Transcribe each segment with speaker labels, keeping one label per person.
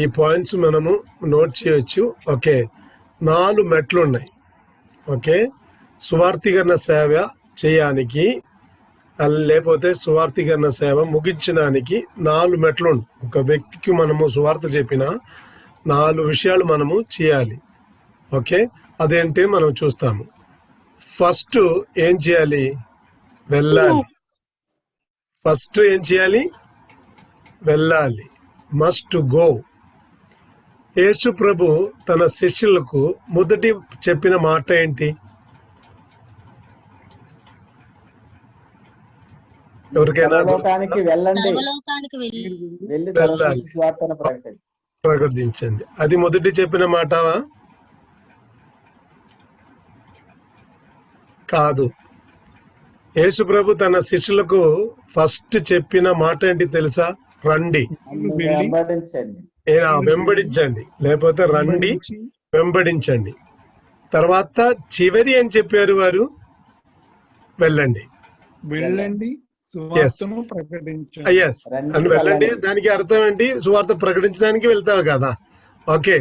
Speaker 1: ఈ పాయింట్స్ మనము నోట్ చేయొచ్చు. ఓకే, 4 మెట్లు ఉన్నాయి. ఓకే, సువార్థీకరణ సేవ చేయడానికి లేకపోతే సువార్థీకరణ సేవ ముగించడానికి 4 మెట్లు ఉన్నాయి. ఒక వ్యక్తికి మనము సువార్త చెప్పిన 4 విషయాలు మనము చేయాలి. ఓకే, అదేంటి మనం చూస్తాము. ఫస్ట్ ఏం చేయాలి? వెళ్ళాలి. ఫస్ట్ ఏం చేయాలి? వెళ్ళాలి. Must go. యేసు ప్రభు తన శిష్యులకు మొదటి చెప్పిన మాట ఏంటి? ఎవరికైనా ప్రకటించండి. అది మొదటి చెప్పిన మాట కాదు. యేసు ప్రభు తన శిష్యులకు ఫస్ట్ చెప్పిన మాట ఏంటి తెలుసా? రండి, వెంబడించండి, లేకపోతే రండి, వెంబడించండి. తర్వాత చివరి ఏం చెప్పారు వారు? వెళ్ళండి, వెళ్ళండి, వెళ్ళండి. దానికి అర్థం ఏంటి? సువార్త ప్రకటించడానికి వెళ్తావు కదా. ఓకే,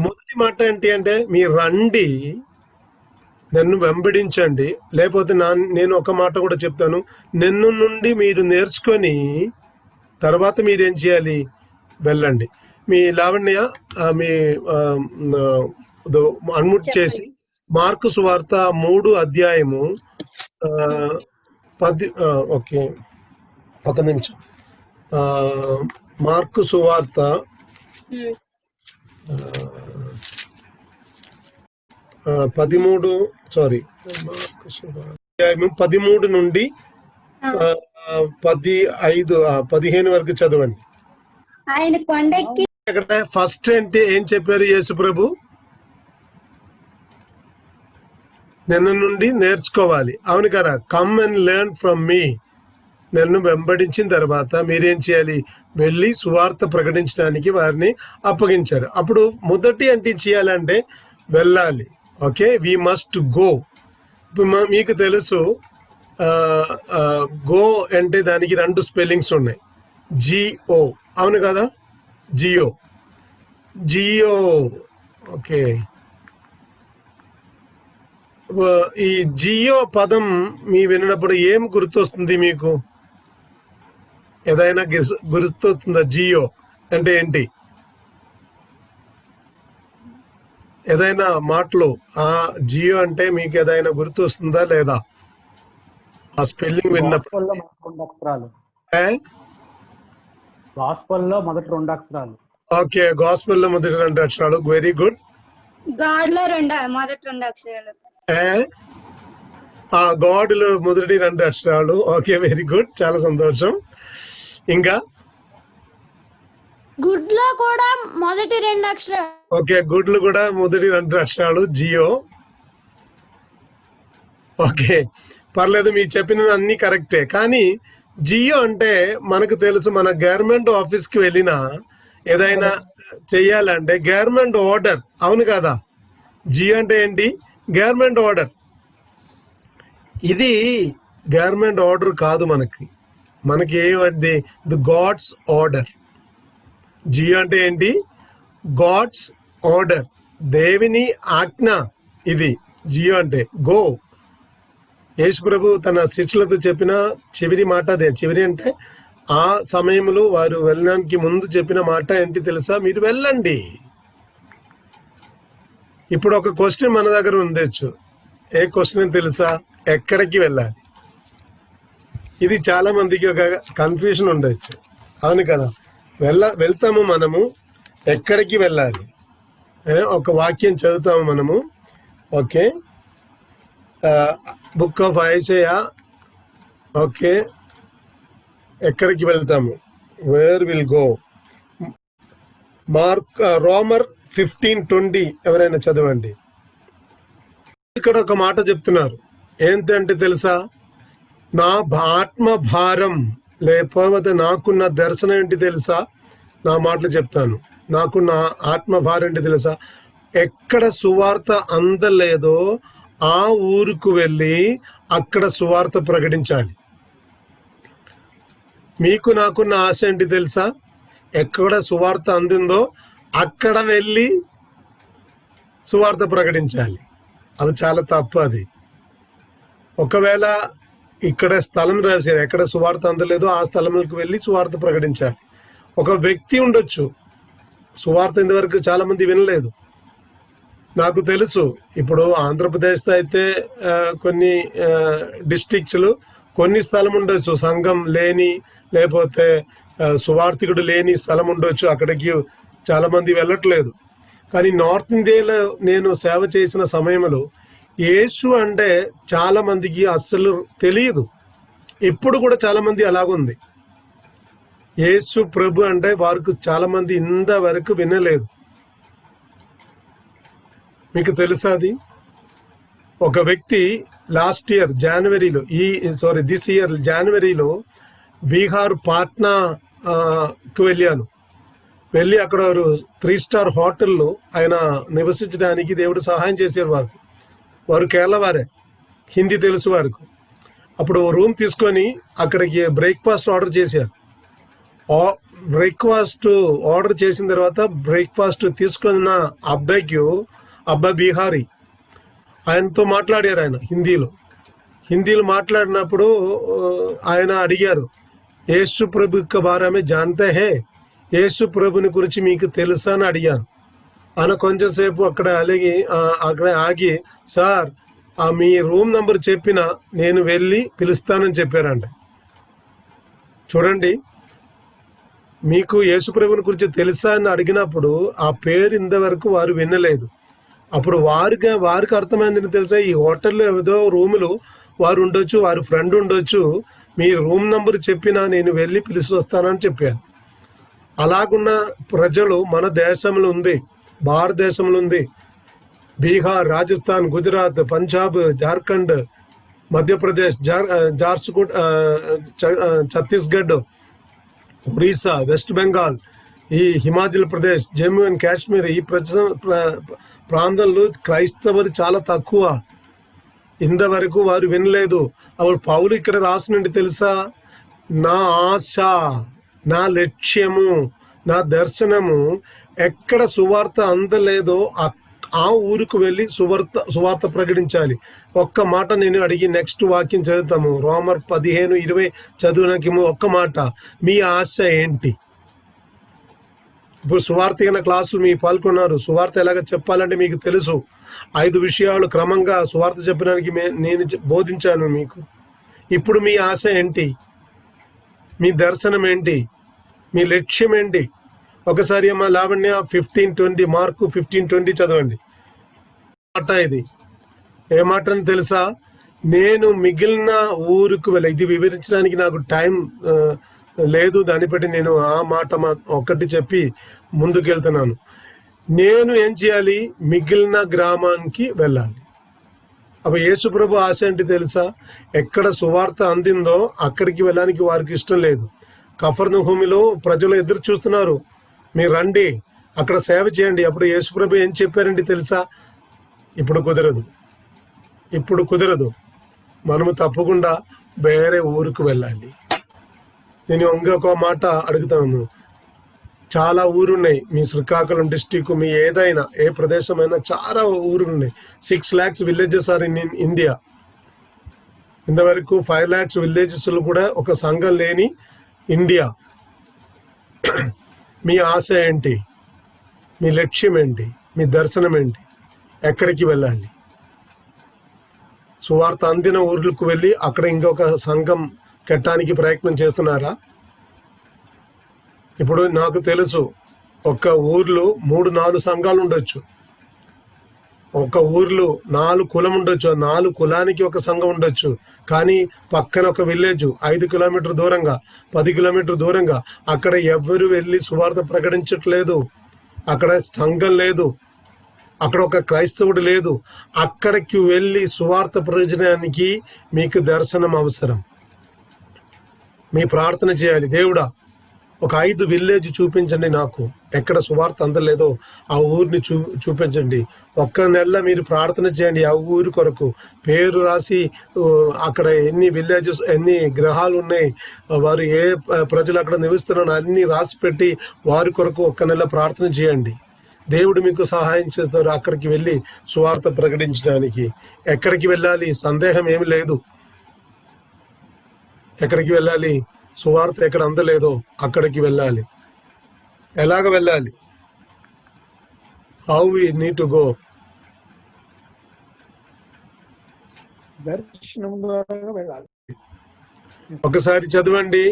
Speaker 1: మొదటి మాట ఏంటి అంటే మీ రండి, నన్ను వెంబడించండి. లేకపోతే నేను ఒక మాట కూడా చెప్తాను, నన్ను నుండి మీరు నేర్చుకొని తర్వాత మీరేం చేయాలి? వెళ్ళండి. మీ లావణ్య మీ అన్ముట్ చేసి మార్కు సువార్త 3 అధ్యాయము 10. ఓకే, ఒక నిమిషం. మార్కు సువార్త 13 నుండి 15 వరకు చదవండి.
Speaker 2: ఆయన కొండెక్కి
Speaker 1: ఫస్ట్ అంటే ఏం చెప్పారు యేసు ప్రభు? నన్ను నుండి నేర్చుకోవాలి. అవును కదా? కమ్ అండ్ లెర్న్ ఫ్రమ్ మీ. నన్ను వెంబడించిన తర్వాత మీరేం చేయాలి? వెళ్ళి సువార్త ప్రకటించడానికి వారిని అప్పగించారు. అప్పుడు మొదటి అంటే చేయాలంటే వెళ్ళాలి. Okay, we must go. ఇప్పుడు మీకు తెలుసు గో అంటే దానికి 2 స్పెల్లింగ్స్ ఉన్నాయి. జిఓ, అవును కదా? జియో. ఓకే, ఈ జియో పదం మీ విన్నప్పుడు ఏం గుర్తొస్తుంది మీకు? ఏదైనా గుర్తొస్తుందా? జియో అంటే ఏంటి? ఏదైనా మాటలు జియో అంటే మీకు ఏదైనా గుర్తొస్తుందా లేదా? ఆ స్పెల్లింగ్ విన్నప్పుడు
Speaker 3: మొదటి 2 అక్షరాలు.
Speaker 1: ఓకే, గాస్పెల్ లో మొదటి 2 అక్షరాలు. Very good.
Speaker 2: గాడ్ లో మొదటి 2 అక్షరాలు.
Speaker 1: గాడ్ లో మొదటి 2 అక్షరాలు. ఓకే, వెరీ గుడ్, చాలా సంతోషం. ఇంకా
Speaker 2: గుడ్ లో కూడా మొదటి 2 అక్షరాలు.
Speaker 1: ఓకే, గుడ్లు కూడా మొదటి 2 అక్షరాలు. జియో. ఓకే, పర్లేదు, మీరు చెప్పినది అన్ని కరెక్టే. కానీ జియో అంటే మనకు తెలుసు, మన గవర్నమెంట్ ఆఫీస్కి వెళ్ళినా ఏదైనా చెయ్యాలంటే గవర్నమెంట్ ఆర్డర్, అవును కదా? జియో అంటే ఏంటి? Government order. ఇది గవర్నమెంట్ ఆర్డర్ కాదు, మనకి ఏమంది? The God's order. జియో అంటే ఏంటి? గాడ్స్ ఆర్డర్, దేవుని ఆజ్ఞ. ఇది జియో అంటే. గో. యేసు ప్రభు తన శిష్యులతో చెప్పిన చివరి మాట అదే. చివరి అంటే ఆ సమయంలో వారు వెళ్ళడానికి ముందు చెప్పిన మాట ఏంటి తెలుసా? మీరు వెళ్ళండి. ఇప్పుడు ఒక క్వశ్చన్ మన దగ్గర ఉండొచ్చు. ఏ క్వశ్చన్ తెలుసా? ఎక్కడికి వెళ్ళాలి? ఇది చాలా మందికి ఒక కన్ఫ్యూజన్ ఉండొచ్చు, అవును కదా? వెళ్తాము మనము, ఎక్కడికి వెళ్ళాలి? ఒక వాక్యం చదువుతాము మనము. Okay, book of Isaiah. Okay, ఎక్కడికి వెళ్తాము? Where will go? రోమర్ 15:20 ఎవరైనా చదవండి. ఇక్కడ ఒక మాట చెప్తున్నారు. ఏంటంటే తెలుసా? నా ఆత్మ భారం, లేకపోతే నాకున్న దర్శనం ఏంటి తెలుసా? నా మాటలు చెప్తాను. నాకున్న ఆత్మ భారం ఏంటి తెలుసా? ఎక్కడ సువార్త అందలేదో ఆ ఊరుకు వెళ్ళి అక్కడ సువార్త ప్రకటించాలి. మీకు నాకున్న ఆశ ఏంటి తెలుసా? ఎక్కడ సువార్త అందిందో అక్కడ వెళ్ళి సువార్త ప్రకటించాలి. అది చాలా తప్పు. అది ఒకవేళ ఇక్కడ స్థలం రాశారు, ఎక్కడ సువార్త అందలేదో ఆ స్థలంలోకి వెళ్ళి సువార్త ప్రకటించాలి. ఒక వ్యక్తి ఉండొచ్చు, సువార్త ఇంతవరకు చాలా మంది వినలేదు. నాకు తెలుసు, ఇప్పుడు ఆంధ్రప్రదేశ్లో అయితే కొన్ని డిస్ట్రిక్ట్స్లు కొన్ని స్థలం ఉండొచ్చు, సంఘం లేని లేకపోతే సువార్థికుడు లేని స్థలం ఉండొచ్చు, అక్కడికి చాలా మంది వెళ్ళట్లేదు. కానీ నార్త్ ఇండియాలో నేను సేవ చేసిన సమయంలో యేసు అంటే చాలా మందికి అస్సలు తెలియదు. ఇప్పుడు కూడా చాలా మంది అలాగుంది. యేసు ప్రభు అంటే వారికి చాలా మంది ఇంతవరకు వినలేదు. మీకు తెలుసా అది? ఒక వ్యక్తి లాస్ట్ ఇయర్ జనవరిలో దిస్ ఇయర్ జనవరిలో బీహార్ పాట్నాకు వెళ్ళి అక్కడ 3 స్టార్ హోటల్లో ఆయన నివసించడానికి దేవుడు సహాయం చేశారు. వారు కేరళ వారే, హిందీ తెలుసు వారికి. అప్పుడు రూమ్ తీసుకొని అక్కడికి బ్రేక్ఫాస్ట్ ఆర్డర్ చేశారు. బ్రేక్ఫాస్ట్ ఆర్డర్ చేసిన తర్వాత బ్రేక్ఫాస్ట్ తీసుకున్న అబ్బాయి బీహారీ, ఆయనతో మాట్లాడారు. ఆయన హిందీలో మాట్లాడినప్పుడు ఆయన అడిగారు, యేసు ప్రభు కా బారే జానతే హే, యేసు ప్రభుని గురించి మీకు తెలుసా అని అడిగాను. ఆయన కొంచెం సేపు అక్కడ ఆగి సార్ మీ రూమ్ నంబర్ చెప్పినా నేను వెళ్ళి పిలుస్తానని చెప్పారంట. చూడండి, మీకు యేసు ప్రభుని గురించి తెలుసా అని అడిగినప్పుడు ఆ పేరు ఇంతవరకు వారు వినలేదు. అప్పుడు వారికి అర్థమైందని తెలుసా, ఈ హోటల్లో ఏదో రూములు వారు ఉండొచ్చు, వారి ఫ్రెండ్ ఉండొచ్చు, మీ రూమ్ నంబర్ చెప్పినా నేను వెళ్ళి పిలిచి వస్తానని చెప్పాను. అలాగున్న ప్రజలు మన దేశంలో ఉంది, భారతదేశంలో ఉంది. బీహార్, రాజస్థాన్, గుజరాత్, పంజాబ్, జార్ఖండ్, మధ్యప్రదేశ్, ఛత్తీస్గఢ్, ఒరిస్సా, వెస్ట్ బెంగాల్, ఈ హిమాచల్ ప్రదేశ్, జమ్మూ అండ్ కాశ్మీర్, ఈ ప్రాంతంలో క్రైస్తవులు చాలా తక్కువ. ఇంతవరకు వారు వినలేదు. అప్పుడు పౌలు ఇక్కడ రాసినండి తెలుసా, నా ఆశ, నా లక్ష్యము, నా దర్శనము ఎక్కడ సువార్త అందలేదో ఆ ఊరికి వెళ్ళి సువార్త ప్రకటించాలి. ఒక్క మాట నేను అడిగి నెక్స్ట్ వాక్యం చదువుతాము. రోమర్ 15:20 చదువునకి ఒక్క మాట, మీ ఆశ ఏంటి? ఇప్పుడు సువార్త క్లాసులు మీ పాల్గొన్నారు. సువార్త ఎలాగ చెప్పాలంటే మీకు తెలుసు. 5 విషయాలు క్రమంగా సువార్త చెప్పడానికి నేను బోధించాను మీకు. ఇప్పుడు మీ ఆశ ఏంటి? మీ దర్శనం ఏంటి? మీ లక్ష్యం ఏంటి? ఒకసారి అమ్మ లావణ్య 15:20 మార్కు 15:20 చదవండి. మాట ఇది ఏ మాట అని తెలుసా? నేను మిగిలిన ఊరుకు వెళ్ళి, ఇది వివరించడానికి నాకు టైం లేదు, దాన్ని బట్టి నేను ఆ మాట ఒకటి చెప్పి ముందుకెళ్తున్నాను. నేను ఏం చేయాలి? మిగిలిన గ్రామానికి వెళ్ళాలి. అప్పుడు యేసుప్రభు ఆశ ఏంటి తెలుసా? ఎక్కడ సువార్త అందిందో అక్కడికి వెళ్ళడానికి వారికి ఇష్టం లేదు. కఫర్నహూములో ప్రజలు ఎదురు చూస్తున్నారు, మీరు రండి అక్కడ సేవ చేయండి. అప్పుడు యేసుప్రభు ఏం చెప్పారండి తెలుసా? ఇప్పుడు కుదరదు, మనము తప్పకుండా వేరే ఊరికి వెళ్ళాలి. నేను ఇంకొక మాట అడుగుతాను. చాలా ఊరున్నాయి, మీ శ్రీకాకుళం డిస్టిక్, మీ ఏదైనా ఏ ప్రదేశమైనా చాలా ఊరులు ఉన్నాయి. 6 lakhs villages are in India. ఇంతవరకు 5 lakhs విలేజెస్లో కూడా ఒక సంఘం లేని ఇండియా. మీ ఆశ ఏంటి? మీ లక్ష్యం ఏంటి? మీ దర్శనం ఏంటి? ఎక్కడికి వెళ్ళాలి? సువార్త అందిన ఊర్లకు వెళ్ళి అక్కడ ఇంకొక సంఘం కట్టడానికి ప్రయత్నం చేస్తున్నారా? ఇప్పుడు నాకు తెలుసు, ఒక ఊర్లో 3-4 సంఘాలు ఉండొచ్చు. ఒక ఊర్లో 4 కులం ఉండొచ్చు. 4 కులానికి ఒక సంఘం ఉండొచ్చు. కానీ పక్కన ఒక విలేజ్ 5 కిలోమీటర్ దూరంగా, 10 కిలోమీటర్ దూరంగా, అక్కడ ఎవరు వెళ్ళి సువార్త ప్రకటించట్లేదు. అక్కడ సంఘం లేదు, అక్కడ ఒక క్రైస్తవుడు లేదు. అక్కడికి వెళ్ళి సువార్త ప్రయోజనానికి మీకు దర్శనం అవసరం. మీ ప్రార్థన చేయాలి, దేవుడా ఒక 5 విలేజ్ చూపించండి నాకు, ఎక్కడ సువార్త అందలేదో ఆ ఊరిని చూపించండి. ఒక్క నెల మీరు ప్రార్థన చేయండి ఆ ఊరి కొరకు, పేరు రాసి అక్కడ ఎన్ని విలేజెస్ ఎన్ని గ్రహాలు ఉన్నాయి, వారు ఏ ప్రజలు అక్కడ నివసిస్తున్నారో అన్ని రాసి పెట్టి వారి కొరకు ఒక్క నెల ప్రార్థన చేయండి. దేవుడు మీకు సహాయం చేస్తారు అక్కడికి వెళ్ళి సువార్త ప్రకటించడానికి. ఎక్కడికి వెళ్ళాలి? సందేహం ఏమి లేదు. ఎక్కడికి వెళ్ళాలి? సువార్త ఎక్కడ అందలేదో అక్కడికి వెళ్ళాలి. ఎలాగ వెళ్ళాలి? How we need to go?
Speaker 3: దర్శనం ద్వారా వెళ్ళాలి.
Speaker 1: ఒకసారి చదవండి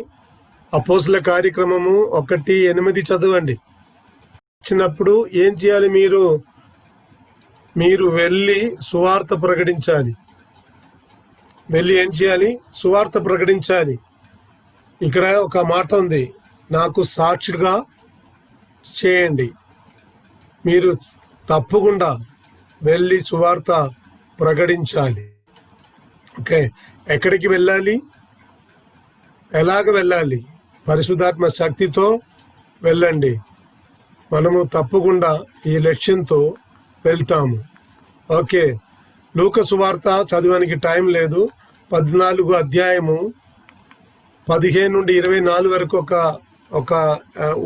Speaker 1: అపోస్తుల కార్యక్రమము 1:8 చదవండి. వచ్చినప్పుడు ఏం చేయాలి? మీరు వెళ్ళి సువార్త ప్రకటించాలి. వెళ్ళి ఏం చేయాలి? సువార్త ప్రకటించాలి. ఇక్కడ ఒక మాట ఉంది, నాకు సాక్షిగా చేయండి. మీరు తప్పకుండా వెళ్ళి సువార్త ప్రకటించాలి. ఓకే, ఎక్కడికి వెళ్ళాలి? ఎలాగ వెళ్ళాలి? పరిశుద్ధాత్మ శక్తితో వెళ్ళండి. మనము తప్పకుండా ఈ లక్ష్యంతో వెళ్తాము. ఓకే, లూకా సువార్త చదవడానికి టైం లేదు. 14 అధ్యాయము 15 నుండి 24 వరకు ఒక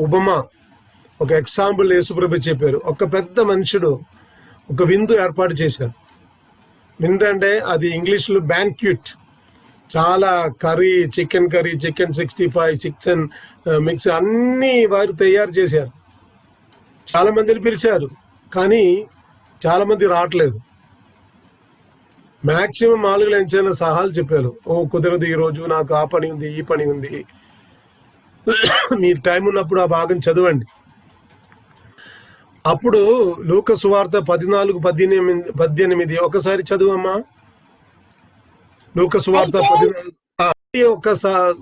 Speaker 1: ఉపమా, ఒక ఎగ్జాంపుల్ యేసుప్రభు చెప్పారు. ఒక పెద్ద మనుషుడు ఒక విందు ఏర్పాటు చేశారు. విందు అంటే అది ఇంగ్లీష్లో బ్యాంక్యూట్. చాలా curry, chicken curry, chicken 65, chicken mix అన్నీ వారు తయారు చేశారు. చాలా మందిని పిలిచారు, కానీ చాలా మంది రావట్లేదు. మ్యాక్సిమం 4 ఎంచైనా సహాలు చెప్పారు. కుదరదు, ఈరోజు నాకు ఆ పని ఉంది, ఈ పని ఉంది. మీరు టైం ఉన్నప్పుడు ఆ భాగం చదవండి. అప్పుడు లూకా సువార్త 14:18 ఒకసారి చదువమ్మా. లూకా సువార్త 14 ఒకసారి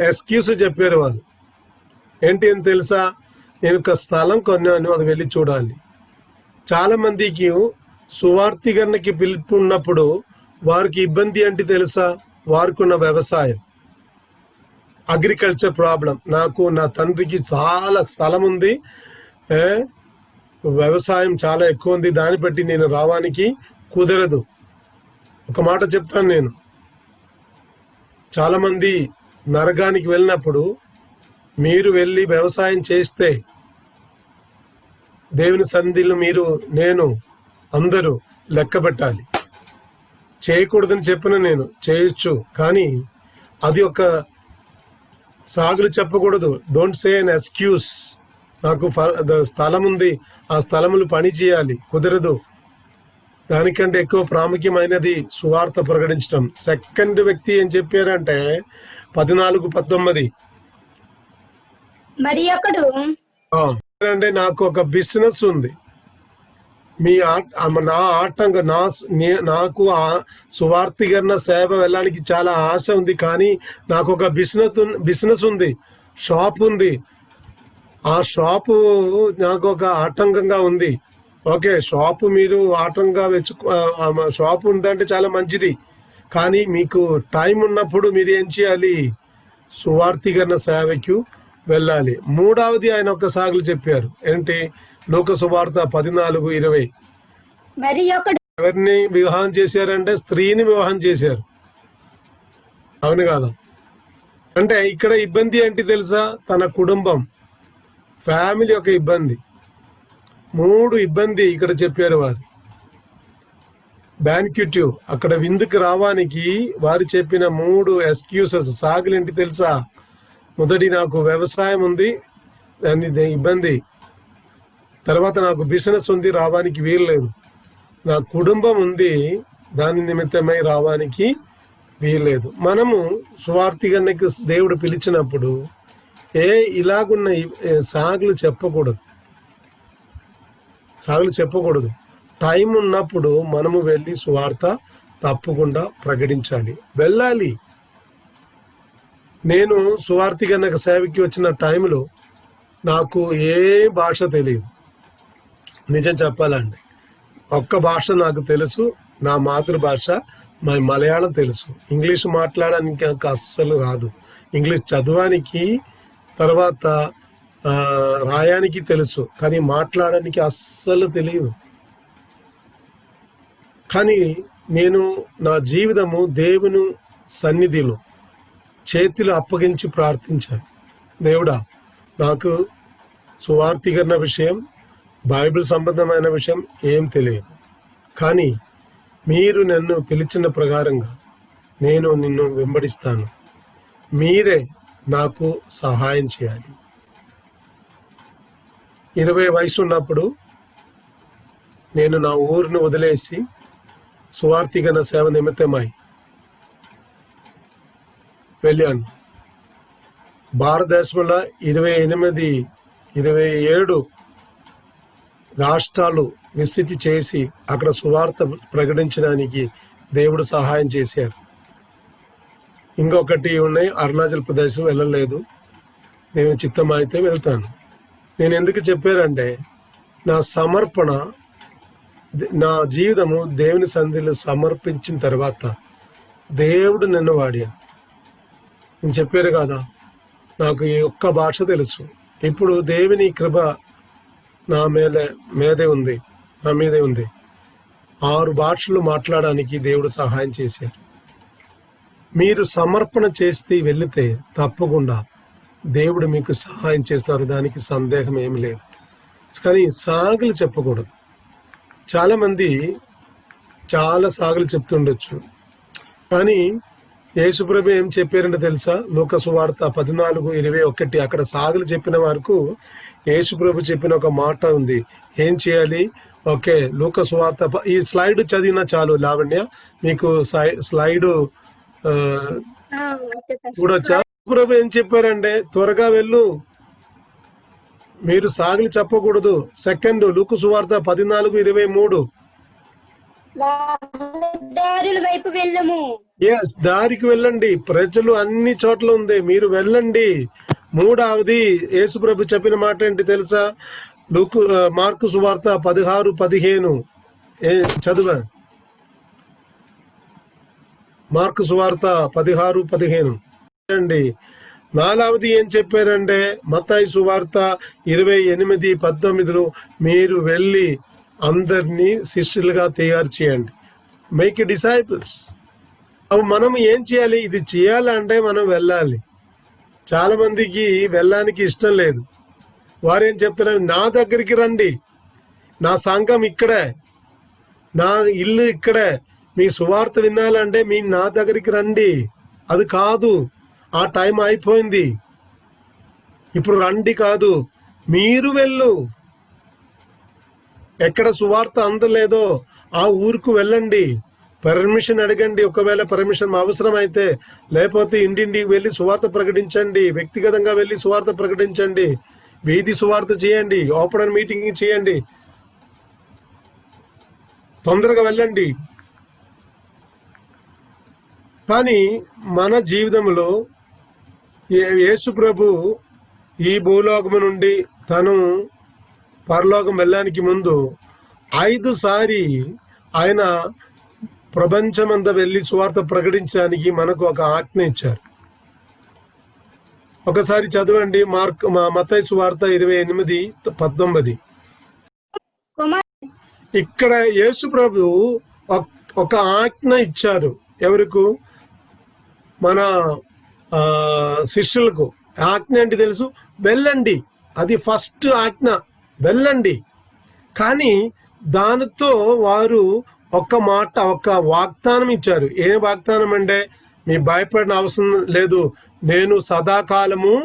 Speaker 1: ఎక్స్క్యూజ్ చెప్పారు వాళ్ళు. ఏంటి అని తెలుసా? నేను ఒక స్థలం కొన్నాను, అది వెళ్ళి చూడాలి. చాలా మందికి సువార్తీకరణకి పిలుపు ఉన్నప్పుడు వారికి ఇబ్బంది అంటే తెలుసా? వారికి ఉన్న వ్యవసాయం, అగ్రికల్చర్ ప్రాబ్లం. నాకు నా తండ్రికి చాలా స్థలం ఉంది, వ్యవసాయం చాలా ఎక్కువ ఉంది, దాన్ని బట్టి నేను రావడానికి కుదరదు. ఒక మాట చెప్తాను నేను, చాలా మంది నరకానికి వెళ్ళినప్పుడు మీరు వెళ్ళి వ్యవసాయం చేస్తే దేవుని సన్నిధిలో నేను అందరూ లెక్క పెట్టాలి. చేయకూడదని చెప్పిన నేను చేయొచ్చు, కానీ అది ఒక సాగులు చెప్పకూడదు. Don't say an excuse. నాకు స్థలం ఉంది, ఆ స్థలములు పని చేయాలి, కుదరదు. దానికంటే ఎక్కువ ప్రాముఖ్యమైనది సువార్త ప్రకటించడం. సెకండ్ వ్యక్తి ఏం చెప్పారంటే 14:19
Speaker 2: మరి ఒకడు
Speaker 1: అంటే నాకు ఒక బిజినెస్ ఉంది, నా ఆటంకం నాకు సువార్తీకరణ సేవ వెళ్ళడానికి చాలా ఆశ ఉంది, కానీ నాకు ఒక బిజినెస్ ఉంది, షాప్ ఉంది. ఆ షాపు నాకు ఒక ఆటంకంగా ఉంది. ఓకే, షాపు మీరు ఆటంకంగా షాపు ఉందంటే చాలా మంచిది, కానీ మీకు టైం ఉన్నప్పుడు మీరు ఏం చేయాలి? సువార్తీకరణ సేవకు వెళ్ళాలి. మూడవది ఆయన ఒక సాగులు చెప్పారు. ఏంటి? లూకా సువార్త 14:20
Speaker 2: మరి ఒకడు
Speaker 1: ఎవరిని వివాహం చేశారంటే స్త్రీని వివాహం చేశారు. అవును కాదా? అంటే ఇక్కడ ఇబ్బంది ఏంటి తెలుసా? తన కుటుంబం, ఫ్యామిలీ యొక్క ఇబ్బంది. 3 ఇబ్బంది ఇక్కడ చెప్పారు వారు. బ్యాన్క్యూటివ్, అక్కడ విందుకు రావడానికి వారు చెప్పిన 3 ఎక్స్క్యూసెస్, సాగులేంటి తెలుసా? మొదటి, నాకు వ్యవసాయం ఉంది, దాని ఇబ్బంది. తర్వాత నాకు బిజినెస్ ఉంది, రావడానికి వీల్లేదు. నా కుటుంబం ఉంది, దాని నిమిత్తమై రావడానికి వీల్లేదు. మనము సువార్తీకరణకి దేవుడు పిలిచినప్పుడు ఇలాగున్న సాగులు చెప్పకూడదు. టైం ఉన్నప్పుడు మనము వెళ్ళి సువార్త తప్పకుండా ప్రకటించాలి, వెళ్ళాలి. నేను సువార్తీకరణ సేవకి వచ్చిన టైంలో నాకు ఏ భాష తెలియదు. నిజం చెప్పాలండి, ఒక్క భాష నాకు తెలుసు, నా మాతృభాష మలయాళం తెలుసు. ఇంగ్లీష్ మాట్లాడడానికి నాకు అస్సలు రాదు. ఇంగ్లీష్ చదవడానికి తర్వాత రాయడానికి తెలుసు, కానీ మాట్లాడడానికి అస్సలు తెలియదు. కానీ నేను నా జీవితము దేవుని సన్నిధిలో చేతులు అప్పగించి ప్రార్థించాను. దేవుడా, నాకు సువార్తీకరణ విషయం, బైబిల్ సంబంధమైన విషయం ఏం తెలియదు, కానీ మీరు నన్ను పిలిచిన ప్రకారంగా నేను నిన్ను వెంబడిస్తాను. మీరే నాకు సహాయం చేయాలి. 20 వయసు ఉన్నప్పుడు నేను నా ఊరిని వదిలేసి సువార్తీకరణ సేవ నిమిత్తమై వెళ్ళాను. భారతదేశంలో 27 రాష్ట్రాలు విసిట్ చేసి అక్కడ సువార్త ప్రకటించడానికి దేవుడు సహాయం చేశారు. ఇంకొకటి ఉన్నాయి, అరుణాచల్ ప్రదేశ్ వెళ్ళలేదు. నేను చిత్తం అయితే వెళ్తాను. నేను ఎందుకు చెప్పానంటే, నా సమర్పణ, నా జీవితము దేవుని సన్నిధిలో సమర్పించిన తర్వాత దేవుడు నన్ను వాడాను. నేను చెప్పారు కదా, నాకు ఈ ఒక్క భాష తెలుసు. ఇప్పుడు దేవుని కృప నా మీదే ఉంది. 6 భాషలు మాట్లాడడానికి దేవుడు సహాయం చేశారు. మీరు సమర్పణ చేస్తే వెళితే తప్పకుండా దేవుడు మీకు సహాయం చేస్తారు, దానికి సందేహం ఏమి లేదు. కానీ సాగులు చెప్పకూడదు. చాలామంది చాలా సాగులు చెప్తుండొచ్చు, కానీ యేసుప్రభు ఏం చెప్పారంటే తెలుసా? లూకా సువార్త 14:21 అక్కడ సాగులు చెప్పిన వరకు యేసుప్రభు చెప్పిన ఒక మాట ఉంది. ఏం చేయాలి? ఓకే, లూకా సువార్త ఈ స్లైడ్ చదివినా చాలు. లావణ్య, మీకు స్లైడ్ చూడొచ్చా? ప్రభు ఏం చెప్పారంటే, త్వరగా వెళ్ళు, మీరు సాగులు చెప్పకూడదు. సెకండ్ లూకా సువార్త 14:23
Speaker 2: వైపు వెళ్ళము.
Speaker 1: ఎస్, దారికి వెళ్ళండి. ప్రజలు అన్ని చోట్ల ఉంది, మీరు వెళ్ళండి. 3వది యేసుప్రభు చెప్పిన మాట ఏంటి తెలుసా? మార్కు సువార్త 16:15 చదువు. మార్కు సువార్త 16:15 అండి. 4వది ఏం చెప్పారంటే, మత్తయి సువార్త 28:19 మీరు వెళ్ళి అందరినీ శిష్యులుగా తయారు చేయండి. Make disciples. అప్పుడు మనం ఏం చేయాలి? ఇది చేయాలంటే మనం వెళ్ళాలి. చాలా మందికి వెళ్ళడానికి ఇష్టం లేదు. వారేం చెప్తున్నారు? నా దగ్గరికి రండి, నా సంఘం ఇక్కడే, నా ఇల్లు ఇక్కడే, మీ సువార్త వినాలంటే నా దగ్గరికి రండి. అది కాదు, ఆ టైం అయిపోయింది. ఇప్పుడు రండి కాదు, మీరు వెళ్ళు. ఎక్కడ సువార్త అందలేదో ఆ ఊరుకు వెళ్ళండి, పర్మిషన్ అడగండి. ఒకవేళ పర్మిషన్ అవసరం అయితే, లేకపోతే ఇంటింటికి వెళ్ళి సువార్త ప్రకటించండి, వ్యక్తిగతంగా వెళ్ళి సువార్త ప్రకటించండి, వీధి సువార్త చేయండి, ఓపెన్ మీటింగ్ చేయండి, తొందరగా వెళ్ళండి. కానీ మన జీవితంలో యేసు ప్రభు ఈ భూలోకం నుండి తను పరలోకం వెళ్ళడానికి ముందు 5 సారి ఆయన ప్రపంచమంతా వెళ్ళి సువార్త ప్రకటించడానికి మనకు ఒక ఆజ్ఞ ఇచ్చారు. ఒకసారి చదవండి, మత్తయి సువార్త 28:19. ఇక్కడ యేసు ప్రభు ఒక ఆజ్ఞ ఇచ్చారు. ఎవరికి? మన శిష్యులకు. ఆజ్ఞ అంటే తెలుసు, వెళ్ళండి. అది ఫస్ట్ ఆజ్ఞ, వెళ్ళండి. కానీ దానితో వారు ఒక్క మాట, ఒక్క వాగ్దానం ఇచ్చారు. ఏం వాగ్దానం అంటే, మీ భయపడిన అవసరం లేదు, నేను సదాకాలము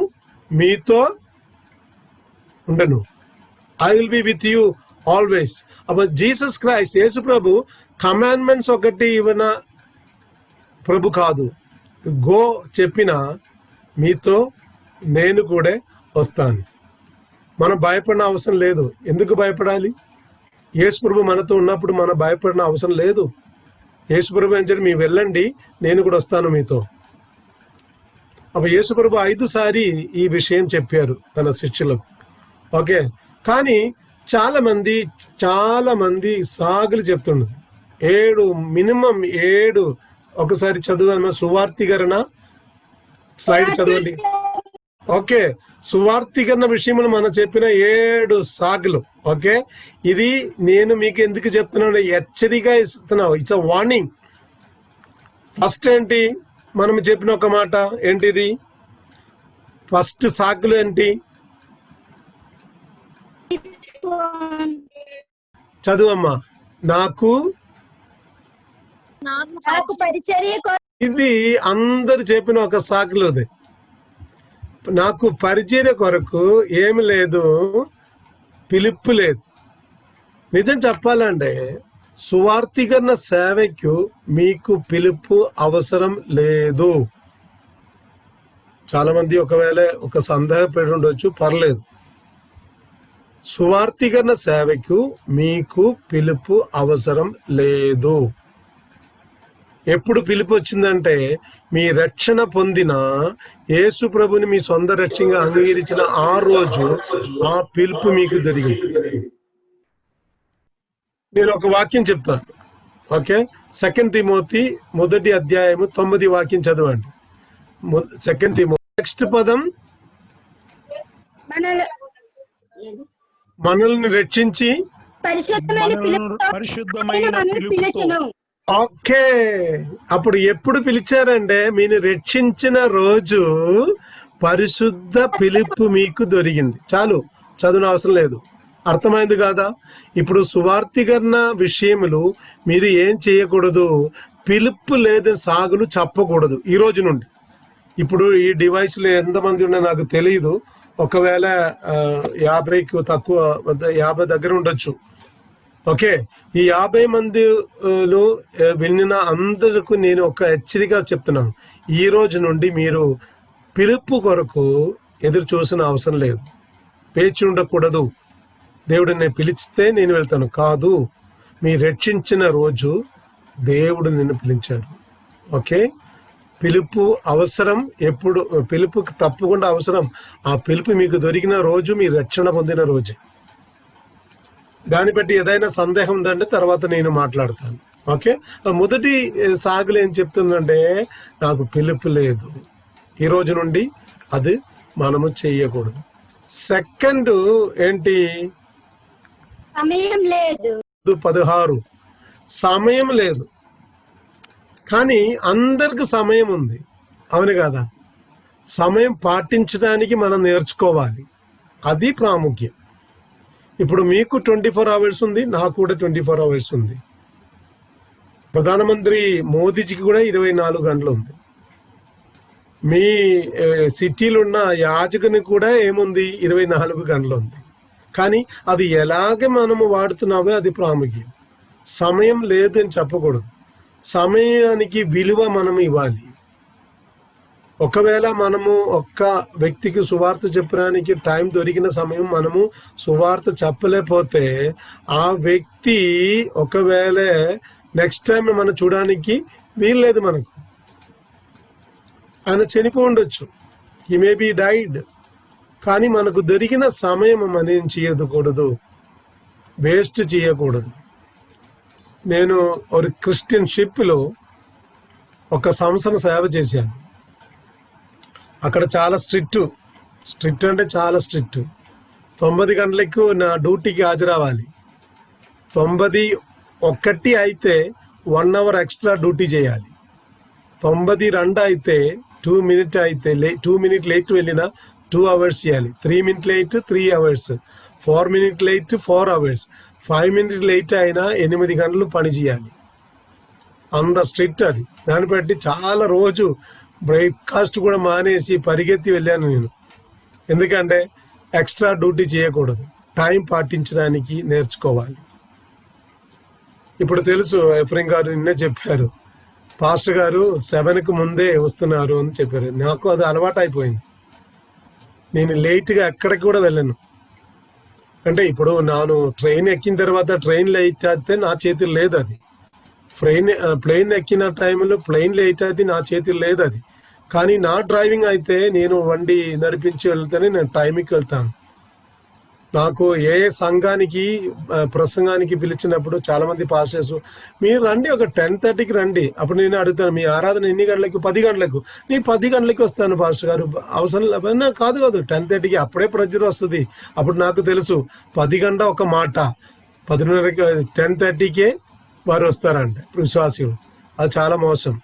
Speaker 1: మీతో ఉండను. I will be with you always. అప్పుడు జీసస్ క్రైస్ట్, యేసు ప్రభు కమాండ్మెంట్స్ ఒకటి ఇవ్వన ప్రభు కాదు. గో చెప్పిన మీతో నేను కూడా వస్తాను. మనం భయపడిన అవసరం లేదు. ఎందుకు భయపడాలి? యేసు ప్రభు మనతో ఉన్నప్పుడు మనం భయపడిన అవసరం లేదు. యేసు ప్రభు ఏం చెప్పి, మీ వెళ్ళండి, నేను కూడా వస్తాను మీతో. అప్పుడు యేసు ప్రభు 5 సారి ఈ విషయం చెప్పారు తన శిష్యులకు. ఓకే, కానీ చాలా మంది సాగులు చెప్తున్నారు. 7 మినిమం 7. ఒకసారి చదవండి, సువార్తీకరణ స్లైడ్ చదవండి. ఓకే, సువార్థీకరణ విషయంలో మనం చెప్పిన 7 సాగులు. ఓకే, ఇది నేను మీకు ఎందుకు చెప్తున్నాను, హెచ్చరిక ఇస్తున్నావు. It's a warning. ఫస్ట్ ఏంటి, మనం చెప్పిన ఒక మాట ఏంటిది, ఫస్ట్ సాకులు ఏంటి, చదువమ్మా. నాకు
Speaker 2: నాకు పరిచర్య
Speaker 1: ఇది అందరు చెప్పిన ఒక సాకులు. అది నాకు పరిచర్య కొరకు ఏమి లేదు, పిలుపు లేదు. నిజం చెప్పాలంటే సువార్థీకరణ సేవకు మీకు పిలుపు అవసరం లేదు. చాలా మంది ఒకవేళ ఒక సందేహపడి ఉండొచ్చు, పర్లేదు. సువార్థీకరణ సేవకు మీకు పిలుపు అవసరం లేదు. ఎప్పుడు పిలుపు వచ్చిందంటే మీ రక్షణ పొందిన యేసు ప్రభుని మీ సొంత రక్షణగా అంగీకరించిన ఆ రోజు ఆ పిలుపు మీకు దొరికింది. నేను ఒక వాక్యం చెప్తాను. ఓకే, 2 తిమోతి 1 అధ్యాయము 9 వాక్యం చదవండి. 2 తిమోతి నెక్స్ట్ పదం, మనల్ని రక్షించి
Speaker 3: పరిశుద్ధమైన పిలుపుతో.
Speaker 1: ఓకే, అప్పుడు ఎప్పుడు పిలిచారంటే మీరు రక్షించిన రోజు పరిశుద్ధ పిలుపు మీకు దొరికింది. చాలు, చదువు అవసరం లేదు. అర్థమైంది కాదా? ఇప్పుడు సువార్థీకరణ విషయములు మీరు ఏం చేయకూడదు, పిలుపు లేదని సాగులు చెప్పకూడదు ఈ రోజు నుండి. ఇప్పుడు ఈ డివైస్లో ఎంతమంది ఉన్నా నాకు తెలియదు, ఒకవేళ 50కు తక్కువ, 50 దగ్గర ఉండొచ్చు. ఓకే, ఈ 50 మందిలో విన్న అందరికీ నేను ఒక హెచ్చరిక చెప్తున్నాను. ఈ రోజు నుండి మీరు పిలుపు కొరకు ఎదురు చూసిన అవసరం లేదు, వేచి ఉండకూడదు. దేవుడు నేను పిలిస్తే నేను వెళ్తాను కాదు, మీ రక్షించిన రోజు దేవుడు నిన్ను పిలిచాడు. ఓకే, పిలుపు అవసరం. ఎప్పుడు పిలుపు తప్పకుండా అవసరం. ఆ పిలుపు మీకు దొరికిన రోజు మీ రక్షణ పొందిన రోజే. దాన్ని బట్టి ఏదైనా సందేహం ఉందంటే తర్వాత నేను మాట్లాడతాను. ఓకే, మొదటి సాగులు ఏం చెప్తుందంటే నాకు పిలుపు లేదు, ఈ రోజు నుండి అది మనము చెయ్యకూడదు. సెకండ్ ఏంటి,
Speaker 2: సమయం లేదు.
Speaker 1: 16 సమయం లేదు. కానీ అందరికి సమయం ఉంది, అవును కదా? సమయం పాటించడానికి మనం నేర్చుకోవాలి, అది ప్రాముఖ్యం. ఇప్పుడు మీకు 24 అవర్స్ ఉంది, నాకు కూడా 24 అవర్స్ ఉంది. ప్రధానమంత్రి మోదీజీకి కూడా 24 గంటలు ఉంది. మీ సిటీలో ఉన్న యాజకుని కూడా ఏముంది, 24 గంటలు ఉంది. కానీ అది ఎలాగ మనము వాడుతున్నామో అది ప్రాముఖ్యం. సమయం లేదు అని చెప్పకూడదు, సమయానికి విలువ మనం ఇవ్వాలి. ఒకవేళ మనము ఒక్క వ్యక్తికి సువార్త చెప్పడానికి టైం దొరికిన సమయం మనము సువార్త చెప్పలేకపోతే ఆ వ్యక్తి ఒకవేళ నెక్స్ట్ టైం మనం చూడడానికి వీల్లేదు. మనకు ఆయన చనిపోయి ఉండొచ్చు, హీ మే బీ డైడ్. కానీ మనకు దొరికిన సమయం మనం చేయకూడదు, వేస్ట్ చేయకూడదు. నేను ఒక క్రిస్టియన్ షిప్లో 1 సంవత్సరం సేవ చేశాను. అక్కడ చాలా స్ట్రిక్ట్ అంటే చాలా స్ట్రిక్ట్. 9 గంటలకు నా డ్యూటీకి హాజరవ్వాలి. 9:01 అయితే 1 అవర్ ఎక్స్ట్రా డ్యూటీ చేయాలి. 9:02 అయితే 2 మినిట్ అయితే 2 మినిట్ లేట్ వెళ్ళినా 2 అవర్స్ చేయాలి. 3 minute late 3 hours, 4 minute late 4 hours, 5 minute late అయినా 8 గంటలు పని చేయాలి. అంత స్ట్రిక్ట్ అది. దాన్ని బట్టి చాలా రోజు బ్రేక్ఫాస్ట్ కూడా మానేసి పరిగెత్తి వెళ్ళాను నేను. ఎందుకంటే ఎక్స్ట్రా డ్యూటీ చేయకూడదు, టైం పాటించడానికి నేర్చుకోవాలి. ఇప్పుడు తెలుసు, ఎఫ్రెం గారు నిన్నే చెప్పారు, పాస్టర్ గారు 7కు ముందే వస్తున్నారు అని చెప్పారు. నాకు అది అలవాటు అయిపోయింది. నేను లేట్గా ఎక్కడికి కూడా వెళ్ళను. అంటే ఇప్పుడు నేను ట్రైన్ ఎక్కిన తర్వాత ట్రైన్ లేట్ అయితే నా చేతులు లేదు అది. ప్లేన్ ఎక్కిన టైంలో ప్లేన్ లేట్ అయితే నా చేతులు లేదు అది. కానీ నా డ్రైవింగ్ అయితే నేను వండి నడిపించి వెళ్తేనే నేను టైంకి వెళ్తాను. నాకు ఏ సంఘానికి ప్రసంగానికి పిలిచినప్పుడు చాలా మంది పాస్టర్స్ మీరు రండి, ఒక 10:30కి రండి. అప్పుడు నేను అడుగుతాను, మీ ఆరాధన ఎన్ని గంటలకు? 10 గంటలకు. నేను 10 గంటలకి వస్తాను పాస్టర్ గారు, అవసరం లేకపోయినా. కాదు 10:30కి అప్పుడే ప్రెజర్ వస్తుంది. అప్పుడు నాకు తెలుసు 10 గంట ఒక మాట, 10:30కి 10:30కే వారు వస్తారంట విశ్వాసులు. అది చాలా మోసం.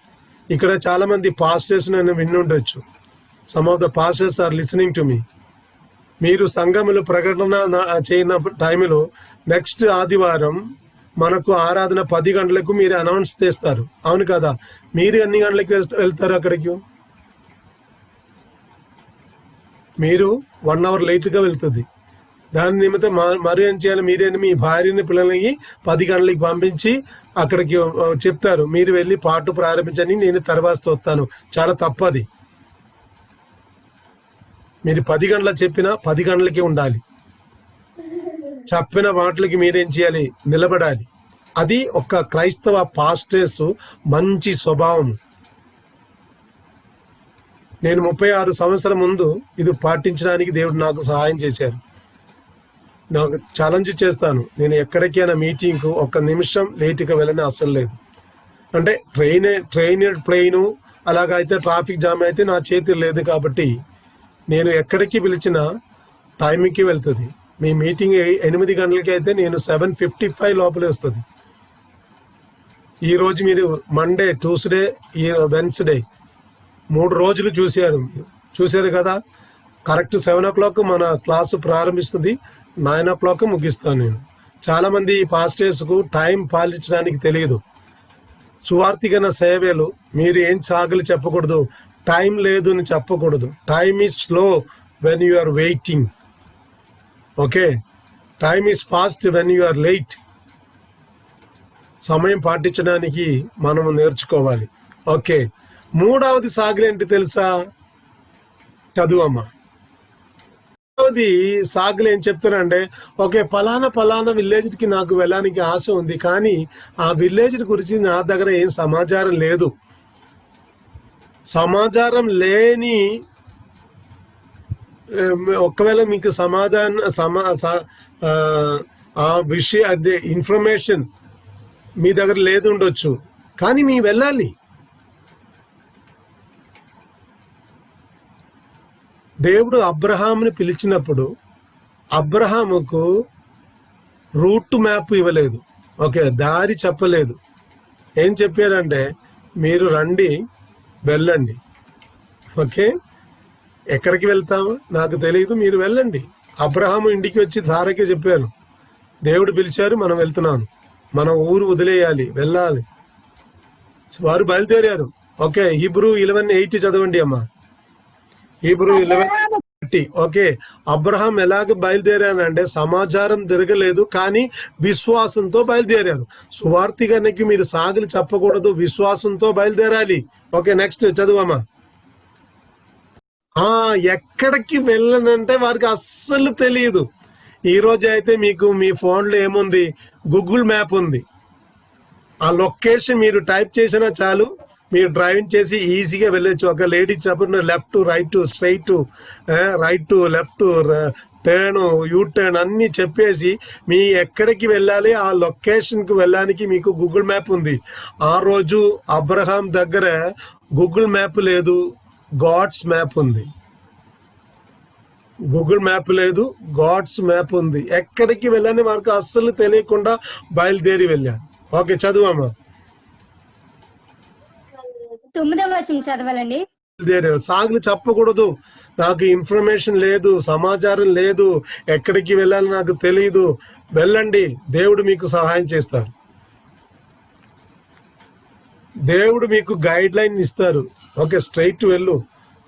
Speaker 1: ఇక్కడ చాలా మంది పాస్టర్స్ నేను విన్నుండొచ్చు. Some of the pastors are listening to me. మీరు సంఘములు ప్రకటన చేయన టైంలో నెక్స్ట్ ఆదివారం మనకు ఆరాధన 10 గంటలకు మీరు అనౌన్స్ చేస్తారు, అవును కదా? మీరు ఎన్ని గంటలకు వెళ్తారు అక్కడికి? మీరు 1 అవర్ లేట్గా వెళ్తుంది. దాని నిమిత్తం మరి ఏం చేయాలి? మీరే మీ భార్యని పిల్లలకి 10 గంటలకి పంపించి అక్కడికి చెప్తారు, మీరు వెళ్ళి పాటు ప్రారంభించని, నేను తర్వాత వస్తాను. చాలా తప్పది. మీరు 10 గంటల చెప్పినా 10 గంటలకే ఉండాలి. చెప్పిన మాటలకి మీరేం చేయాలి? నిలబడాలి. అది ఒక క్రైస్తవ పాస్టర్స్ మంచి స్వభావం. నేను 36 సంవత్సరం ముందు ఇది పాటించడానికి దేవుడు నాకు సహాయం చేశారు. నాకు ఛాలెంజ్ చేస్తాను, నేను ఎక్కడికైనా మీటింగ్కు 1 నిమిషం లేటుగా వెళ్ళని అసలు లేదు. అంటే ట్రైన్ ప్లేను అలాగైతే ట్రాఫిక్ జామ్ అయితే నా చేతి లేదు కాబట్టి నేను ఎక్కడికి పిలిచినా టైంకి వెళ్తుంది. మీ మీటింగ్ 8 గంటలకి అయితే నేను 7:55 లోపలే వస్తుంది. ఈరోజు మీరు మండే, ట్యూస్డే, వెన్స్డే 3 రోజులు చూశారు కదా. కరెక్ట్ 7 o'clock మన క్లాసు ప్రారంభిస్తుంది, 9 o'clock ముగిస్తాను నేను. చాలామంది పాస్టర్స్కు టైం పాలించడానికి తెలియదు. సువార్థికన సేవలు మీరు ఏం సాగులు చెప్పకూడదు, టైం లేదు అని చెప్పకూడదు. Time is slow when you are waiting. Okay, time is fast when you are late. సమయం పాటించడానికి మనం నేర్చుకోవాలి. ఓకే, 3వది సాగులు ఏంటి తెలుసా? చదువమ్మా. 3వది సాగులు ఏం చెప్తానంటే, ఓకే పలానా విలేజ్కి నాకు వెళ్ళడానికి ఆశ ఉంది, కానీ ఆ విలేజ్ గురించి నా దగ్గర ఏం సమాచారం లేదు. సమాచారం లేని ఒకవేళ మీకు ఆ విషయ అదే ఇన్ఫర్మేషన్ మీ దగ్గర లేదు ఉండొచ్చు, కానీ మీ వెళ్ళాలి. దేవుడు అబ్రహాముని పిలిచినప్పుడు అబ్రహాముకు రూట్ మ్యాప్ ఇవ్వలేదు. ఓకే, దారి చెప్పలేదు. ఏం చెప్పారంటే, మీరు రండి, వెళ్ళండి. ఓకే, ఎక్కడికి వెళ్తాము నాకు తెలియదు, మీరు వెళ్ళండి. అబ్రహాము ఇంటికి వచ్చి సారాకి చెప్పారు, దేవుడు పిలిచారు, మనం వెళ్తున్నాను, మన ఊరు వదిలేయాలి, వెళ్ళాలి. వారు బయలుదేరారు. ఓకే, హీబ్రూ 11:8 చదవండి అమ్మా. హీబ్రూ 11:8. ఓకే, అబ్రహాం ఎలాగ బయలుదేరానంటే సమాచారం తిరగలేదు, కానీ విశ్వాసంతో బయలుదేరారు. సువార్థికానికి మీరు సాగులు చెప్పకూడదు, విశ్వాసంతో బయలుదేరాలి. ఓకే, నెక్స్ట్ చదువమ్మా. ఎక్కడికి వెళ్ళనంటే వారికి అస్సలు తెలియదు. ఈ రోజు అయితే మీకు మీ ఫోన్లో ఏముంది? గూగుల్ మ్యాప్ ఉంది. ఆ లొకేషన్ మీరు టైప్ చేసినా చాలు, మీరు డ్రైవింగ్ చేసి ఈజీగా వెళ్ళొచ్చు. ఒక లేడీ చెప్పిన left, right, straight, right, left, turn, you turn అన్నీ చెప్పేసి మీ ఎక్కడికి వెళ్ళాలి ఆ లొకేషన్కి వెళ్ళడానికి మీకు గూగుల్ మ్యాప్ ఉంది. ఆ రోజు అబ్రహాం దగ్గర గూగుల్ మ్యాప్ లేదు, గాడ్స్ మ్యాప్ ఉంది. గూగుల్ మ్యాప్ లేదు, గాడ్స్ మ్యాప్ ఉంది. ఎక్కడికి వెళ్ళని వారికి అస్సలు తెలియకుండా బయలుదేరి వెళ్ళాను. ఓకే, చదువమ్మా.
Speaker 2: 9వ వచనం చదవాలండి.
Speaker 1: సాగులు చెప్పకూడదు, నాకు ఇన్ఫర్మేషన్ లేదు, సమాచారం లేదు, ఎక్కడికి వెళ్ళాలి నాకు తెలియదు. వెళ్ళండి, దేవుడు మీకు సహాయం చేస్తారు. దేవుడు మీకు గైడ్ లైన్ ఇస్తారు. ఓకే, స్ట్రైట్ వెళ్ళు,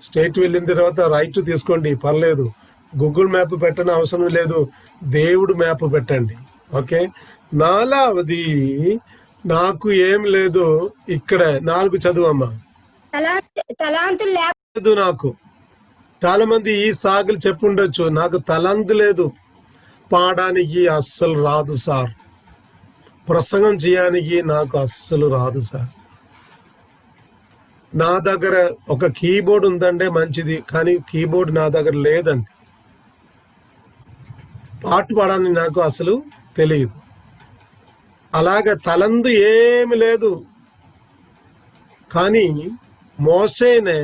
Speaker 1: స్ట్రైట్ వెళ్ళిన తర్వాత రైట్ తీసుకోండి, పర్లేదు. గూగుల్ మ్యాప్ పెట్టని అవసరం లేదు, దేవుడు మ్యాప్ పెట్టండి. ఓకే, 4వది నాకు ఏం లేదు. ఇక్కడ 4 చదువమ్మా.
Speaker 2: తలాంతులు
Speaker 1: లేదు నాకు. చాలా మంది ఈ సాగులు చెప్పుండొచ్చు, నాకు తలంతు లేదు, పాడడానికి అస్సలు రాదు సార్, ప్రసంగం చేయడానికి నాకు అస్సలు రాదు సార్. నా దగ్గర ఒక కీబోర్డ్ ఉందంటే మంచిది, కానీ కీబోర్డ్ నా దగ్గర లేదండి. పాట పాడాలని నాకు అసలు తెలియదు. అలాగ తలందు ఏమి లేదు. కానీ మోసేనే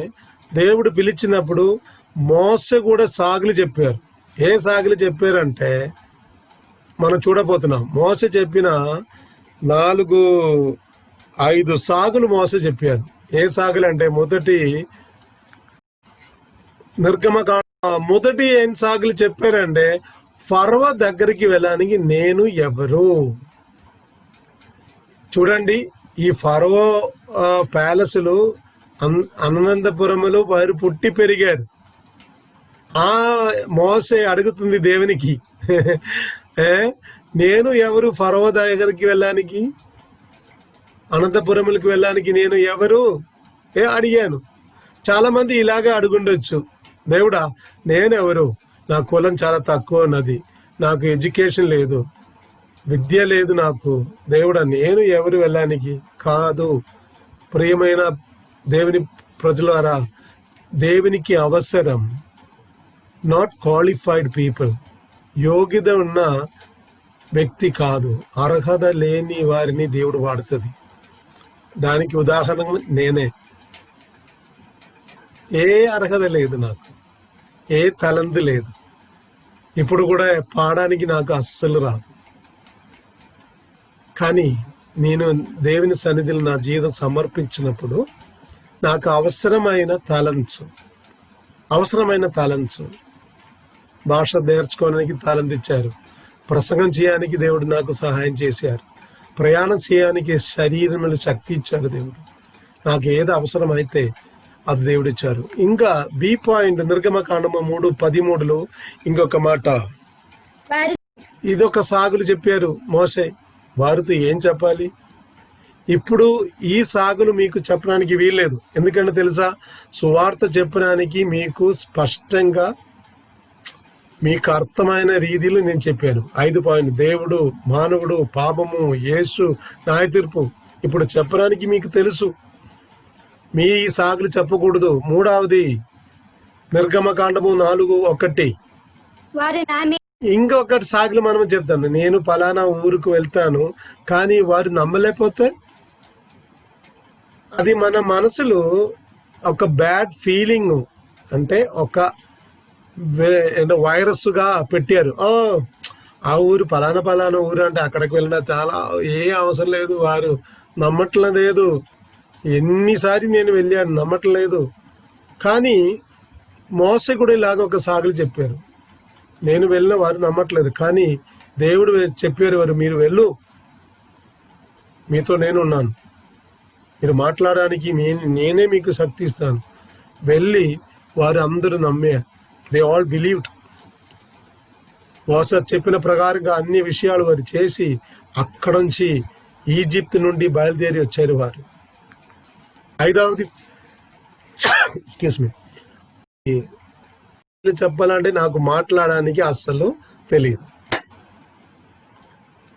Speaker 1: దేవుడు పిలిచినప్పుడు మోసే కూడా సాగులు చెప్పారు. ఏ సాగులు చెప్పారంటే మనం చూడబోతున్నాం. మోసే చెప్పిన 4-5 సాగులు మోసే చెప్పారు. ఏ సాగులు అంటే మొదటి ఏం సాగులు చెప్పారంటే ఫరో దగ్గరికి వెళ్ళడానికి నేను ఎవరు. చూడండి, ఈ ఫరో ప్యాలెస్లు అనంతపురములో వారు పుట్టి పెరిగారు. ఆ మోసే అడుగుతుంది దేవునికి, నేను ఎవరు ఫరో దగ్గరికి వెళ్ళడానికి, అనంతపురములకు వెళ్ళడానికి నేను ఎవరు అడిగాను. చాలా మంది ఇలాగే అడుగుండొచ్చు, దేవుడా నేనెవరు, నా కులం చాలా తక్కువ ఉన్నది, నాకు ఎడ్యుకేషన్ లేదు, విద్య లేదు నాకు, దేవుడా నేను ఎవరు వెళ్ళడానికి. కాదు ప్రియమైన దేవుని ప్రజలారా, దేవునికి అవసరం నాట్ క్వాలిఫైడ్ పీపుల్, యోగ్యత ఉన్న వ్యక్తి కాదు, అర్హత లేని వారిని దేవుడు వాడుతుంది. దానికి ఉదాహరణ నేనే. ఏ అర్హత లేదు నాకు, ఏ తలందు లేదు, ఇప్పుడు కూడా పాడడానికి నాకు అస్సలు రాదు. కానీ నేను దేవుని సన్నిధిలో నా జీవితం సమర్పించినప్పుడు నాకు అవసరమైన టాలెంట్స్, భాష నేర్చుకోవడానికి టాలెంట్ ఇచ్చారు, ప్రసంగం చేయడానికి దేవుడు నాకు సహాయం చేశారు, ప్రయాణం చేయడానికి శరీరంలో శక్తి ఇచ్చారు దేవుడు. నాకు ఏది అవసరమైతే అది దేవుడు ఇచ్చారు. ఇంకా బి పాయింట్ నిర్గమకాండము 3:13 ఇంకొక మాట, ఇదొక సాగులు చెప్పారు మోసే. వారితో ఏం చెప్పాలి? ఇప్పుడు ఈ సాగులు మీకు చెప్పడానికి వీల్లేదు. ఎందుకంటే తెలుసా, సువార్త చెప్పడానికి మీకు స్పష్టంగా మీకు అర్థమైన రీతిలో నేను చెప్పాను. 5 పాయింట్, దేవుడు, మానవుడు, పాపము, యేసు, న్యాయ తీర్పు. ఇప్పుడు చెప్పడానికి మీకు తెలుసు, మీ సాగులు చెప్పకూడదు. 3వది నిర్గమకాండము 4:1, ఇంకొకటి సాగులు మనం చెప్తాను, నేను పలానా ఊరుకు వెళ్తాను, కానీ వారు నమ్మలేకపోతే అది మన మనసులో ఒక బ్యాడ్ ఫీలింగ్, అంటే ఒక వైరస్గా పెట్టారు. ఆ ఊరు పలానా ఊరు అంటే అక్కడికి వెళ్ళినా చాలా ఏ అవసరం లేదు, వారు నమ్మట్లేదు, ఎన్నిసార్లు నేను వెళ్ళాను నమ్మట్లేదు. కానీ మోసే కూడా ఇలాగ ఒక సాగులు చెప్పారు, నేను వెళ్ళిన వారు నమ్మట్లేదు, కానీ దేవుడు చెప్పారు, వారు మీరు వెళ్ళు, మీతో నేను ఉన్నాను, మీరు మాట్లాడడానికి నేనే మీకు శక్తి ఇస్తాను. వెళ్ళి వారు అందరూ నమ్మారు. They all believed. మోసే చెప్పిన ప్రకారంగా అన్ని విషయాలు వారు చేసి అక్కడ నుంచి ఈజిప్ట్ నుండి బయలుదేరి వచ్చారు వారు. 5వది చెప్పాలంటే నాకు మాట్లాడడానికి అస్సలు తెలియదు.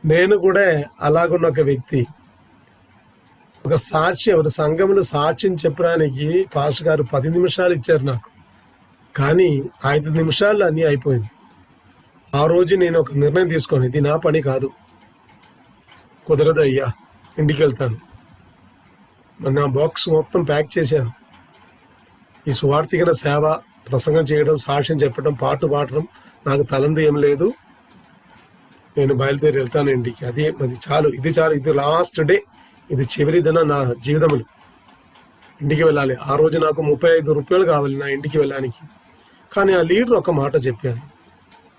Speaker 1: నేను కూడా అలాగున్న ఒక వ్యక్తి. ఒక సాక్ష్యం, ఒక సంఘంలో సాక్ష్యం చెప్పడానికి పాస్టర్ గారు 10 నిమిషాలు ఇచ్చారు నాకు, కానీ 5 నిమిషాల్లో అన్నీ అయిపోయింది. ఆ రోజు నేను ఒక నిర్ణయం తీసుకొని, ఇది నా పని కాదు, కుదరదు అయ్యా, ఇంటికి వెళ్తాను. నా బాక్స్ మొత్తం ప్యాక్ చేశాను. ఈ సువార్థికన సేవ, ప్రసంగం చేయడం, సాక్ష్యం చెప్పడం, పాట పాడడం నాకు తలందు ఏం లేదు, నేను బయలుదేరి వెళ్తాను ఇంటికి. అది చాలు, ఇది లాస్ట్ డే, ఇది చివరి దినం నా జీవితంలో. ఇంటికి వెళ్ళాలి. ఆ రోజు నాకు 35 రూపాయలు కావాలి నా ఇంటికి వెళ్ళడానికి. కానీ ఆ లీడర్ ఒక మాట చెప్పాను,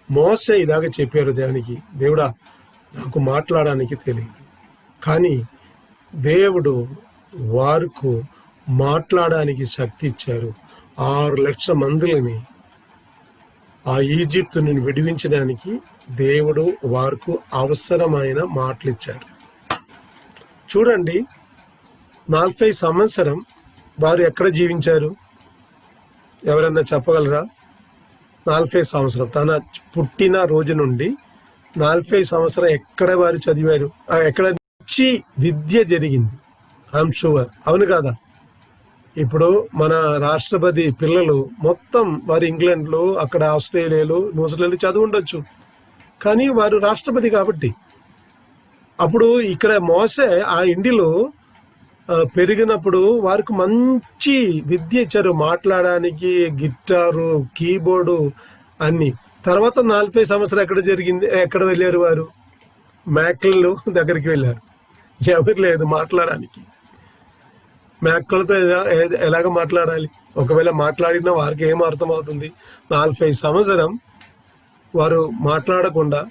Speaker 1: మోసే ఇలాగ చెప్పారు దేవునికి, దేవుడా నాకు మాట్లాడడానికి తెలియదు, కానీ దేవుడు వారికి మాట్లాడడానికి శక్తి ఇచ్చారు. 6 లక్షల మందిని ఆ ఈజిప్ట్ నుండి విడిపించడానికి దేవుడు వారికి అవసరమైన మాటలు ఇచ్చారు. చూడండి, 40 సంవత్సరం వారు ఎక్కడ జీవించారు? ఎవరన్నా చెప్పగలరా? 40 సంవత్సరం, తన పుట్టిన రోజు నుండి 40 సంవత్సరం ఎక్కడ వారు చదివారు? ఎక్కడ నుంచి విద్య జరిగింది? ఐఎమ్ షూర్, అవును కదా? ఇప్పుడు మన రాష్ట్రపతి పిల్లలు మొత్తం వారు ఇంగ్లాండ్లో, అక్కడ ఆస్ట్రేలియాలో, న్యూజిలాండ్ చదువు ఉండొచ్చు, కానీ వారు రాష్ట్రపతి కాబట్టి. అప్పుడు ఇక్కడ మోసే ఆ ఇండిలో పెరిగినప్పుడు వారికి మంచి విద్య ఇచ్చారు, మాట్లాడడానికి గిటారు, కీబోర్డు అన్ని. తర్వాత 40 సంవత్సరాలు ఎక్కడ వెళ్ళారు వారు? మేకలు దగ్గరికి వెళ్ళారు. ఎవరు లేదు మాట్లాడడానికి. మేకలతో ఎలాగ మాట్లాడాలి? ఒకవేళ మాట్లాడినా వారికి ఏం అర్థమవుతుంది? 40 సంవత్సరం వారు మాట్లాడకుండా,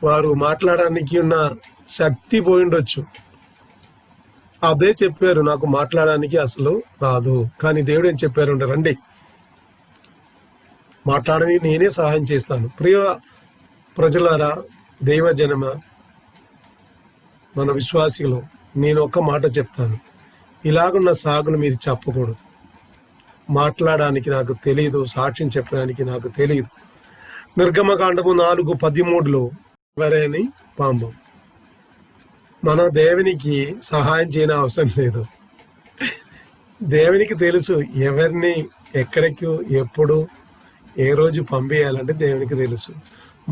Speaker 1: వారు మాట్లాడడానికి ఉన్న శక్తి పోయిండొచ్చు. అదే చెప్పారు, నాకు మాట్లాడడానికి అసలు రాదు. కానీ దేవుడు ఏం చెప్పారు? రండి, మాట్లాడని నేనే సహాయం చేస్తాను. ప్రియ ప్రజలారా, దైవజనమ, మన విశ్వాసిలో నేను ఒక్క మాట చెప్తాను, ఇలాగున్న సాగులు మీరు చెప్పకూడదు. మాట్లాడడానికి నాకు తెలియదు, సాక్ష్యం చెప్పడానికి నాకు తెలియదు. నిర్గమకాండము 4:13 ఎవరైనా పాంబు. మన దేవునికి సహాయం చేయని అవసరం లేదు. దేవునికి తెలుసు ఎవరిని ఎక్కడికి ఎప్పుడు ఏ రోజు పంపించాలంటే దేవునికి తెలుసు.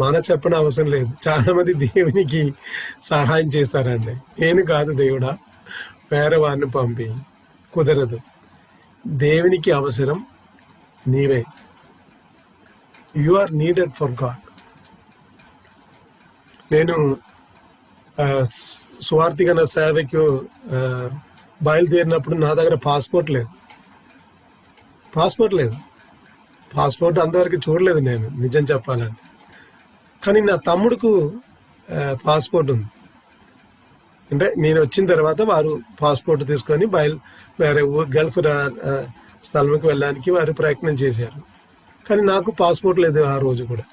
Speaker 1: మన చెప్పని అవసరం లేదు. చాలా మంది దేవునికి సహాయం చేస్తారండి. నేను కాదు దేవుడా, వేరే వారిని పంపి. కుదరదు. దేవునికి అవసరం నీవే. You are needed for God. నేను స్వార్థిగా సేవకు బయలుదేరినప్పుడు నా దగ్గర పాస్పోర్ట్ లేదు. పాస్పోర్ట్ అంతవరకు చూడలేదు నేను, నిజం చెప్పాలంటే. కానీ నా తమ్ముడుకు పాస్పోర్ట్ ఉంది. అంటే నేను వచ్చిన తర్వాత వారు పాస్పోర్ట్ తీసుకొని వేరే గల్ఫ్ స్థలంకి వెళ్ళడానికి వారు ప్రయత్నం చేశారు. కానీ నాకు పాస్పోర్ట్ లేదు ఆ రోజు కూడా.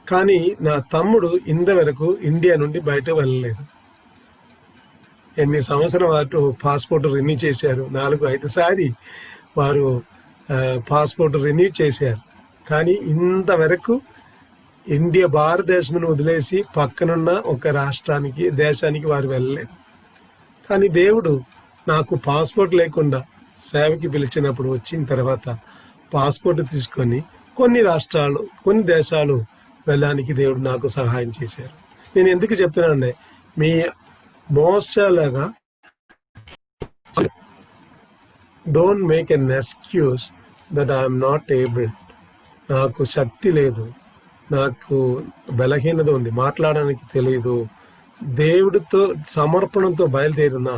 Speaker 1: కానీ నా తమ్ముడు ఇంతవరకు ఇండియా నుండి బయట వెళ్ళలేదు. ఎన్ని సంవత్సరం వారు పాస్పోర్ట్ రెన్యూ చేశారు, 4-5 సారి వారు పాస్పోర్ట్ రెన్యూ చేశారు. కానీ ఇంతవరకు ఇండియా భారతదేశం వదిలేసి పక్కనున్న ఒక దేశానికి వారు వెళ్ళలేదు. కానీ దేవుడు నాకు పాస్పోర్ట్ లేకుండా సేవకి పిలిచినప్పుడు వచ్చిన తర్వాత పాస్పోర్ట్ తీసుకొని కొన్ని దేశాలు వెళ్ళడానికి దేవుడు నాకు సహాయం చేశారు. నేను ఎందుకు చెప్తున్నానంటే, మీ మోసలాగా don't make an excuse that I'm not able. నాకు శక్తి లేదు, నాకు బలహీనత ఉంది, మాట్లాడడానికి తెలియదు. దేవుడితో సమర్పణతో బయలుదేరిన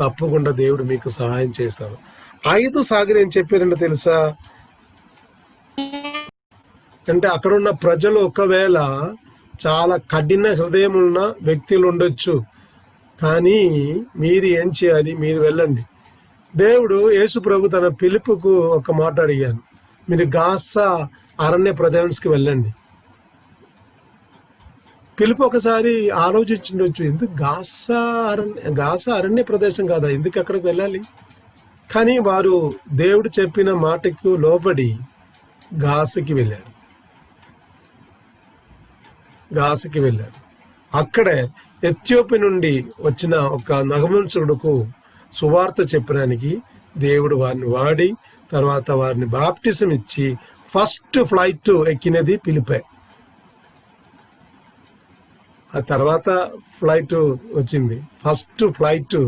Speaker 1: తప్పకుండా దేవుడు మీకు సహాయం చేస్తాడు. 5 సాగులు ఏం చెప్పారంటే తెలుసా? అంటే అక్కడ ఉన్న ప్రజలు ఒకవేళ చాలా కఠిన హృదయం ఉన్న వ్యక్తులు ఉండొచ్చు, కానీ మీరు ఏం చేయాలి? మీరు వెళ్ళండి. దేవుడు యేసు ప్రభు తన పిలుపుకు ఒక మాట అడిగాను, మీరు గాసా అరణ్య ప్రదేశానికి వెళ్ళండి. పిలుపు ఒకసారి ఆలోచించుండొచ్చు, ఎందుకు గాసా అరణ్య ప్రదేశం కాదా, ఎందుకు అక్కడికి వెళ్ళాలి? కానీ వారు దేవుడు చెప్పిన మాటకు లోబడి గాసుకి వెళ్ళారు. అక్కడే ఎథియోపియా నుండి వచ్చిన ఒక నగమంసుడుకు సువార్త చెప్పడానికి దేవుడు వారిని వాడి, తర్వాత వారిని బాప్టిజం ఇచ్చి ఫస్ట్ ఫ్లైట్ ఎక్కినది పిలిపే. ఆ తర్వాత ఫ్లైట్ వచ్చింది. ఫస్ట్ ఫ్లైట్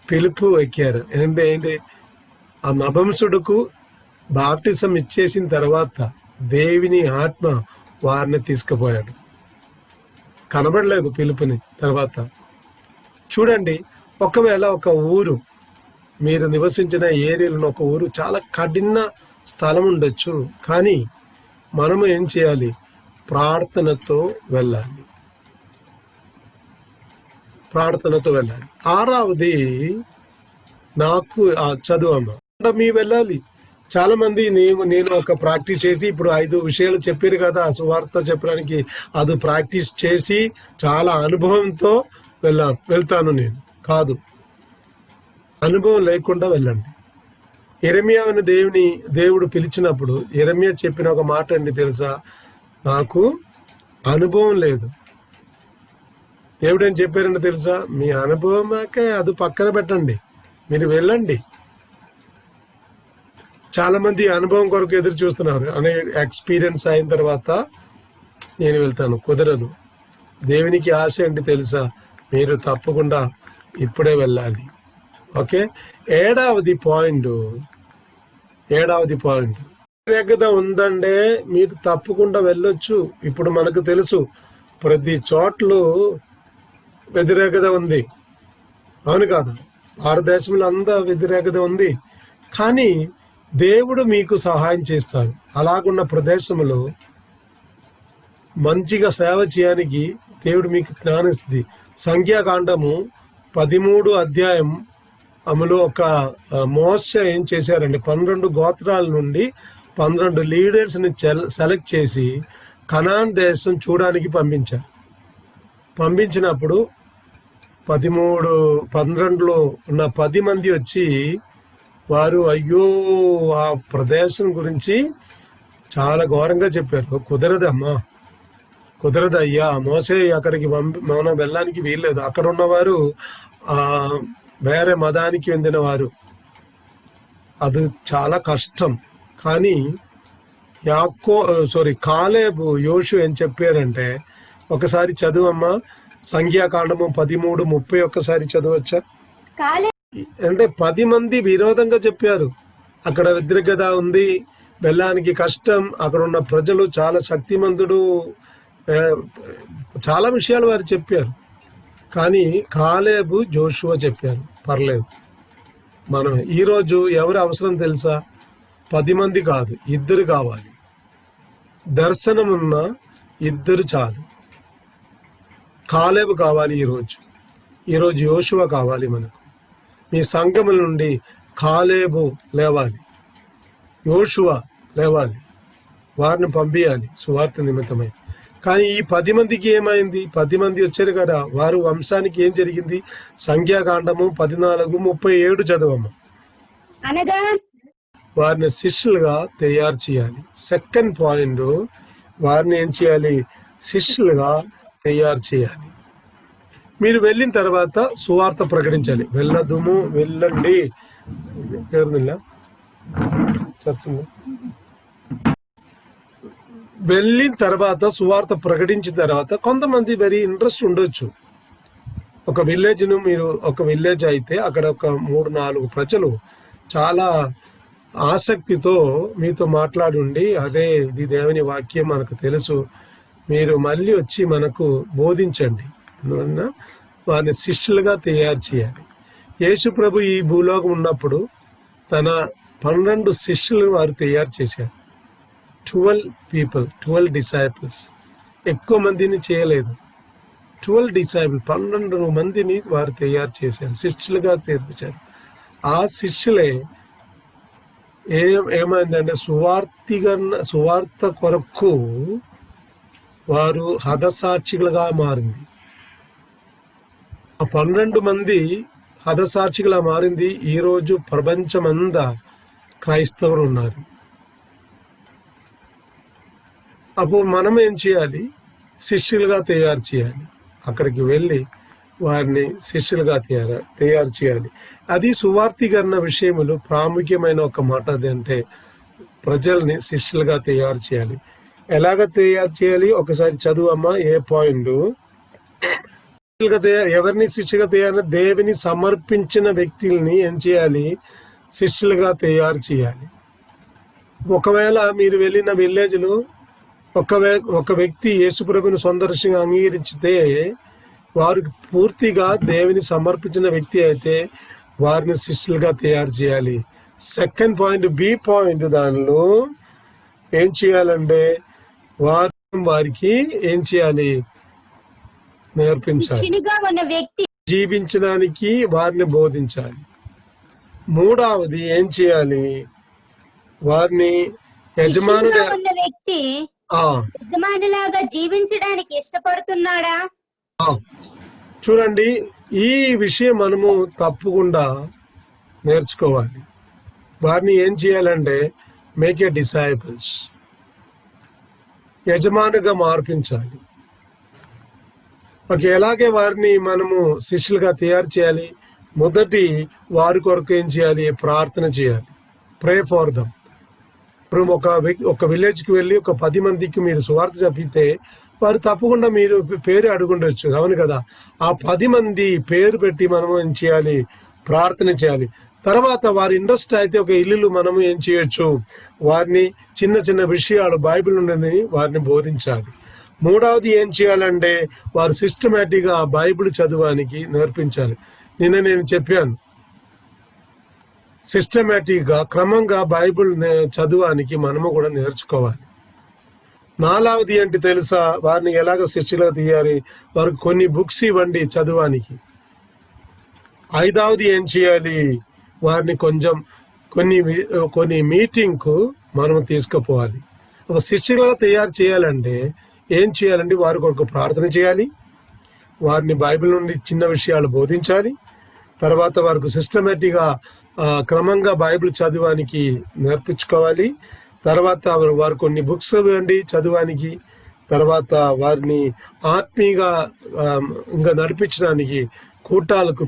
Speaker 1: పిలుపు ఎక్కారు. ఏంటి ఆ నభంసుడుకు బాప్టిజం ఇచ్చేసిన తర్వాత దేవుని ఆత్మ వారిని తీసుకుపోయాడు. కనబడలేదు పిలుపుని. తర్వాత చూడండి, ఒకవేళ ఒక ఊరు, మీరు నివసించిన ఏరియాలో ఒక ఊరు చాలా కఠిన స్థలం ఉండొచ్చు, కానీ మనము ఏం చేయాలి? ప్రార్థనతో వెళ్ళాలి. 6వది నాకు చదువమ్మ మీ వెళ్ళాలి. చాలా మంది నేను ఒక ప్రాక్టీస్ చేసి ఇప్పుడు 5 విషయాలు చెప్పారు కదా సువార్త చెప్పడానికి, అది ప్రాక్టీస్ చేసి చాలా అనుభవంతో వెళ్తాను నేను కాదు. అనుభవం లేకుండా వెళ్ళండి. యెరెమీయాను దేవుడు పిలిచినప్పుడు యెరెమీయా చెప్పిన ఒక మాట అండి తెలుసా? నాకు అనుభవం లేదు. దేవుడు ఏం చెప్పారంటే తెలుసా? మీ అనుభవం అది పక్కన పెట్టండి, మీరు వెళ్ళండి. చాలా మంది అనుభవం కొరకు ఎదురు చూస్తున్నారు. అనే ఎక్స్పీరియన్స్ అయిన తర్వాత నేను వెళ్తాను, కుదరదు. దేవునికి ఆశ ఏంటి తెలుసా? మీరు తప్పకుండా ఇప్పుడే వెళ్ళాలి. ఓకే, ఏడవది పాయింట్ వ్యతిరేకత ఉందంటే మీరు తప్పకుండా వెళ్ళొచ్చు. ఇప్పుడు మనకు తెలుసు ప్రతి చోట్లు వ్యతిరేకత ఉంది, అవును కాదా? భారతదేశంలో అంతా వ్యతిరేకత ఉంది, కానీ దేవుడు మీకు సహాయం చేస్తాడు. అలాగున్న ప్రదేశంలో మంచిగా సేవ చేయడానికి దేవుడు మీకు జ్ఞానిస్తుంది. సంఖ్యాకాండము 13 అధ్యాయం అమలు ఒక మోసే ఏం చేశారంటే 12 గోత్రాల నుండి 12 లీడర్స్ని సెలెక్ట్ చేసి కనాన్ దేశం చూడడానికి పంపించినప్పుడు 12లో ఉన్న 10 మంది వచ్చి వారు అయ్యో ఆ ప్రదేశం గురించి చాలా ఘోరంగా చెప్పారు. కుదరదయ్యా, మోసే అక్కడికి మనం వెళ్ళడానికి వీల్లేదు. అక్కడ ఉన్నవారు వేరే మతానికి చెందిన వారు, అది చాలా కష్టం. కానీ కాలేబు యోషు ఏం చెప్పారంటే, ఒకసారి చదువమ్మా, సంఖ్యాకాండము 13:30 ఒక్కసారి చదవచ్చా? అంటే 10 మంది విరోధంగా చెప్పారు. అక్కడ వ్యతిరేకత ఉంది, వెళ్ళడానికి కష్టం, అక్కడ ఉన్న ప్రజలు చాలా శక్తిమంతుడు, చాలా విషయాలు వారు చెప్పారు. కానీ కాలేబు జోషువా చెప్పారు, పర్లేదు. మనం ఈరోజు ఎవరి అవసరం తెలుసా? 10 మంది కాదు, 2 కావాలి. దర్శనం ఉన్న 2 చాలు. కాలేబు కావాలి ఈరోజు యోషువా కావాలి మనకు. మీ సంఘముల నుండి కాలేబు లేవాలి, యోషువా లేవాలి, వారిని పంపించాలి సువార్త నిమిత్తమై. కానీ ఈ 10 మందికి ఏమైంది? 10 మంది వచ్చారు కదా, వారు వంశానికి ఏం జరిగింది? సంఖ్యాకాండము 14:37 చదవమ్మ.
Speaker 2: అనగా
Speaker 1: వారిని శిష్యులుగా తయారు చేయాలి. సెకండ్ పాయింట్, వారిని ఏం చేయాలి? శిష్యులుగా తయారు చేయాలి. మీరు వెళ్ళిన తర్వాత సువార్త ప్రకటించాలి. వెళ్ళండి. చర్చిందా? వెళ్ళిన తర్వాత సువార్త ప్రకటించిన తర్వాత కొంతమంది వెరీ ఇంట్రెస్ట్ ఉండొచ్చు. ఒక విలేజ్ అయితే అక్కడ ఒక 3-4 ప్రజలు చాలా ఆసక్తితో మీతో మాట్లాడుండి, అదే ఇది దేవుని వాక్యం మనకు తెలుసు, మీరు మళ్ళీ వచ్చి మనకు బోధించండి. అందువలన వారిని శిష్యులుగా తయారు చేయాలి. యేసు ప్రభు ఈ భూలోకం ఉన్నప్పుడు తన 12 శిష్యులను వారు తయారు చేశారు. 12 డిసైపుల్స్, ఎక్కువ మందిని చేయలేదు. 12 డిసైపుల్, 12 మందిని వారు తయారు చేశారు, శిష్యులుగా చేర్పించారు. ఆ శిష్యులే ఏమైందంటే సువార్త కొరకు వారు హతసాక్షిలుగా మారింది. ఆ 12 మంది హతసాక్షిగా మారింది. ఈరోజు ప్రపంచమంతా క్రైస్తవులు ఉన్నారు. అప్పుడు మనం ఏం చేయాలి? శిష్యులుగా తయారు చేయాలి. అక్కడికి వెళ్ళి వారిని శిష్యులుగా తయారు చేయాలి. అది సువార్తీకరణ విషయంలో ప్రాముఖ్యమైన ఒక మాట. అదంటే ప్రజల్ని శిష్యులుగా తయారు చేయాలి. ఎలాగ తయారు చేయాలి? ఒకసారి చదువమ్మా. ఏ పాయింట్? ఎవరిని శిష్యులుగా తయారు? దేవుని సమర్పించిన వ్యక్తుల్ని ఏం చేయాలి? శిష్యులుగా తయారు చేయాలి. ఒకవేళ మీరు వెళ్ళిన విలేజ్లో ఒక వ్యక్తి యేసుప్రభుని సందర్శంగా అంగీకరించితే, వారికి పూర్తిగా దేవుని సమర్పించిన వ్యక్తి అయితే వారిని శిష్యులుగా తయారు చేయాలి. సెకండ్ పాయింట్, బి పాయింట్, దానిలో ఏం చేయాలంటే వారికి ఏం చేయాలి? నేర్పించాలి. జీవించడానికి వారిని బోధించాలి. మూడవది ఏం చేయాలి? వారిని
Speaker 2: యజమానులాగా జీవించడానికి ఇష్టపడుతున్నాడా?
Speaker 1: చూడండి, ఈ విషయం మనము తప్పకుండా నేర్చుకోవాలి. వారిని ఏం చేయాలంటే మేక్ ఏ డిసైపుల్స్, యజమానుగా మార్పించాలి. ఓకే, ఎలాగే వారిని మనము శిష్యులుగా తయారు చేయాలి? మొదటి వారి కొరకు ఏం చేయాలి? ప్రార్థన చేయాలి. Pray for them. ఇప్పుడు ఒక విలేజ్కి వెళ్ళి ఒక 10 మందికి మీరు సువార్త చెప్పితే వారు తప్పకుండా మీరు పేరు అడుగుండొచ్చు, అవును కదా. ఆ 10 మంది పేరు పెట్టి మనము ఏం చేయాలి, ప్రార్థన చేయాలి. తర్వాత వారి ఇంట్రెస్ట్ అయితే ఒక ఇల్లు మనము ఏం చేయొచ్చు, వారిని చిన్న చిన్న విషయాలు బైబిల్ ఉండేది వారిని బోధించాలి. మూడవది ఏం చేయాలంటే వారు సిస్టమేటిక్గా ఆ బైబిల్ చదవడానికి నేర్పించాలి. నిన్న నేను చెప్పాను, సిస్టమేటిక్గా క్రమంగా బైబిల్ చదవడానికి మనము కూడా నేర్చుకోవాలి. నాలుగవది ఏంటి తెలుసా, వారిని ఎలాగ శిక్షలో తీయాలి, వారికి కొన్ని బుక్స్ ఇవ్వండి చదవడానికి. ఐదవది ఏం చేయాలి, వారిని కొన్ని మీటింగ్కు మనం తీసుకుపోవాలి. ఒక శిక్షగా తయారు చేయాలంటే ఏం చేయాలంటే వారికి ఒక ప్రార్థన చేయాలి, వారిని బైబిల్ నుండి చిన్న విషయాలు బోధించాలి. తర్వాత వారికి సిస్టమేటిక్గా క్రమంగా బైబిల్ చదవడానికి నేర్పించుకోవాలి. తర్వాత వారు కొన్ని బుక్స్ ఇవ్వండి చదవడానికి. తర్వాత వారిని ఆత్మీయంగా ఇంకా నడిపించడానికి కూటాలకు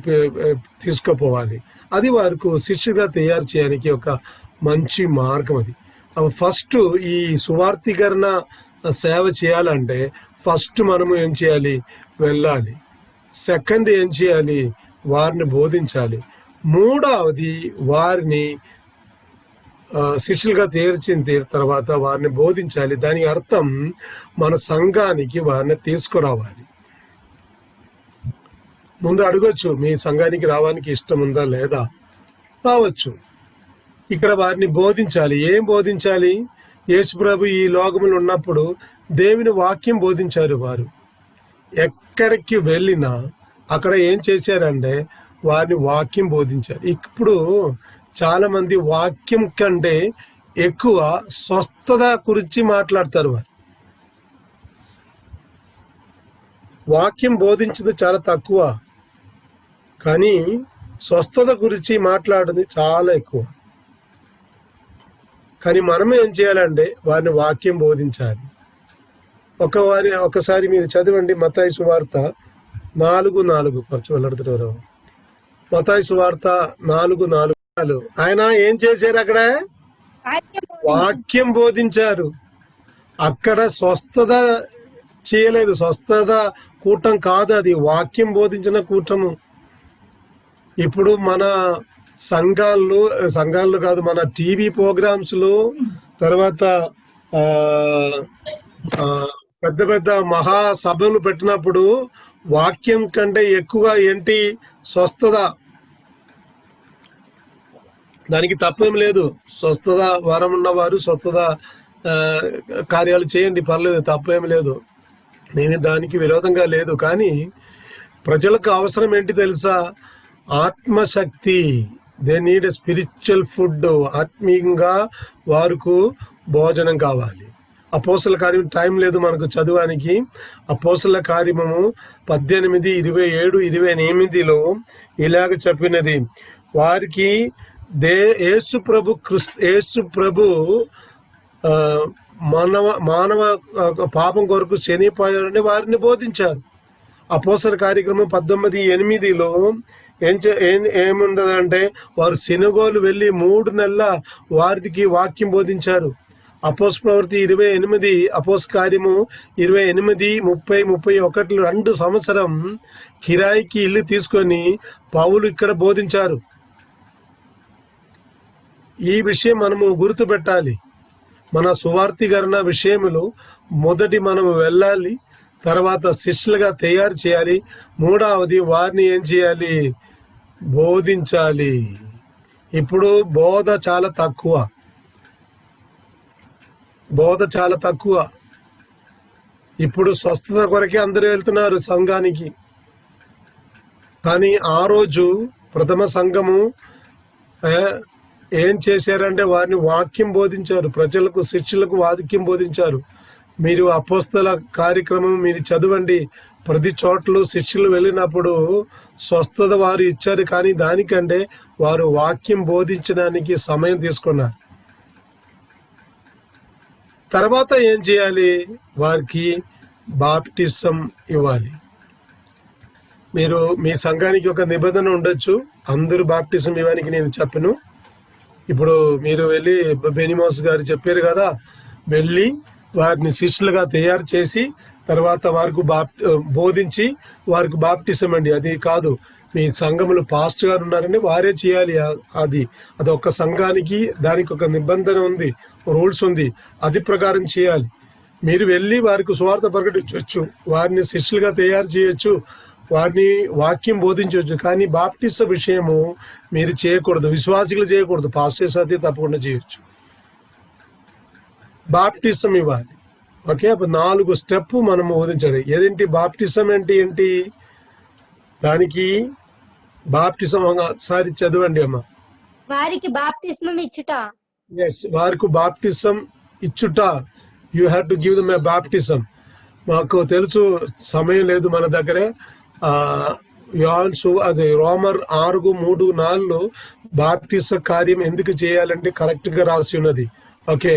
Speaker 1: తీసుకుపోవాలి. అది వారికి శిష్యుగా తయారు చేయడానికి ఒక మంచి మార్గం. అది ఫస్ట్ ఈ సువార్థీకరణ సేవ చేయాలంటే ఫస్ట్ మనము ఏం చేయాలి, వెళ్ళాలి. సెకండ్ ఏం చేయాలి, వారిని బోధించాలి. మూడవది వారిని శిష్యులుగా తీర్చిన తర్వాత వారిని బోధించాలి. దాని అర్థం మన సంఘానికి వారిని తీసుకురావాలి. ముందు అడగొచ్చు, మీ సంఘానికి రావడానికి ఇష్టం ఉందా లేదా, రావచ్చు. ఇక్కడ వారిని బోధించాలి. ఏం బోధించాలి, యేసు ప్రభు ఈ లోకములు ఉన్నప్పుడు దేవుని వాక్యం బోధించారు. వారు ఎక్కడికి వెళ్ళినా అక్కడ ఏం చేశారంటే వారిని వాక్యం బోధించారు. ఇప్పుడు చాలా మంది వాక్యం కంటే ఎక్కువ స్వస్థత గురించి మాట్లాడతారు. వారు వాక్యం బోధించింది చాలా తక్కువ, కానీ స్వస్థత గురించి మాట్లాడింది చాలా ఎక్కువ. కానీ మనం ఏం చేయాలంటే వారిని వాక్యం బోధించాలి. ఒకసారి మీరు చదవండి మత్తయి సువార్త 4:4. ఖర్చు వెళ్ళడుతున్నారు. మత్తయి సువార్త 4:4. ఆయన ఏం చేశారు, అక్కడ వాక్యం బోధించారు. అక్కడ స్వస్థత చేయలేదు. స్వస్థత కూటం కాదు, అది వాక్యం బోధించిన కూటము. ఇప్పుడు మన సంఘాల్లో కాదు, మన టీవీ ప్రోగ్రామ్స్లో, తర్వాత పెద్ద పెద్ద మహాసభలు పెట్టినప్పుడు వాక్యం కంటే ఎక్కువ ఏంటి, స్వస్థత. దానికి తప్పేం లేదు. స్వస్థత వరం ఉన్నవారు స్వస్థత కార్యాలు చేయండి, పర్లేదు, తప్పేం లేదు. నేను దానికి విరోధంగా లేదు. కానీ ప్రజలకు అవసరం ఏంటి తెలుసా, ఆత్మశక్తి. They need spiritual food. ఆత్మీయంగా వారికి భోజనం కావాలి. అపోస్తల కార్యం టైం లేదు మనకు చదవడానికి. అపోస్తల కార్యము 18:27, 28లో ఇలాగ చెప్పినది, వారికి యేసు ప్రభు మానవ పాపం కొరకు చనిపోయారని వారిని బోధించారు. అపోస్తల కార్యక్రమం 19:8లో ఏముందంటే వారు సినగోలు వెళ్ళి 3 నెలల వారికి వాక్యం బోధించారు. అపోస్తల ప్రవృత్తి 28, అపోస్తల కార్యము 28, 30, 31 2 సంవత్సరం కిరాయికి ఇల్లు తీసుకొని పౌలు ఇక్కడ బోధించారు. ఈ విషయం మనము గుర్తుపెట్టాలి. మన సువార్థీకరణ విషయములు మొదటి మనము వెళ్ళాలి, తర్వాత శిష్యులుగా తయారు చేయాలి. మూడవది వారిని ఏం చేయాలి, బోధించాలి. ఇప్పుడు బోధ చాలా తక్కువ. ఇప్పుడు స్వస్థత కొరకే అందరూ వెళ్తున్నారు సంఘానికి. కానీ ఆ రోజు ప్రథమ సంఘము ఏం చేశారంటే వారిని వాక్యం బోధించారు. ప్రజలకు, శిష్యులకు వాక్యం బోధించారు. మీరు అపోస్తల కార్యక్రమం మీరు చదవండి. ప్రతి చోట్ల శిష్యులు వెళ్ళినప్పుడు స్వస్థత వారు ఇచ్చారు, కానీ దానికంటే వారు వాక్యం బోధించడానికి సమయం తీసుకున్నారు. తర్వాత ఏం చేయాలి, వారికి బాప్టిజం ఇవ్వాలి. మీరు మీ సంఘానికి ఒక నిబంధన ఉండొచ్చు, అందరూ బాప్టిజం ఇవ్వడానికి నేను చెప్పను. ఇప్పుడు మీరు వెళ్ళి బెనిమోస్ గారు చెప్పారు కదా, వెళ్ళి వారిని శిష్యులుగా తయారు చేసి తర్వాత వారికి బోధించి వారికి బాప్టిజం అండి. అది కాదు, మీ సంఘములు పాస్ట్ గారు ఉన్నారండి, వారే చేయాలి. అది ఒక్క సంఘానికి దానికి ఒక నిబంధన ఉంది, రూల్స్ ఉంది, అది ప్రకారం చేయాలి. మీరు వెళ్ళి వారికి సువార్త ప్రకటించవచ్చు, వారిని శిష్యులుగా తయారు చేయొచ్చు, వారిని వాక్యం బోధించవచ్చు. కానీ బాప్టిజం విషయము మీరు చేయకూడదు, విశ్వాసికులు చేయకూడదు. పాస్టర్స్ అయితే తప్పకుండా చేయొచ్చు. బాప్టిజం ఇవ్వాలి. ఓకే, అప్పుడు 4 స్టెప్ మనం బోధించాలి. ఏదేంటి బాప్టిజం ఏంటి దానికి బాప్టిజం ఒకసారి చదవండి అమ్మా.
Speaker 2: వారికి బాప్తిస్మం ఇచ్చుట.
Speaker 1: ఎస్, వారికి బాప్టిజం ఇచ్చుట. You have to give them a baptism. మాకు తెలుసు సమయం లేదు మన దగ్గరే. అది రోమర్ 6:3-4 బాప్టిజ కార్యం ఎందుకు చేయాలంటే కరెక్ట్ గా రాసి ఉన్నది. ఓకే,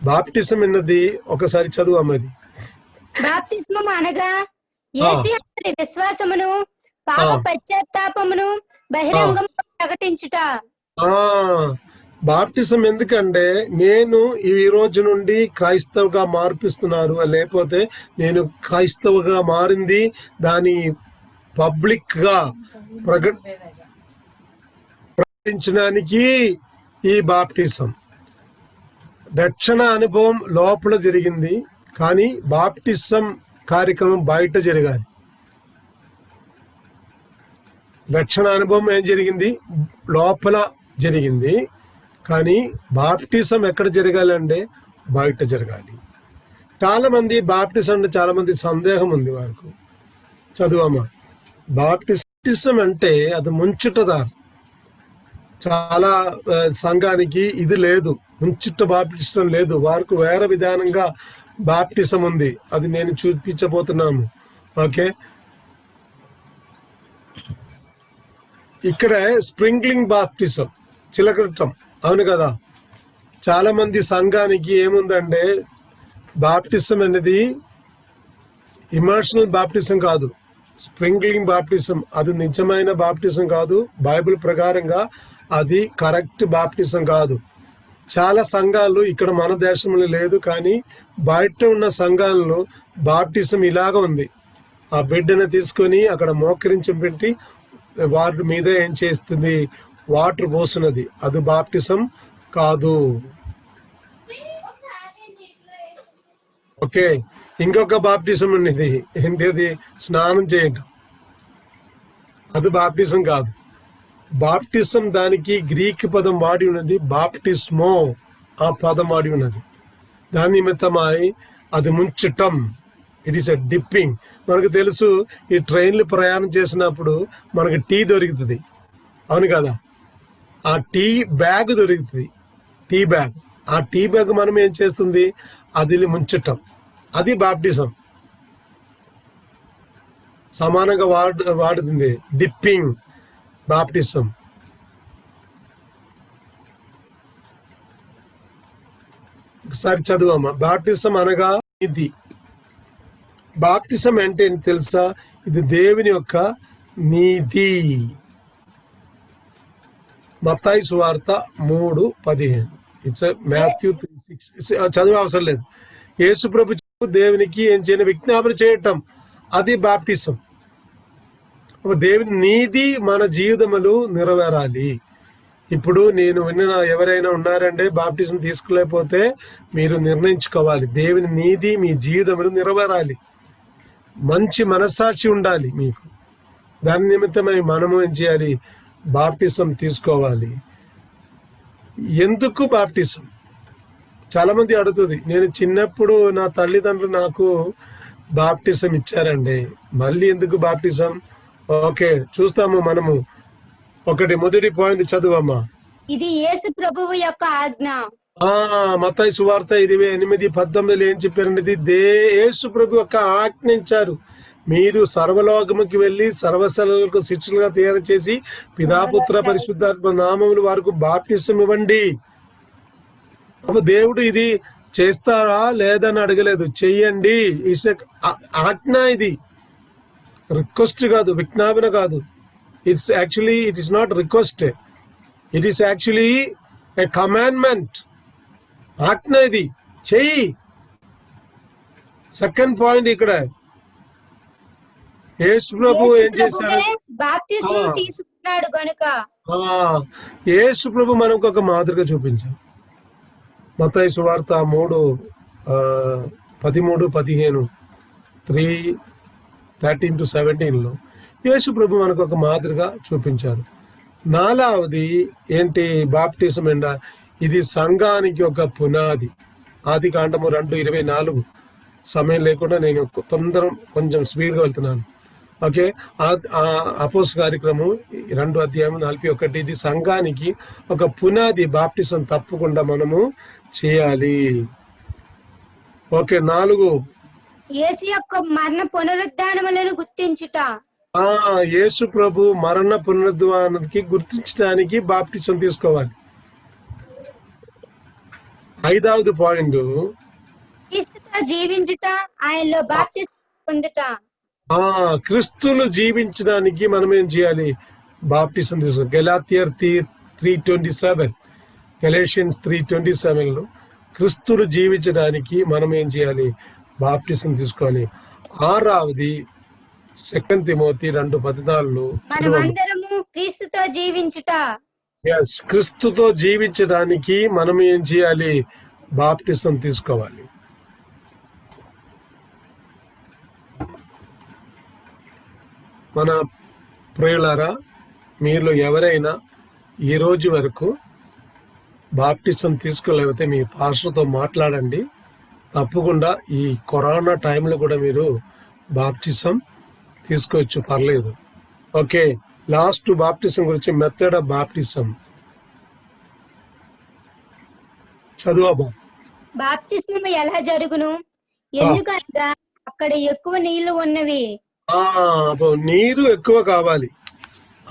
Speaker 1: బాప్టిజం అన్నది ఒకసారి చదువు అమ్మది.
Speaker 2: బాప్తిస్మం అనగా యేసు యందు విశ్వాసమును పాప పశ్చాత్తాపమును బహిరంగంగా ప్రకటించుట.
Speaker 1: బాప్టిజం ఎందుకంటే నేను ఈ రోజు నుండి క్రైస్తవుగా మార్పిస్తున్నారు, లేకపోతే నేను క్రైస్తవుగా మారింది దాని పబ్లిక్ గా ప్రకటించడానికి ఈ బాప్టిజం. రక్షణ అనుభవం లోపల జరిగింది, కానీ బాప్టిజం కార్యక్రమం బయట జరగాలి. రక్షణ అనుభవం ఏం జరిగింది? లోపల జరిగింది. కానీ బాప్టిజం ఎక్కడ జరగాలంటే బయట జరగాలి. చాలా మంది బాప్టిజం అంటే చాలా మంది సందేహం ఉంది వారికి. చదువమ్మా. బాప్టిజం అంటే అది ముంచుటదారు. చాలా సంఘానికి ఇది లేదు, ముంచుట బాప్టిజం లేదు. వారికి వేరే విధానంగా బాప్టిజం ఉంది, అది నేను చూపించబోతున్నాను. ఓకే, ఇక్కడ స్ప్రింక్లింగ్ బాప్టిజం, చిలకటం. అవును కదా, చాలా మంది సంఘానికి ఏముందంటే బాప్టిజం అనేది ఇమర్షనల్ బాప్టిజం కాదు, స్ప్రింక్లింగ్ బాప్టిజం. అది నిజమైన బాప్టిజం కాదు, బైబిల్ ప్రకారంగా అది కరెక్ట్ బాప్టిజం కాదు. చాలా సంఘాలు ఇక్కడ మన దేశంలో లేదు, కానీ బయట ఉన్న సంఘాలలో బాప్టిజం ఇలాగ ఉంది. ఆ బిడ్డను తీసుకొని అక్కడ మోకరించి పెట్టి వాటి మీద ఏం చేస్తుంది, వాటర్ పోస్తున్నది. అది బాప్టిజం కాదు. ఓకే, ఇంకొక బాప్టిజం ఉన్నది, ఏంటిది? స్నానం చేయటం. అది బాప్టిజం కాదు. బాప్టిజం దానికి గ్రీక్ పదం వాడి ఉన్నది, బాప్టిస్మో, ఆ పదం వాడి ఉన్నది. దాని నిమిత్తమై అది ముంచటం. It is a dipping. మనకు తెలుసు, ఈ ట్రైన్లు ప్రయాణం చేసినప్పుడు మనకు టీ దొరుకుతుంది, అవును కదా? ఆ టీ బ్యాగ్ దొరుకుతుంది, టీ బ్యాగ్. ఆ టీ బ్యాగ్ మనం ఏం చేస్తుంది, అది ముంచటం. అది బాప్టిజం. సమానంగా వాడుతుంది, డిప్పింగ్ బాప్టిజం. ఒకసారి చదువమ్మా. బాప్టిజం అనగా ఇది. బాప్టిజం అంటే తెలుసా? ఇది దేవుని యొక్క నీతి. మత్తయి సువార్త 3:15. It's Matthew 3:6. చదువు అవసరం లేదు. యేసు ప్రభు దేవునికి ఏం చేయని విజ్ఞాపన చేయటం, అది బాప్టిజం. దేవుని నీతి మన జీవితములు నెరవేరాలి. ఇప్పుడు నేను విన్న ఎవరైనా ఉన్నారంటే బాప్టిజం తీసుకోలేకపోతే మీరు నిర్ణయించుకోవాలి, దేవుని నీతి మీ జీవితములు నెరవేరాలి. మంచి మనస్సాక్షి ఉండాలి మీకు. దాని నిమిత్తమై మనము ఏం చేయాలి? బాప్టిజం తీసుకోవాలి. ఎందుకు బాప్టిజం? చాలా మంది అడుగుతుంది. నేను చిన్నప్పుడు నా తల్లిదండ్రులు నాకు బాప్టిజం ఇచ్చారండి, మళ్ళీ ఎందుకు బాప్టిజం? ఓకే, చూస్తాము మనము. మొదటి పాయింట్ చదువమ్మా.
Speaker 2: ఇది యేసు ప్రభువు యొక్క ఆజ్ఞ.
Speaker 1: మత్తయి సువార్త 28:19 ఏం చెప్పారండి? యేసు ప్రభు యొక్క ఆజ్ఞ ఇచ్చారు. మీరు సర్వలోకముకి వెళ్ళి సర్వశలకు శిష్యులుగా తయారు చేసి పితాపుత్ర పరిశుద్ధాత్మ నామములు వారికి బాప్టిజం ఇవ్వండి. అప్పుడు దేవుడు ఇది చేస్తారా లేదని అడగలేదు, చెయ్యండి. ఆజ్ఞ. ఇది రిక్వెస్ట్ కాదు, విజ్ఞాపన కాదు. It is not request, it is actually A commandment, ఆజ్ఞ ఇది, చెయ్యి. సెకండ్ పాయింట్ ఇక్కడ యేసు ప్రభు ఏం చేశారు?
Speaker 2: బాప్తిస్మం తీసుకున్నాడు గనుక
Speaker 1: యేసు ప్రభు మనకు ఒక మాదిరిగా చూపించారు. మత్తయి సువార్త 3:13-15 3:13-17 యేసు ప్రభు మనకు ఒక మాదిరిగా చూపించారు. నాలుగవది ఏంటి? బాప్టిజం ఎండ. ఇది సంఘానికి ఒక పునాది. ఆదికాండము 2:24. సమయం లేకుండా నేను కొంచెం స్పీడ్గా వెళ్తున్నాను. ఓకే, అపోస్తల కార్యక్రమం 2:41. ఇది సంఘానికి ఒక పునాది. బాప్టిజం తప్పకుండా మనము చేయాలి. ఓకే, 4
Speaker 2: యేసు యొక్క మరణ పునరుద్ధానములను గుర్తించుట.
Speaker 1: యేసు ప్రభు మరణ పునరుద్ధానానికి గుర్తించడానికి బాప్టిజం తీసుకోవాలి. 5వ పాయింట్
Speaker 2: క్రీస్తుతో జీవించుట, ఆయనలో బాప్తిస్మం పొందుట.
Speaker 1: క్రీస్తులు జీవించడానికి మనం ఏం చేయాలి? బాప్టిజం తీసుకోవాలి. గెలాతియర్ 3:27 గెలేషియన్స్ 3:27 క్రీస్తులు జీవించడానికి మనం ఏం చేయాలి? బాప్టిజం తీసుకోవాలి. 6వది 2 తిమోతి 2:14
Speaker 2: మనమందరము క్రీస్తుతో జీవించుట.
Speaker 1: క్రీస్తుతో జీవించడానికి మనం ఏం చేయాలి? బాప్టిజం తీసుకోవాలి. మన ప్రియులారా, మీలో ఎవరైనా ఈ రోజు వరకు బాప్టిజం తీసుకోలేకపోతే మీ పాస్టర్తో మాట్లాడండి. తప్పకుండా ఈ కరోనా టైంలో కూడా మీరు బాప్టిజం తీసుకోవచ్చు, పర్లేదు. ఓకే, లాస్ట్ బాప్టిజం గురించి మెథడ్ ఆఫ్ బాప్టిజం చదువు.
Speaker 2: బాప్తిస్మం ఎలా జరుగును? ఎందుకనగా అక్కడ ఎక్కువ నీళ్లు ఉన్నవి.
Speaker 1: నీరు ఎక్కువ కావాలి,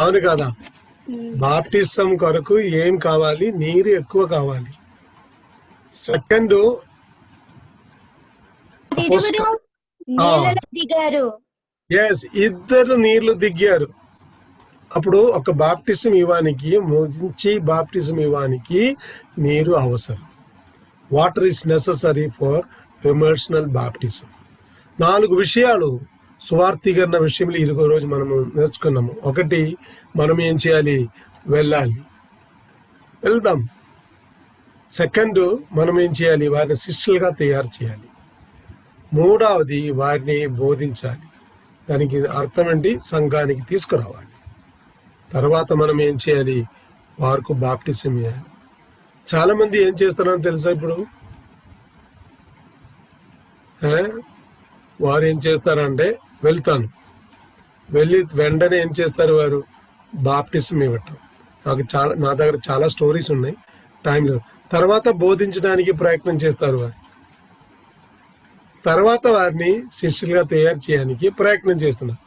Speaker 1: అవును కదా? బాప్టిజం కొరకు ఏం కావాలి? నీరు ఎక్కువ కావాలి. సెకండ్,
Speaker 2: దిగారు.
Speaker 1: ఇద్దరు నీళ్లు దిగారు. అప్పుడు ఒక బాప్టిజం ఇవ్వడానికి, మంచి బాప్టిజం ఇవ్వడానికి నీరు అవసరం. Water is necessary for immersional baptism. 4 విషయాలు సువార్థీకరణ విషయంలో ఈ రోజు మనము నేర్చుకున్నాము. 1, మనం ఏం చేయాలి? వెళ్దాం. సెకండ్, మనం ఏం చేయాలి? వారిని శిష్యులుగా తయారు చేయాలి. 3వది, వారిని బోధించాలి. దానికి అర్థం ఏంటి? సంఘానికి తీసుకురావాలి. తర్వాత మనం ఏం చేయాలి? వారికి బాప్టిజం ఇవ్వాలి. చాలా మంది ఏం చేస్తారని తెలుసా? ఇప్పుడు వారు ఏం చేస్తారంటే, వెళ్ళి వెంటనే ఏం చేస్తారు? వారు బాప్టిజం ఇవ్వటం. నా దగ్గర చాలా స్టోరీస్ ఉన్నాయి, టైంలో. తర్వాత బోధించడానికి ప్రయత్నం చేస్తారు వారు. తర్వాత వారిని శిష్యులుగా తయారు చేయడానికి ప్రయత్నం చేస్తున్నారు.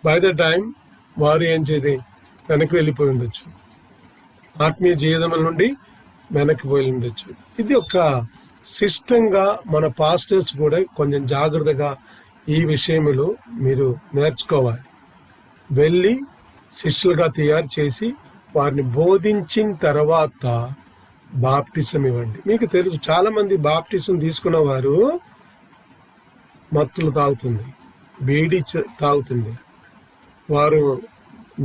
Speaker 1: బై ద టైం వారు ఏం చేయాలి? వెనక్కి వెళ్ళిపోయి ఉండొచ్చు, ఆత్మీయ జీవితం నుండి వెనక్కి పోయి ఉండొచ్చు. ఇది ఒక సిస్టంగా మన పాస్టర్స్ కూడా కొంచెం జాగ్రత్తగా ఈ విషయంలో మీరు నేర్చుకోవాలి. వెళ్ళి శిష్యులుగా తయారు చేసి వారిని బోధించిన తర్వాత బాప్టిజం ఇవ్వండి. మీకు తెలుసు, చాలా మంది బాప్టిజం తీసుకున్న వారు మత్తులు తాగుతుంది, బీడీ తాగుతుంది. వారు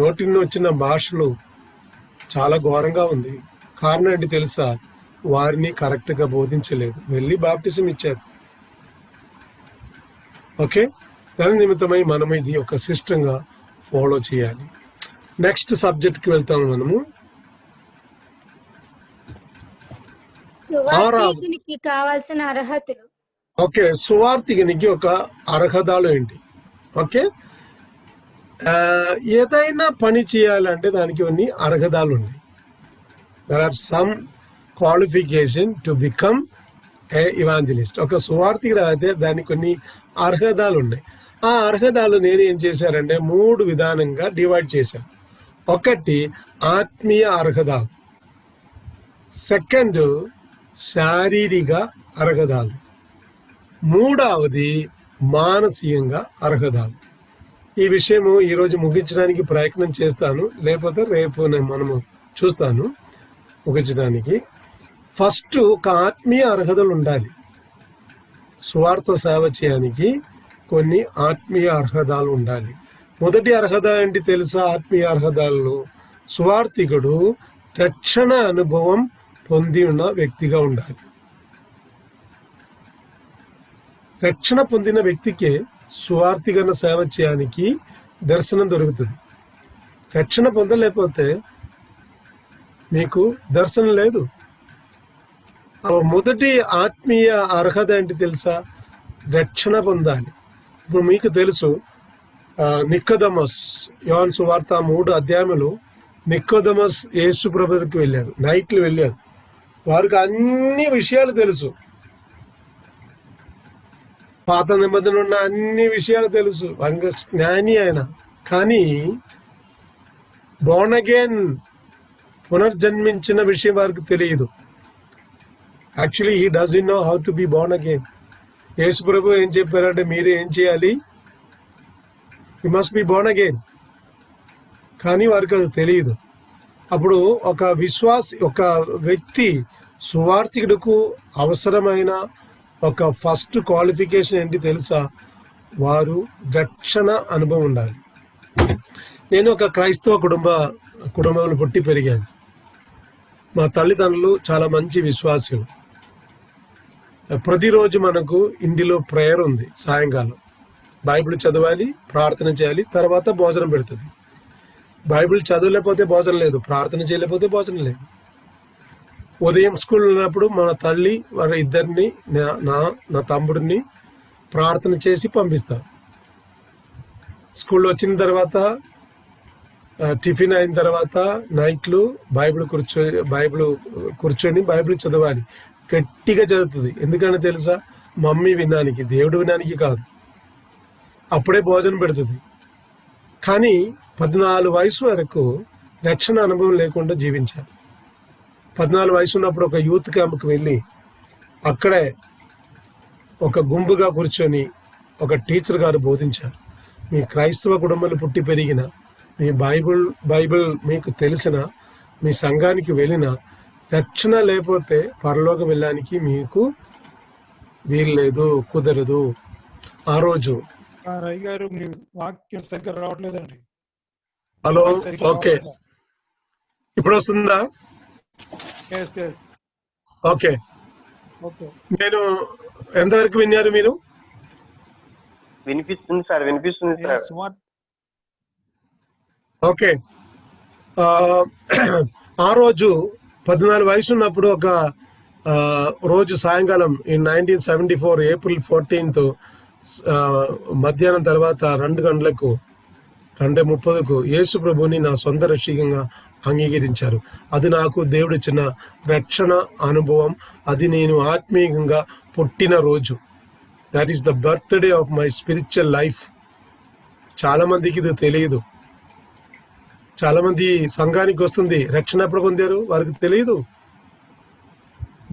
Speaker 1: నోటిని వచ్చిన భాషలు చాలా ఘోరంగా ఉంది. కారణం ఏంటి తెలుసా? వారిని కరెక్ట్గా బోధించలేదు, వెళ్ళి బాప్టిజం ఇచ్చారు. ఓకే, దాని నిమిత్తమై మనం ఇది ఒక సిస్టంగా ఫాలో చేయాలి. నెక్స్ట్ సబ్జెక్ట్కి వెళ్తాము మనము.
Speaker 2: సువార్తికునికి కావాల్సిన అర్హతలు.
Speaker 1: ఓకే, సువార్తికునికి ఒక అర్హతలు ఏంటి? ఓకే, ఏదైనా పని చేయాలంటే దానికి కొన్ని అర్హతలు ఉన్నాయి. There are some qualification to become a evangelist. ఒక సువార్తికుడు అయితే దానికి కొన్ని అర్హతలు ఉన్నాయి. ఆ అర్హతలు నేను ఏం చేశారంటే 3 విధానంగా డివైడ్ చేశాను. 1, ఆత్మీయ అర్హతలు. సెకండ్, శారీరక అర్హతలు. 3వది మానసికంగా అర్హతలు. ఈ విషయము ఈరోజు ముగించడానికి ప్రయత్నం చేస్తాను, లేకపోతే రేపు మనము చూస్తాను. ముగించడానికి ఫస్ట్ ఒక ఆత్మీయ అర్హతలు ఉండాలి. సువార్త సేవ చేయడానికి కొన్ని ఆత్మీయ అర్హతలు ఉండాలి. మొదటి అర్హత ఏంటి తెలుసా? ఆత్మీయ అర్హతలు సువార్థికుడు రక్షణ అనుభవం పొంది ఉన్న వ్యక్తిగా ఉండాలి. రక్షణ పొందిన వ్యక్తికి సువార్థికరణ సేవ చేయడానికి దర్శనం దొరుకుతుంది. రక్షణ పొందలేకపోతే మీకు దర్శనం లేదు. మొదటి ఆత్మీయ అర్హత ఏంటి తెలుసా? రక్షణ పొందాలి. ఇప్పుడు మీకు తెలుసు నికోదెమస్, యోహాను సువార్త 3 అధ్యాయములు నికోదెమస్ యేసు ప్రభువుకి వెళ్ళారు, నైట్లు వెళ్ళారు. వారికి అన్ని విషయాలు తెలుసు, పాత నిబంధన ఉన్న అన్ని విషయాలు తెలుసు, వంగ జ్ఞాని ఆయన. కానీ బోర్న్ అగైన్ పునర్జన్మించిన విషయం వారికి తెలియదు. Actually he doesn't know how to be born again. Yesu ప్రభు ఏం చెప్పారంటే మీరు ఏం చేయాలి? You must be born again. కానీ వారికి అది తెలియదు. అప్పుడు ఒక వ్యక్తి సువార్థికుడుకు అవసరమైన ఒక ఫస్ట్ క్వాలిఫికేషన్ ఏంటి తెలుసా? వారు రక్షణ అనుభవం ఉండాలి. నేను ఒక క్రైస్తవ కుటుంబంలో పుట్టి పెరిగాను. మా తల్లిదండ్రులు చాలా మంచి విశ్వాసులు. ప్రతిరోజు మనకు ఇంటిలో ప్రేయర్ ఉంది. సాయంకాలం బైబిల్ చదవాలి, ప్రార్థన చేయాలి, తర్వాత భోజనం పెడుతుంది. బైబిల్ చదవలేకపోతే భోజనం లేదు, ప్రార్థన చేయలేకపోతే భోజనం లేదు. ఉదయం స్కూల్ ఉన్నప్పుడు మన తల్లి వారి ఇద్దరిని నా తమ్ముడిని ప్రార్థన చేసి పంపిస్తారు. స్కూల్లో వచ్చిన తర్వాత టిఫిన్ అయిన తర్వాత నైట్లు బైబిల్ కూర్చొని బైబిల్ చదవాలి. గట్టిగా చదువుతుంది. ఎందుకంటే తెలుసా? మమ్మీ వినడానికి, దేవుడు వినడానికి కాదు. అప్పుడే భోజనం పెడుతుంది. కానీ 14 వయసు వరకు రక్షణ అనుభవం లేకుండా జీవించారు. 14 వయసు ఉన్నప్పుడు ఒక యూత్ క్యాంప్కి వెళ్ళి అక్కడే ఒక గుంపుగా కూర్చొని ఒక టీచర్ గారు బోధించారు. మీ క్రైస్తవ కుటుంబాలు పుట్టి పెరిగిన, మీ బైబిల్ మీకు తెలిసిన, మీ సంఘానికి వెళ్ళిన రక్షణ లేకపోతే పరలోకం వెళ్ళడానికి మీకు వీలు లేదు, కుదరదు. ఆ రోజు
Speaker 3: రవి గారు మీ వాక్యం సరిగ్గా రావట్లేదండి.
Speaker 1: హలో, ఓకే, ఇప్పుడు వస్తుందా? ఓకే, నేను ఎంతవరకు విన్నారు మీరు?
Speaker 4: వినిపిస్తుంది సార్.
Speaker 1: ఓకే. ఆ రోజు 14 వయసు ఉన్నప్పుడు ఒక రోజు సాయంకాలం 1974 ఏప్రిల్ 14 మధ్యాహ్నం తర్వాత 2:30కు యేసు ప్రభుని నా సొంత రక్షకంగా అంగీకరించారు. అది నాకు దేవుడిచ్చిన రక్షణ అనుభవం. అది నేను ఆత్మీయంగా పుట్టిన రోజు. That is the birthday of my spiritual life. చాలామందికి ఇది తెలియదు. చాలామంది సంఘానికి వస్తుంది, రక్షణ ఎప్పుడు పొందారు వారికి తెలియదు.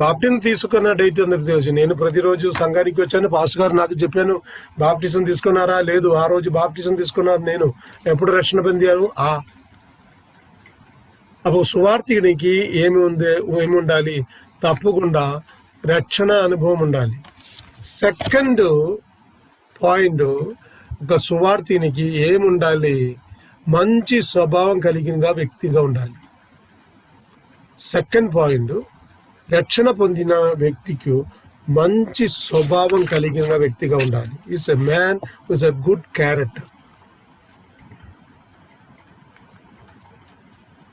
Speaker 1: బాప్టిజం తీసుకున్న డేట్ అందరికి తెలుసు. నేను ప్రతిరోజు సంఘానికి వచ్చాను, పాస్టర్ గారు నాకు చెప్పాను, బాప్టిజం తీసుకున్నారా? లేదు. ఆ రోజు బాప్టిజం తీసుకున్నారు. నేను ఎప్పుడు రక్షణ పొందాను? అప్పుడు సువార్థికునికి ఏమి ఉండాలి? తప్పకుండా రక్షణ అనుభవం ఉండాలి. సెకండ్ పాయింట్, ఒక సువార్థినికి ఏముండాలి? మంచి స్వభావం కలిగిన వ్యక్తిగా ఉండాలి. సెకండ్ పాయింట్, రక్షణ పొందిన వ్యక్తికి మంచి స్వభావం కలిగిన వ్యక్తిగా ఉండాలి. Is a man with a good character.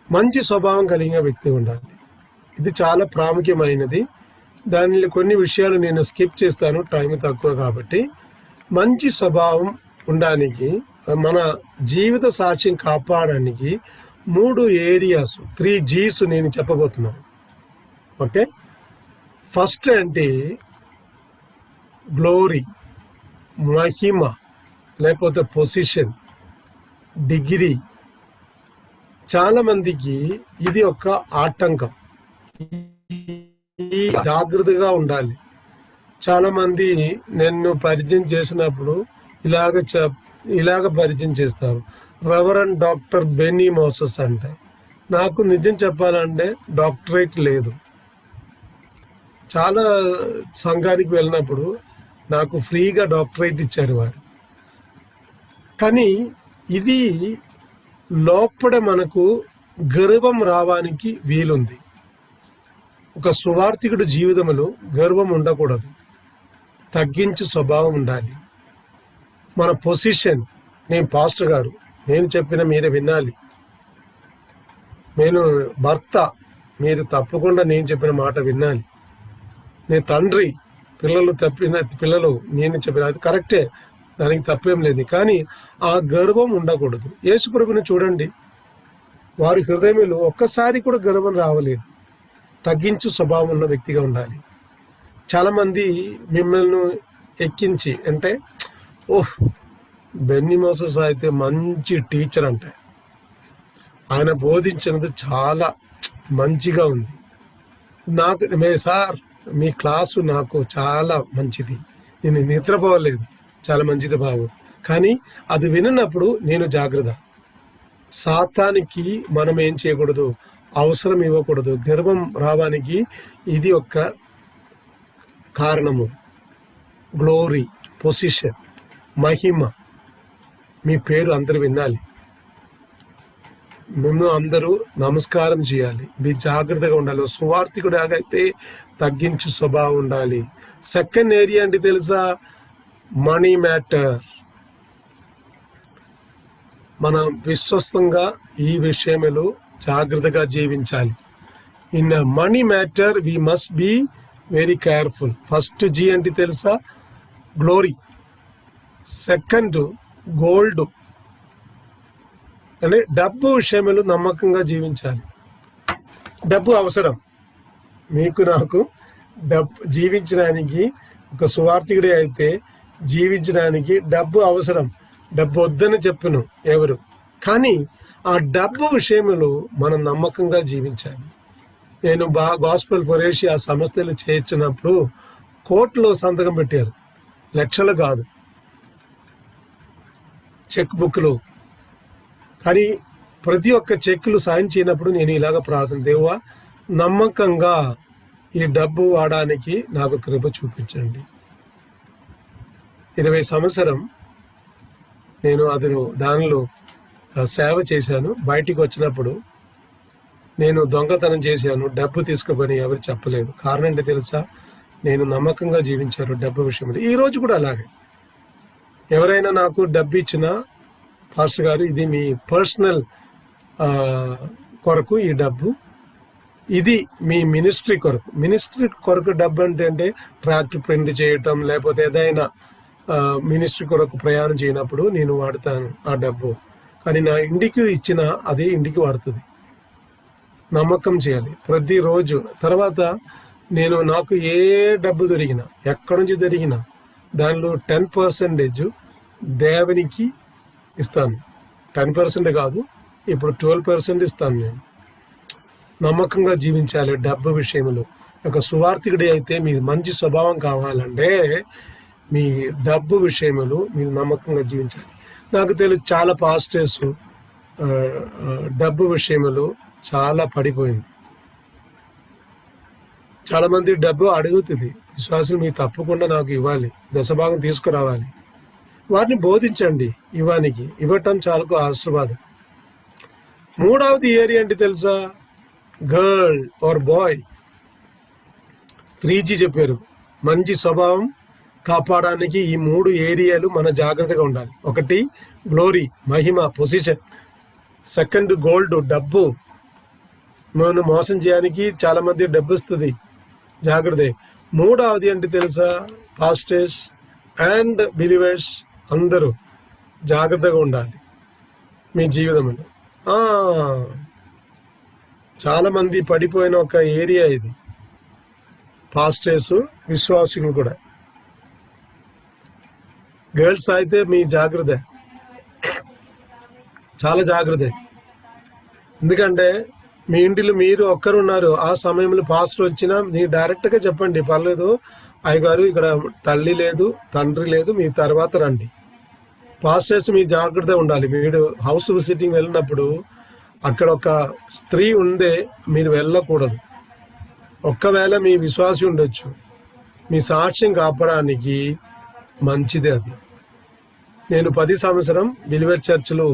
Speaker 1: మంచి స్వభావం కలిగిన వ్యక్తి ఉండాలి. ఇది చాలా ప్రాముఖ్యమైనది. దానిలో కొన్ని విషయాలు నేను స్కిప్ చేస్తాను, టైం తక్కువ కాబట్టి. మంచి స్వభావం ఉండడానికి, మన జీవిత సాక్ష్యం కాపాడడానికి 3 ఏరియాస్, 3 G's నేను చెప్పబోతున్నాను. ఓకే. ఫస్ట్ అంటే గ్లోరీ, మహిమ, లేకపోతే పొజిషన్, డిగ్రీ. చాలా మందికి ఇది ఒక ఆటంకం. జాగ్రత్తగా ఉండాలి. చాలా మంది నన్ను పరిచయం చేసినప్పుడు ఇలాగ పరిచయం చేస్తారు. రెవరెండ్ డాక్టర్ బెన్నీ మోసెస్ అంటే నాకు నిజం చెప్పాలంటే డాక్టరేట్ లేదు. చాలా సంఘానికి వెళ్ళినప్పుడు నాకు ఫ్రీగా డాక్టరేట్ ఇచ్చారు వారు. కానీ ఇది లోపల మనకు గర్వం రావడానికి వీలుంది. ఒక సువార్థికుడి జీవితంలో గర్వం ఉండకూడదు, తగ్గించు స్వభావం ఉండాలి. మన పొజిషన్, నేను పాస్టర్ గారు, నేను చెప్పిన మీరే వినాలి. నేను భర్త, మీరు తప్పకుండా నేను చెప్పిన మాట వినాలి. నేను తండ్రి, పిల్లలు నేను చెప్పిన అది కరెక్టే, దానికి తప్పేం లేదు. కానీ ఆ గర్వం ఉండకూడదు. యేసు ప్రభుని చూడండి, వారి హృదయంలో ఒక్కసారి కూడా గర్వం రావలేదు. తగ్గించు స్వభావం ఉన్న వ్యక్తిగా ఉండాలి. చాలామంది మిమ్మల్ని ఎక్కించి అంటే, ఓహ్ బెన్నీ మోసెస్ అయితే మంచి టీచర్ అంటే, ఆయన బోధించినది చాలా మంచిగా ఉంది, సార్ మీ క్లాసు నాకు చాలా మంచిది, నేను నిద్రపోలేదు, చాలా మంచిది బాబు. కానీ అది విన్నప్పుడు నేను జాగ్రత్త. సాతానికి మనం ఏం చేయకూడదు, అవసరం ఇవ్వకూడదు. గర్వం రావడానికి ఇది ఒక కారణము. గ్లోరీ, పొజిషన్, మహిమ, మీ పేరు అందరూ వినాలి, మేము అందరూ నమస్కారం చేయాలి. మీ జాగ్రత్తగా ఉండాలి. సువార్థికుడు అయితే తగ్గించు స్వభావం ఉండాలి. సెకండ్ ఏరియా అంటే తెలుసా, మనీ మ్యాటర్. మనం విశ్వస్తంగా ఈ విషయంలో జాగ్రత్తగా జీవించాలి. In money matter we must be very careful. First G అంటే తెలుసా, గ్లోరీ. సెకండ్ గోల్డ్, అంటే డబ్బు విషయంలో నమ్మకంగా జీవించాలి. డబ్బు అవసరం, మీకు నాకు డబ్బు జీవించడానికి. ఒక సువార్థికుడే అయితే జీవించడానికి డబ్బు అవసరం. డబ్బు వద్దని చెప్పును ఎవరు, కానీ ఆ డబ్బు విషయంలో మనం నమ్మకంగా జీవించాలి. నేను గాస్పెల్ ఫర్ ఏషియా సంస్థలు చేర్చినప్పుడు కోర్టులో సంతకం పెట్టారు, లక్షలు కాదు, చెక్ బుక్లు. కానీ ప్రతి ఒక్క చెక్కులు సైన్ చేయనప్పుడు నేను ఇలాగ ప్రార్థన, దేవా నమ్మకంగా ఈ డబ్బు వాడడానికి నాకు కృప చూపించండి. 20 సంవత్సరం నేను దానిలో సేవ చేశాను. బయటికి వచ్చినప్పుడు నేను దొంగతనం చేశాను, డబ్బు తీసుకుని ఎవరు చెప్పలేదు. కారణం ఏంటి తెలుసా, నేను నమ్మకంగా జీవించాను డబ్బు విషయంలో. ఈరోజు కూడా అలాగే. ఎవరైనా నాకు డబ్బు ఇచ్చినా, పాస్టర్ గారు ఇది మీ పర్సనల్ కొరకు ఈ డబ్బు, ఇది మీ మినిస్ట్రీ కొరకు. మినిస్ట్రీ కొరకు డబ్బు అంటే ట్రాక్టర్ ప్రింట్ చేయటం, లేకపోతే ఏదైనా మినిస్ట్రీ కొరకు ప్రయాణం చేయనప్పుడు నేను వాడతాను ఆ డబ్బు. కానీ నా ఇంటికి ఇచ్చిన అది ఇంటికి వాడుతుంది. నమ్మకం చేయాలి ప్రతిరోజు. తర్వాత నాకు ఏ డబ్బు దొరికినా, ఎక్కడి నుంచి దొరికినా దానిలో 10% దేవునికి ఇస్తాను. 10% కాదు, ఇప్పుడు 12% ఇస్తాను. నేను నమ్మకంగా జీవించాలి డబ్బు విషయంలో. ఒక సువార్థికుడి అయితే మీ మంచి స్వభావం కావాలంటే మీ డబ్బు విషయంలో మీరు నమ్మకంగా జీవించాలి. నాకు తెలుసు చాలా పాస్టర్స్ డబ్బు విషయంలో చాలా పడిపోయింది. చాలామంది డబ్బు అడుగుతుంది, విశ్వాసులు మీరు తప్పకుండా నాకు ఇవ్వాలి, దశభాగం తీసుకురావాలి. వారిని బోధించండి, ఇవ్వటం చాలకు ఆశీర్వాదం. మూడవది ఏరియా అంటే తెలుసా, గర్ల్ ఆర్ బాయ్. 3G చెప్పారు. మంచి స్వభావం కాపాడడానికి ఈ 3 ఏరియాలు మన జాగ్రత్తగా ఉండాలి. ఒకటి గ్లోరీ, మహిమ, పొజిషన్. సెకండ్ గోల్డ్, డబ్బు. మనం మోసం చేయడానికి చాలా మంది డబ్బు ఇస్తుంది, జాగ్రత్త. మూడవది అంటే తెలుసా, పాస్టర్స్ అండ్ బిలీవర్స్ అందరూ జాగ్రత్తగా ఉండాలి మీ జీవితంలో. చాలా మంది పడిపోయిన ఒక ఏరియా ఇది, పాస్టర్స్, విశ్వాసులు కూడా. గర్ల్స్ అయితే మీ జాగ్రత్త, చాలా జాగ్రత్త. ఎందుకంటే మీ ఇంటిలో మీరు ఒక్కరున్నారు, ఆ సమయంలో పాస్టర్ వచ్చినా మీరు డైరెక్ట్గా చెప్పండి, పర్లేదు అయ్యగారు ఇక్కడ తల్లి లేదు, తండ్రి లేదు, మీ తర్వాత రండి. పాస్టర్స్ మీ జాగ్రత్త ఉండాలి. మీరు హౌస్ విజిటింగ్ వెళ్ళినప్పుడు అక్కడ ఒక స్త్రీ ఉందే, మీరు వెళ్ళకూడదు. ఒక్కవేళ మీ విశ్వాసి ఉండొచ్చు, మీ సాక్ష్యం కాపడానికి మంచిదే అది. నేను 10 సంవత్సరం బిలివేర్ చర్చ్లో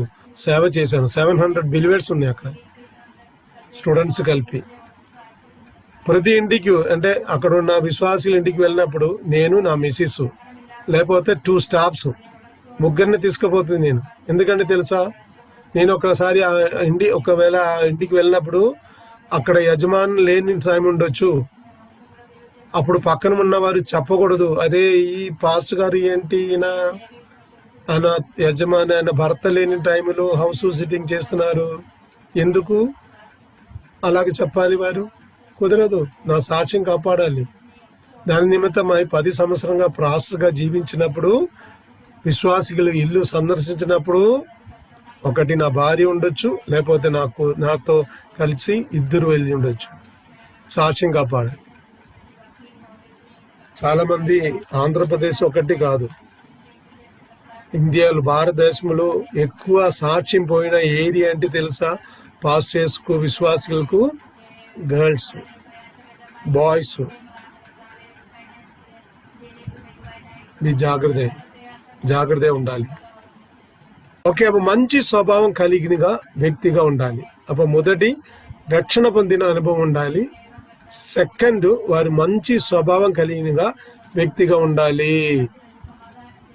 Speaker 1: సేవ చేశాను. 700 బిలివేర్స్ ఉన్నాయి అక్కడ, స్టూడెంట్స్ కలిపి. ప్రతి ఇంటికి, అంటే అక్కడ ఉన్న విశ్వాసుల ఇంటికి వెళ్ళినప్పుడు నేను, నా మిస్సెస్, లేకపోతే 2 స్టాఫ్స్, ముగ్గురిని తీసుకుపోతుంది నేను. ఎందుకంటే తెలుసా, నేను ఒకసారి ఒకవేళ ఆ ఇంటికి వెళ్ళినప్పుడు అక్కడ యజమాని లేని టైం ఉండొచ్చు. అప్పుడు పక్కన ఉన్నవారు చెప్పకూడదు, అరే ఈ పాస్టర్ గారు ఏంటి, ఆయన యజమాని, ఆయన భర్త లేని టైంలో హౌస్ విజిటింగ్ చేస్తున్నారు, ఎందుకు అలాగే చెప్పాలి? వారు కుదరదు, నా సాక్ష్యం కాపాడాలి. దాని నిమిత్తమై 10 సంవత్సరంగా పాస్టర్గా జీవించినప్పుడు, విశ్వాసికులు ఇల్లు సందర్శించినప్పుడు, ఒకటి నా భార్య ఉండొచ్చు, లేకపోతే నాతో కలిసి 2 వెళ్ళి ఉండొచ్చు, సాక్ష్యం కాపాడాలి. చాలామంది ఆంధ్రప్రదేశ్ ఒకటి కాదు, ఇండియాలో, భారతదేశంలో ఎక్కువ సాక్ష్యం పోయిన ఏరియా అంటే తెలుసా? పాస్టర్స్కు, విశ్వాసులకు, గర్ల్స్, బాయ్స్. మీ జాగ్రత్త ఉండాలి. ఓకే, అప్పుడు మంచి స్వభావం కలిగినగా వ్యక్తిగా ఉండాలి. అప్పుడు మొదటి, రక్షణ పొందిన అనుభవం ఉండాలి. సెకండ్, వారు మంచి స్వభావం కలిగినగా వ్యక్తిగా ఉండాలి.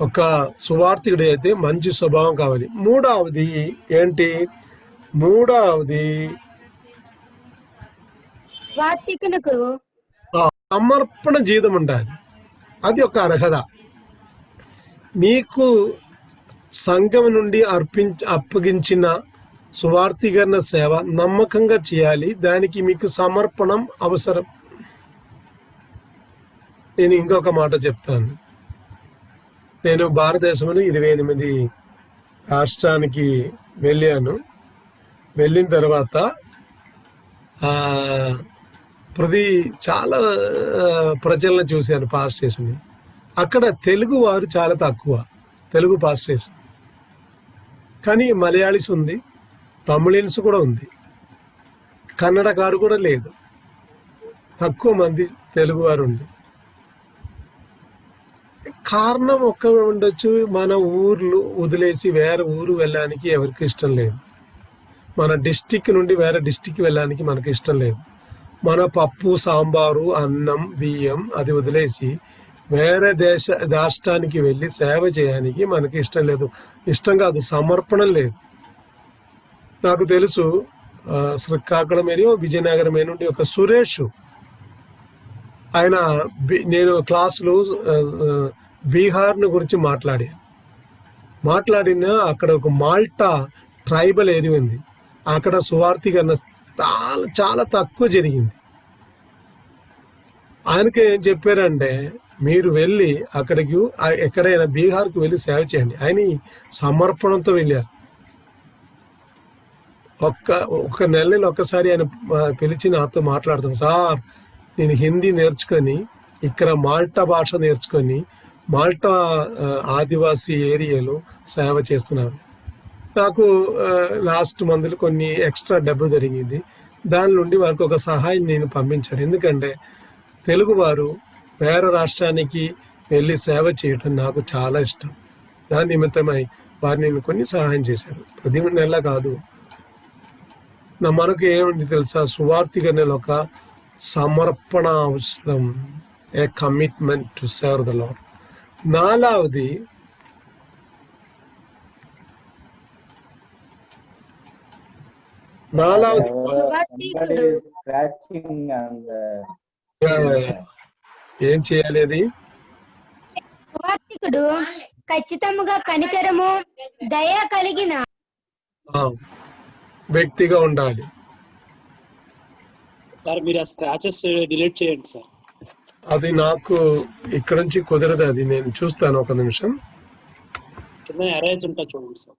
Speaker 1: ఒక సువార్థికుడు అయితే మంచి స్వభావం కావాలి. మూడవది ఏంటి?
Speaker 2: వార్తికునకు
Speaker 1: సమర్పణ జీవితం ఉండాలి. అది ఒక అర్హత. మీకు సంఘం నుండి అప్పగించిన సువార్థీకరణ సేవ నమ్మకంగా చేయాలి. దానికి మీకు సమర్పణం అవసరం. నేను ఇంకొక మాట చెప్తాను. నేను భారతదేశంలో 28 రాష్ట్రానికి వెళ్ళిన తర్వాత చాలా ప్రజలను చూశాను, పాస్టర్స్ని. అక్కడ తెలుగు వారు చాలా తక్కువ, తెలుగు పాస్టర్స్. కానీ మలయాళీస్ ఉంది, తమిళన్స్ కూడా ఉంది, కన్నడకారు కూడా లేదు, తక్కువ మంది తెలుగు వారు ఉంది. కారణం ఒక్క ఉండొచ్చు, మన ఊర్లు వదిలేసి వేరే ఊరు వెళ్ళడానికి ఎవరికి ఇష్టం లేదు. మన డిస్టిక్ నుండి వేరే డిస్టిక్ వెళ్ళడానికి మనకి ఇష్టం లేదు. మన పప్పు, సాంబారు, అన్నం, బియ్యం అది వదిలేసి వేరే రాష్ట్రానికి వెళ్ళి సేవ చేయడానికి మనకి ఇష్టం లేదు. ఇష్టం కాదు, సమర్పణం లేదు. నాకు తెలుసు, శ్రీకాకుళం ఏరియా, విజయనగరం నుండి ఒక సురేష్, ఆయన, నేను క్లాసులో బీహార్ను గురించి మాట్లాడిన అక్కడ ఒక మాల్టా ట్రైబల్ ఏరియా ఉంది. అక్కడ సువార్థీకరణ చాలా తక్కువ జరిగింది. ఆయనకి ఏం చెప్పారంటే, మీరు వెళ్ళి అక్కడికి ఎక్కడైనా బీహార్కు వెళ్ళి సేవ చేయండి. ఆయన సమర్పణతో వెళ్ళారు. ఒక నెలలో ఒక్కసారి ఆయన పిలిచి నాతో మాట్లాడుతాను, సార్ నేను హిందీ నేర్చుకొని ఇక్కడ మాల్టా భాష నేర్చుకొని మాల్టా ఆదివాసీ ఏరియాలో సేవ చేస్తున్నారు. నాకు లాస్ట్ మంత్లో కొన్ని ఎక్స్ట్రా డబ్బు జరిగింది. దాని నుండి వారికి ఒక సహాయం నేను పంపించాను. ఎందుకంటే తెలుగువారు వేరే రాష్ట్రానికి వెళ్ళి సేవ చేయటం నాకు చాలా ఇష్టం. దాని నిమిత్తమై వారు నేను కొన్ని సహాయం చేశాను. ప్రతి నెల కాదు. మనకు ఏమిటి తెలుసా? సువార్థీకరణలో ఒక సమర్పణ అవసరం, a commitment to serve the Lord. నాలుగవది,
Speaker 2: సువార్తికుడు
Speaker 1: ఏం చేయాలి? అది
Speaker 2: సువార్తికుడు ఖచ్చితంగా కనికరము, దయ కలిగిన
Speaker 1: వ్యక్తిగా ఉండాలి.
Speaker 5: సార్ మీరు ఆ స్క్రాచెస్ డిలీట్ చేయండి సార్.
Speaker 1: అది నాకు ఇక్కడ నుంచి కుదరదు. అది నేను చూస్తాను, ఒక నిమిషం.
Speaker 5: కింద ఎరేజ్ ఉంటా చూడండి సార్.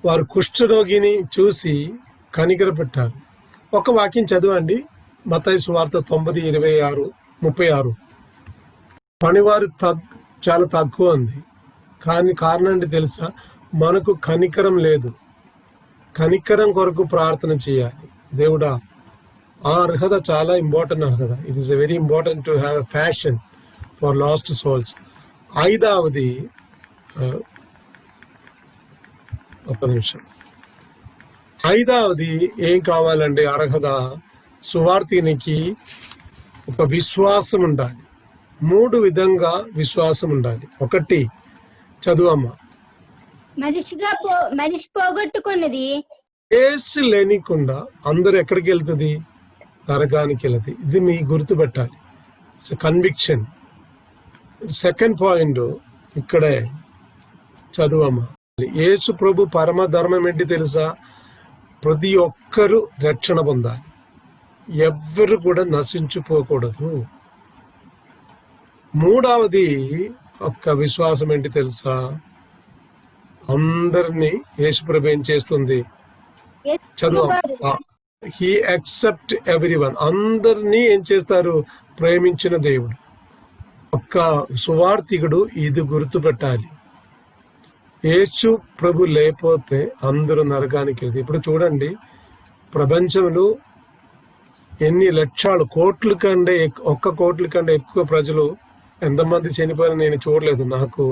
Speaker 1: వారు కుష్ఠరోగిని చూసి కనికర పెట్టారు. ఒక వాక్యం చదవండి, మత్తయి సువార్త 9:26-36. పనివారు చాలా తక్కువ ఉంది, కానీ కారణం ఏంటి తెలుసా? మనకు కనికరం లేదు. కనికరం కొరకు ప్రార్థన చేయాలి. దేవుడా, ఆ అర్హత చాలా ఇంపార్టెంట్ అర్హత. It is very important to have a passion for last souls. ఐదవది, ఒక్క నిమిషం, ఐదవది ఏం కావాలండి? అర్హత సువార్తినికి ఒక విశ్వాసం ఉండాలి. 3 విధంగా విశ్వాసం ఉండాలి. ఒకటి చదువమ్మా.
Speaker 2: మనిషి పోగొట్టుకున్నది
Speaker 1: యేసు లేనికుండా అందరూ ఎక్కడికి వెళ్తుంది? నరకానికి వెళ్తుంది. ఇది మీ గుర్తుపెట్టాలి. It's conviction. సెకండ్ పాయింట్ ఇక్కడే చదువమ్మా. యేసు ప్రభు పరమ ధర్మం ఏంటి తెలుసా? ప్రతి ఒక్కరూ రక్షణ పొందాలి, ఎవ్వరు కూడా నశించిపోకూడదు. మూడవది ఒక్క విశ్వాసం ఏంటి తెలుసా? అందరినీ యేసు ప్రభు ఏం చేస్తుంది? చదువు. He accept everyone. అందరినీ ఏం చేస్తారు? ప్రేమించిన దేవుడు. ఒక్క సువార్థికుడు ఇది గుర్తుపెట్టాలి. యేసు ప్రభు లేకపోతే అందరూ నరకానికి వెళ్తారు. ఇప్పుడు చూడండి, ప్రపంచంలో ఎన్ని లక్షలు, కోట్ల కంటే 1 కోట్ల కంటే ఎక్కువ ప్రజలు ఎంతమంది చనిపోయినా నేను చూడలేదు. నాకు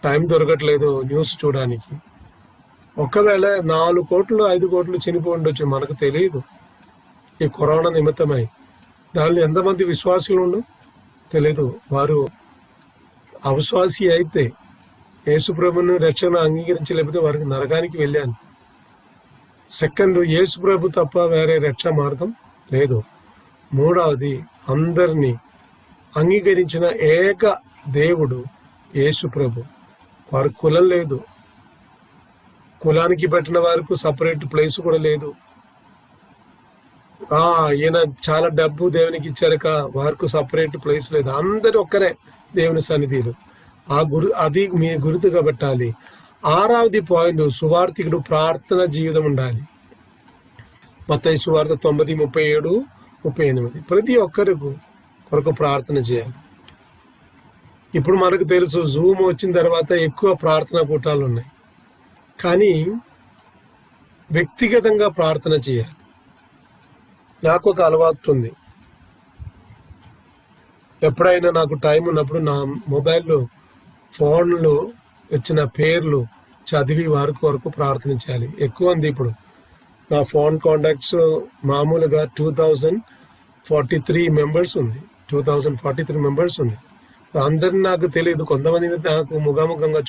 Speaker 1: టైం దొరకట్లేదు న్యూస్ చూడడానికి. ఒకవేళ 4 కోట్లు 5 కోట్లు చనిపోయి ఉండొచ్చు, మనకు తెలియదు. ఈ కరోనా నిమిత్తమై దానిలో ఎంతమంది విశ్వాసులు ఉండు తెలియదు. వారు అవిశ్వాసి అయితే యేసుప్రభుని రక్షణ అంగీకరించలేకపోతే వారికి నరకానికి వెళ్ళాను. సెకండ్, యేసుప్రభు తప్ప వేరే రక్షణ మార్గం లేదు. మూడవది, అందరినీ అంగీకరించిన ఏక దేవుడు యేసుప్రభు. వారి కులం లేదు, కులానికి పెట్టిన వారికి సపరేట్ ప్లేస్ కూడా లేదు. ఈయన చాలా డబ్బు దేవునికి ఇచ్చారక వారికి సపరేట్ ప్లేస్ లేదు. అందరు ఒక్కరే దేవుని సన్నిధిలో. అది మీ గుర్తుగా పెట్టాలి. 6వది పాయింట్, సువార్థికుడు ప్రార్థన జీవితం ఉండాలి. మత్తయి సువార్త 9:37-38. ప్రతి ఒక్కరికి కొరకు ప్రార్థన చేయాలి. ఇప్పుడు మనకు తెలుసు, జూమ్ వచ్చిన తర్వాత ఎక్కువ ప్రార్థన కూటాలు ఉన్నాయి, కానీ వ్యక్తిగతంగా ప్రార్థన చేయాలి. నాకు ఒక అలవాటు ఉంది. ఎప్పుడైనా నాకు టైం ఉన్నప్పుడు నా మొబైల్లో ఫోన్లో వచ్చిన పేర్లు చదివి వారి కొరకు ప్రార్థన చేయాలి. ఎక్కువ ఉంది. ఇప్పుడు నా ఫోన్ కాంటాక్ట్స్ మామూలుగా 2043 మెంబర్స్ ఉంది. 2043 మెంబర్స్ ఉంది. అందరిని నాకు తెలియదు, కొంతమందిని నాకు ముఖాముఖంగా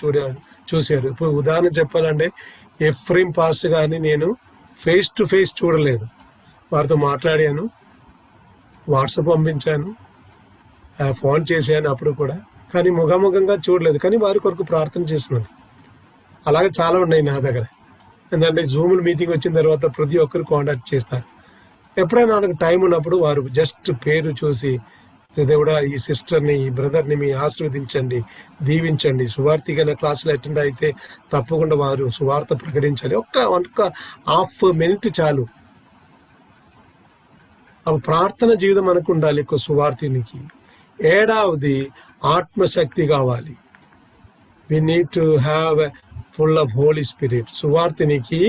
Speaker 1: చూశారు. ఇప్పుడు ఉదాహరణ చెప్పాలంటే, ఎఫ్రేమ్ పాస్టర్ గారిని నేను ఫేస్ టు ఫేస్ చూడలేదు. వారితో మాట్లాడాను, వాట్సాప్ పంపించాను, ఫోన్ చేశాను అప్పుడు కూడా, కానీ ముఖాముఖంగా చూడలేదు. కానీ వారి కొరకు ప్రార్థన చేస్తున్నది. అలాగే చాలా ఉన్నాయి నా దగ్గర. ఎందుకంటే జూమ్ మీటింగ్ వచ్చిన తర్వాత ప్రతి ఒక్కరు కాంటాక్ట్ చేస్తారు. ఎప్పుడైనా నాకు టైం ఉన్నప్పుడు వారు జస్ట్ పేరు చూసి, దేవుడా ఈ సిస్టర్ని, ఈ బ్రదర్ని మీ ఆశీర్వదించండి, దీవించండి, సువార్థిగా క్లాసులు అటెండ్ అయితే తప్పకుండా వారు సువార్త ప్రకటించాలి. ఒక్క హాఫ్ మినిట్ చాలు. ప్రార్థన జీవితం మనకు ఉండాలి ఒక సువార్థినికి. 7వది, ఆత్మశక్తి కావాలి. We need to have full of Holy Spirit. సువార్థినికి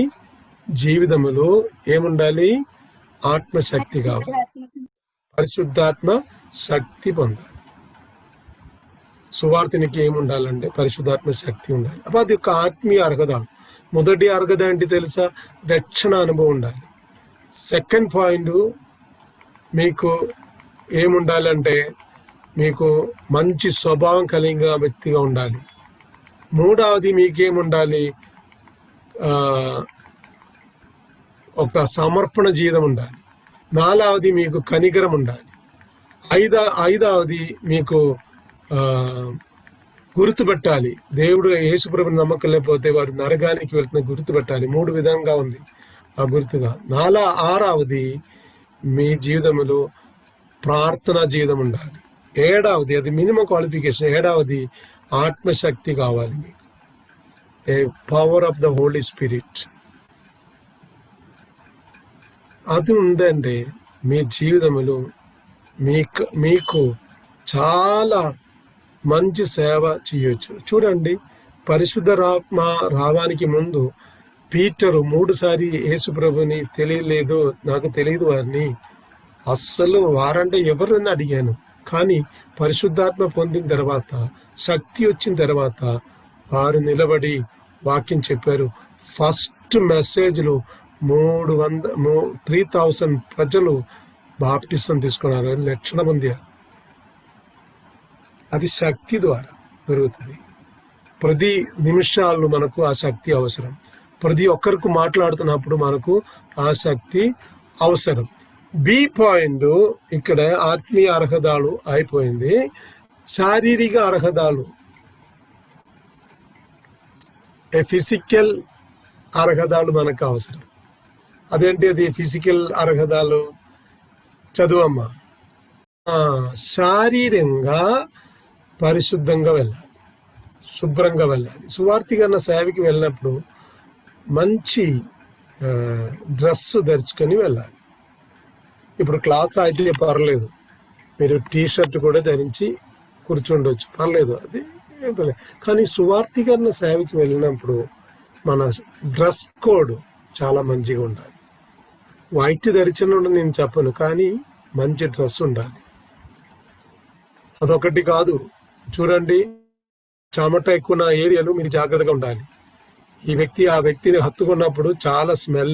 Speaker 1: జీవితంలో ఏముండాలి? ఆత్మశక్తి కావాలి. పరిశుద్ధాత్మ శక్తి పొందాలి. సువార్థినికి ఏముండాలంటే పరిశుద్ధాత్మ శక్తి ఉండాలి. అప్పుడు అది ఒక ఆత్మీయ అర్హత. మొదటి అర్హత ఏంటి తెలుసా? రక్షణ అనుభవం ఉండాలి. సెకండ్ పాయింట్, మీకు ఏముండాలంటే మీకు మంచి స్వభావం కలిగిన వ్యక్తిగా ఉండాలి. మూడవది మీకేముండాలి? ఒక సమర్పణ జీవితం ఉండాలి. 4వది మీకు కనికరం ఉండాలి. 5వది మీకు గుర్తుపెట్టాలి. దేవుడు యేసుప్రభుని నమ్మకం లేకపోతే వారు నరకానికి వెళ్తున్న గుర్తుపెట్టాలి. 3 విధంగా ఉంది ఆ గుర్తుగా. 6వది మీ జీవితంలో ప్రార్థనా జీవితం ఉండాలి. 7వది, అది మినిమం క్వాలిఫికేషన్. 7వది ఆత్మశక్తి కావాలి మీకు. A power of the Holy Spirit. అది ఉందండి మీ జీవితంలో, మీకు చాలా మంచి సేవ చేయొచ్చు. చూడండి, పరిశుద్ధరాత్మ రావడానికి ముందు పీటరు 3 సారి యేసు ప్రభుని తెలియలేదు, నాకు తెలియదు వారిని, అస్సలు వారంటే ఎవరని అడిగాను. కానీ పరిశుద్ధాత్మ పొందిన తర్వాత, శక్తి వచ్చిన తర్వాత వారు నిలబడి వాక్యం చెప్పారు. ఫస్ట్ మెసేజ్లు 3000 ప్రజలు బాప్టిజం తీసుకున్నారు, లక్షల మంది. అది శక్తి ద్వారా జరుగుతుంది. ప్రతి నిమిషాలు మనకు ఆ శక్తి అవసరం. ప్రతి ఒక్కరికి మాట్లాడుతున్నప్పుడు మనకు ఆ శక్తి అవసరం. బి పాయింట్ ఇక్కడ ఆత్మీయ అర్హతలు అయిపోయింది. శారీరక అర్హతలు, ఫిజికల్ అర్హతలు మనకు అవసరం. అదేంటి అది ఫిజికల్ అర్హతలు? చదువమ్మా. శారీరంగా పరిశుద్ధంగా వెళ్ళాలి, శుభ్రంగా వెళ్ళాలి. సువార్తికరణ సేవకి వెళ్ళినప్పుడు మంచి డ్రెస్ ధరించుకొని వెళ్ళాలి. ఇప్పుడు క్లాస్ అయితే పర్లేదు, మీరు టీషర్ట్ కూడా ధరించి కూర్చుండొచ్చు, పర్లేదు, అది ఏం పర్లేదు. కానీ సువార్తికరణ సేవకి వెళ్ళినప్పుడు మన డ్రెస్ కోడ్ చాలా మంచిగా ఉండాలి. వైట్ ధరించడం నేను చెప్పను, కానీ మంచి డ్రెస్ ఉండాలి. అదొకటి కాదు. చూడండి, చెమట ఎక్కువ ఉన్న ఏరియాలో మీరు జాగ్రత్తగా ఉండాలి. ఈ వ్యక్తి ఆ వ్యక్తిని హత్తుకున్నప్పుడు చాలా స్మెల్,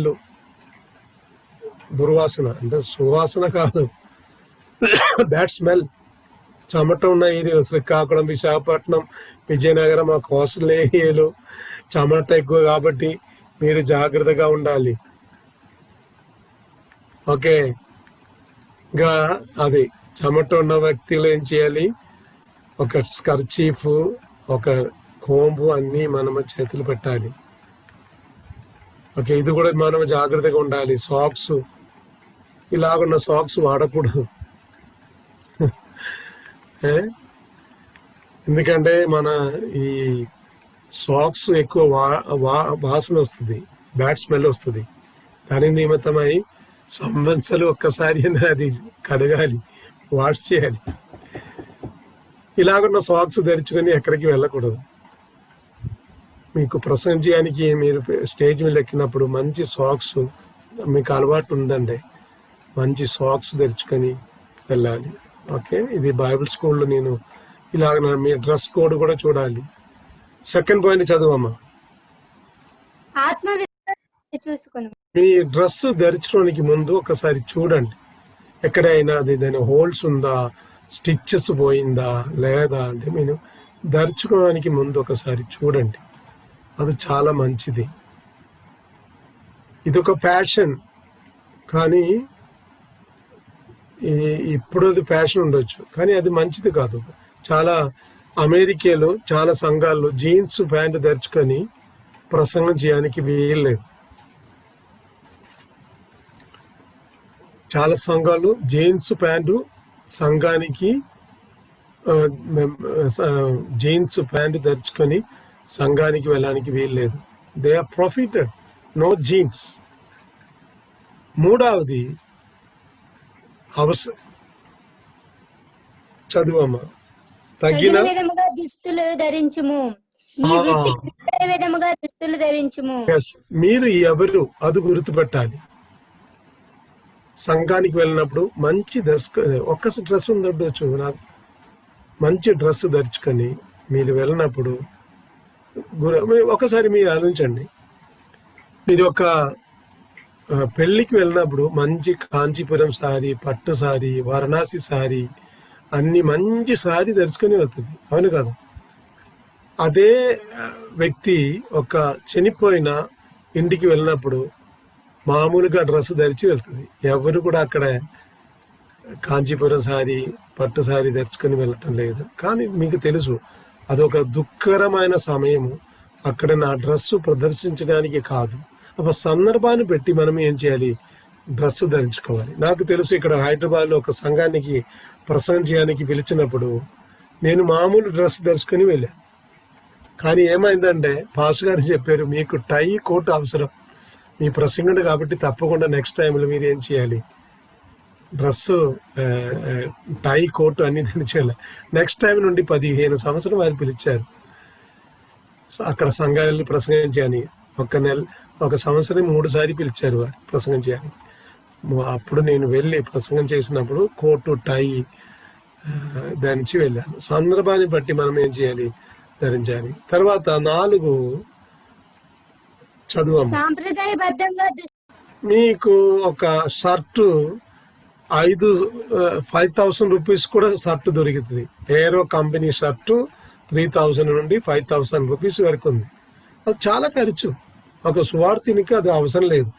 Speaker 1: దుర్వాసన, అంటే సువాసన కాదు, బ్యాడ్ స్మెల్. చెమట ఉన్న ఏరియా, శ్రీకాకుళం, విశాఖపట్నం, విజయనగరం, ఆ కోస్టల్ ఏరియాలో చెమట ఎక్కువ కాబట్టి మీరు జాగ్రత్తగా ఉండాలి. ఓకే, ఇంకా అది చెమట ఉన్న వ్యక్తులు ఏం చేయాలి? ఒక స్కర్చీఫ్, ఒక కోంబు అన్నీ మనం చేతులు పెట్టాలి. ఓకే, ఇది కూడా మనం జాగ్రత్తగా ఉండాలి. సాక్స్, ఇలాగున్న సాక్స్ వాడకూడదు. ఎందుకంటే మన ఈ సాక్స్ ఎక్కువ వాసన వస్తుంది, బ్యాడ్ స్మెల్ వస్తుంది. దాని నిమిత్తమై సంవత్సరాలు ఒక్కసారి అది కడగాలి, వాష్ చేయాలి. ఇలాగున్న సాక్స్ ధరించుకొని ఎక్కడికి వెళ్ళకూడదు. మీకు ప్రసంగం చేయడానికి మీరు స్టేజ్ మీద ఎక్కినప్పుడు మంచి సాక్స్, మీకు అలవాటు ఉందండి, మంచి సాక్స్ ధరించుకొని వెళ్ళాలి. ఓకే, ఇది బైబిల్ స్కూల్లో నేను ఇలాగ మీ డ్రెస్ కోడ్ కూడా చూడాలి. సెకండ్ పాయింట్ చదువమ్మా.
Speaker 2: చూసుకుని
Speaker 1: మీ డ్రెస్ ధరించడానికి ముందు ఒకసారి చూడండి, ఎక్కడైనా అది దాని హోల్స్ ఉందా, స్టిచ్చెస్ పోయిందా లేదా అంటే మీరు ధరించుకోవడానికి ముందు ఒకసారి చూడండి. అది చాలా మంచిది. ఇదొక ప్యాషన్, కానీ ఇప్పుడు అది ప్యాషన్ ఉండొచ్చు, కానీ అది మంచిది కాదు. చాలా అమెరికాలో చాలా సంఘాల్లో జీన్స్ ప్యాంటు ధరించుకొని ప్రసంగం చేయడానికి వీల్లేదు. చాలా సంఘాలు జీన్స్ ప్యాంటు సంఘానికి జీన్స్ ప్యాంటు ధరించుకొని సంఘానికి వెళ్ళడానికి వీల్లేదు. They are profited, no jeans. మూడవది చదువమ్మా.
Speaker 2: తగిన విధముగా దుస్తులు ధరించుము, నీ వృత్తికి తగిన విధముగా దుస్తులు ధరించుము.
Speaker 1: మీరు ఎవరు అది గుర్తుపెట్టాలి. సంఘానికి వెళ్ళినప్పుడు మంచి డ్రెస్, ఒక్క డ్రెస్ ఉండొచ్చు, నాకు మంచి డ్రెస్ ధరించుకొని మీరు వెళ్ళినప్పుడు ఒకసారి మీరు ఆలోచించండి. మీరు ఒక పెళ్ళికి వెళ్ళినప్పుడు మంచి కాంచీపురం సారీ, పట్టు సారీ, వారణాసి సారీ, అన్ని మంచి సారీ ధరించుకొని వెళ్తుంది, అవును కదా? అదే వ్యక్తి ఒక చనిపోయిన ఇంటికి వెళ్ళినప్పుడు మామూలుగా డ్రెస్ ధరించి వెళ్తుంది. ఎవరు కూడా అక్కడ కాంచీపురం సారీ, పట్టు సారీ ధరించుకొని వెళ్ళటం లేదు. కానీ మీకు తెలుసు, అదొక దుఃఖకరమైన సమయము. అక్కడ నా డ్రెస్సు ప్రదర్శించడానికి కాదు, ఒక సందర్భాన్ని పెట్టి మనం ఏం చేయాలి? డ్రెస్సు ధరించుకోవాలి. నాకు తెలుసు, ఇక్కడ హైదరాబాద్లో ఒక సంఘానికి ప్రసంగం చేయడానికి పిలిచినప్పుడు నేను మామూలు డ్రెస్ ధరించుకొని వెళ్ళాను. కానీ ఏమైందంటే పాస్ గారు చెప్పారు, మీకు టై కోట్ అవసరం, మీ ప్రసంగుడు కాబట్టి తప్పకుండా నెక్స్ట్ టైంలో మీరు ఏం చేయాలి, డ్రెస్సు టై కోట్ అన్ని తెచ్చేయాలి. నెక్స్ట్ టైం నుండి 15 సంవత్సరం వారు పిలిచారు అక్కడ సంఘాలని ప్రసంగం చేయని. ఒక సంవత్సరం 3 సార్లు పిలిచారు వారు ప్రసంగం చేయని. అప్పుడు నేను వెళ్ళి ప్రసంగం చేసినప్పుడు కోటు టై ధరించి వెళ్ళాను. సందర్భాన్ని బట్టి మనం ఏం చేయాలి, ధరించాలి. తర్వాత 4 చదువు.
Speaker 2: సాంప్రదాయబద్ధంగా
Speaker 1: మీకు ఒక షర్టు 5,000 రూపీస్ కూడా షర్ట్ దొరుకుతుంది. ఏరో కంపెనీ షర్టు 3,000 నుండి 5,000 రూపీస్ వరకు ఉంది. అది చాలా ఖర్చు. ఒక సువార్థినికి అది అవసరం లేదు.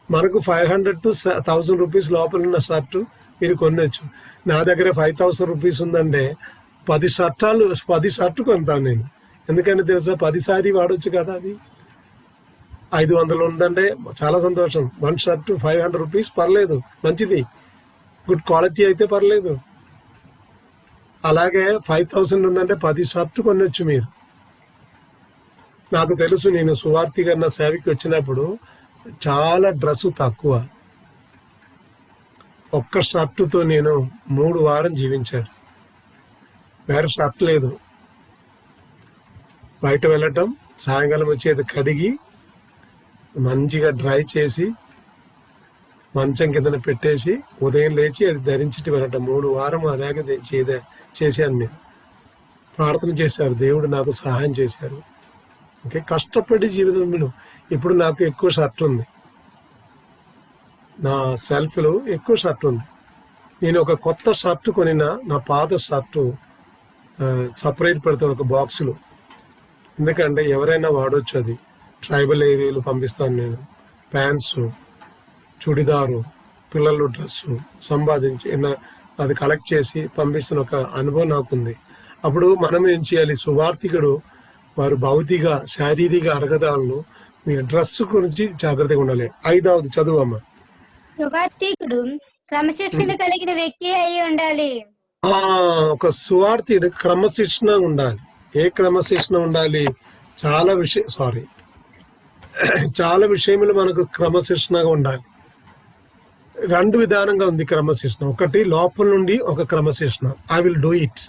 Speaker 1: మనకు 500 to 1,000 రూపీస్ లోపల ఉన్న షర్టు మీరు కొనవచ్చు. నా దగ్గర 5,000 రూపీస్ ఉందంటే 10 షర్టు కొంటాను నేను. ఎందుకంటే తెలుసా, 10 సారి వాడచ్చు కదా. అది 500 ఉందంటే చాలా సంతోషం. 1 షర్టు 500 రూపీస్, పర్లేదు, మంచిది, గుడ్ క్వాలిటీ అయితే పర్లేదు. అలాగే 5,000 ఉందంటే 10 షర్టు కొనొచ్చు మీరు. నాకు తెలుసు, నేను సువార్థికరణ సేవకి వచ్చినప్పుడు చాలా డ్రెస్సు తక్కువ. ఒక్క షర్టుతో నేను 3 వారం జీవించాను. వేరే షర్ట్ లేదు. బయట వెళ్ళటం, సాయంకాలం వచ్చేది కడిగి మంచిగా డ్రై చేసి మంచం కిందన పెట్టేసి ఉదయం లేచి అది ధరించి వెళ్ళటం. 3 వారం అలాగే చేశాను నేను. ప్రార్థన చేశారు, దేవుడు నాకు సహాయం చేశారు. ఓకే, కష్టపడి జీవితంలో ఇప్పుడు నాకు ఎక్కువ షర్ట్ ఉంది, నా సెల్ఫ్లో ఎక్కువ షర్ట్ ఉంది. నేను ఒక కొత్త షర్ట్ కొనిన నా పాత షర్టు సపరేట్ పెడతాను ఒక బాక్సులో. ఎందుకంటే ఎవరైనా వాడవచ్చు. అది ట్రైబల్ ఏరియాలు పంపిస్తాను నేను. ప్యాంట్స్, చుడిదారు, పిల్లలు డ్రెస్సు సంపాదించి అది కలెక్ట్ చేసి పంపిస్తున్న ఒక అనుభవం నాకుంది. అప్పుడు మనం ఏం చేయాలి, సువార్థికుడు వారు భౌతిక శారీరక అర్హతలను మీ డ్రెస్ గురించి జాగ్రత్తగా ఉండాలి. 5వ చదువు అమ్మ.
Speaker 2: సువార్థికుడు క్రమశిక్షణ కలిగిన వ్యక్తి అయి ఉండాలి.
Speaker 1: ఒక సువార్థికుడు క్రమశిక్షణ ఉండాలి. ఏ క్రమశిక్షణ ఉండాలి? చాలా విషయములు మనకు క్రమశిక్షణగా ఉండాలి. 2 విధానంగా ఉంది క్రమశిక్షణ. ఒకటి లోపల నుండి ఒక క్రమశిక్షణ, ఐ విల్ డూ ఇట్.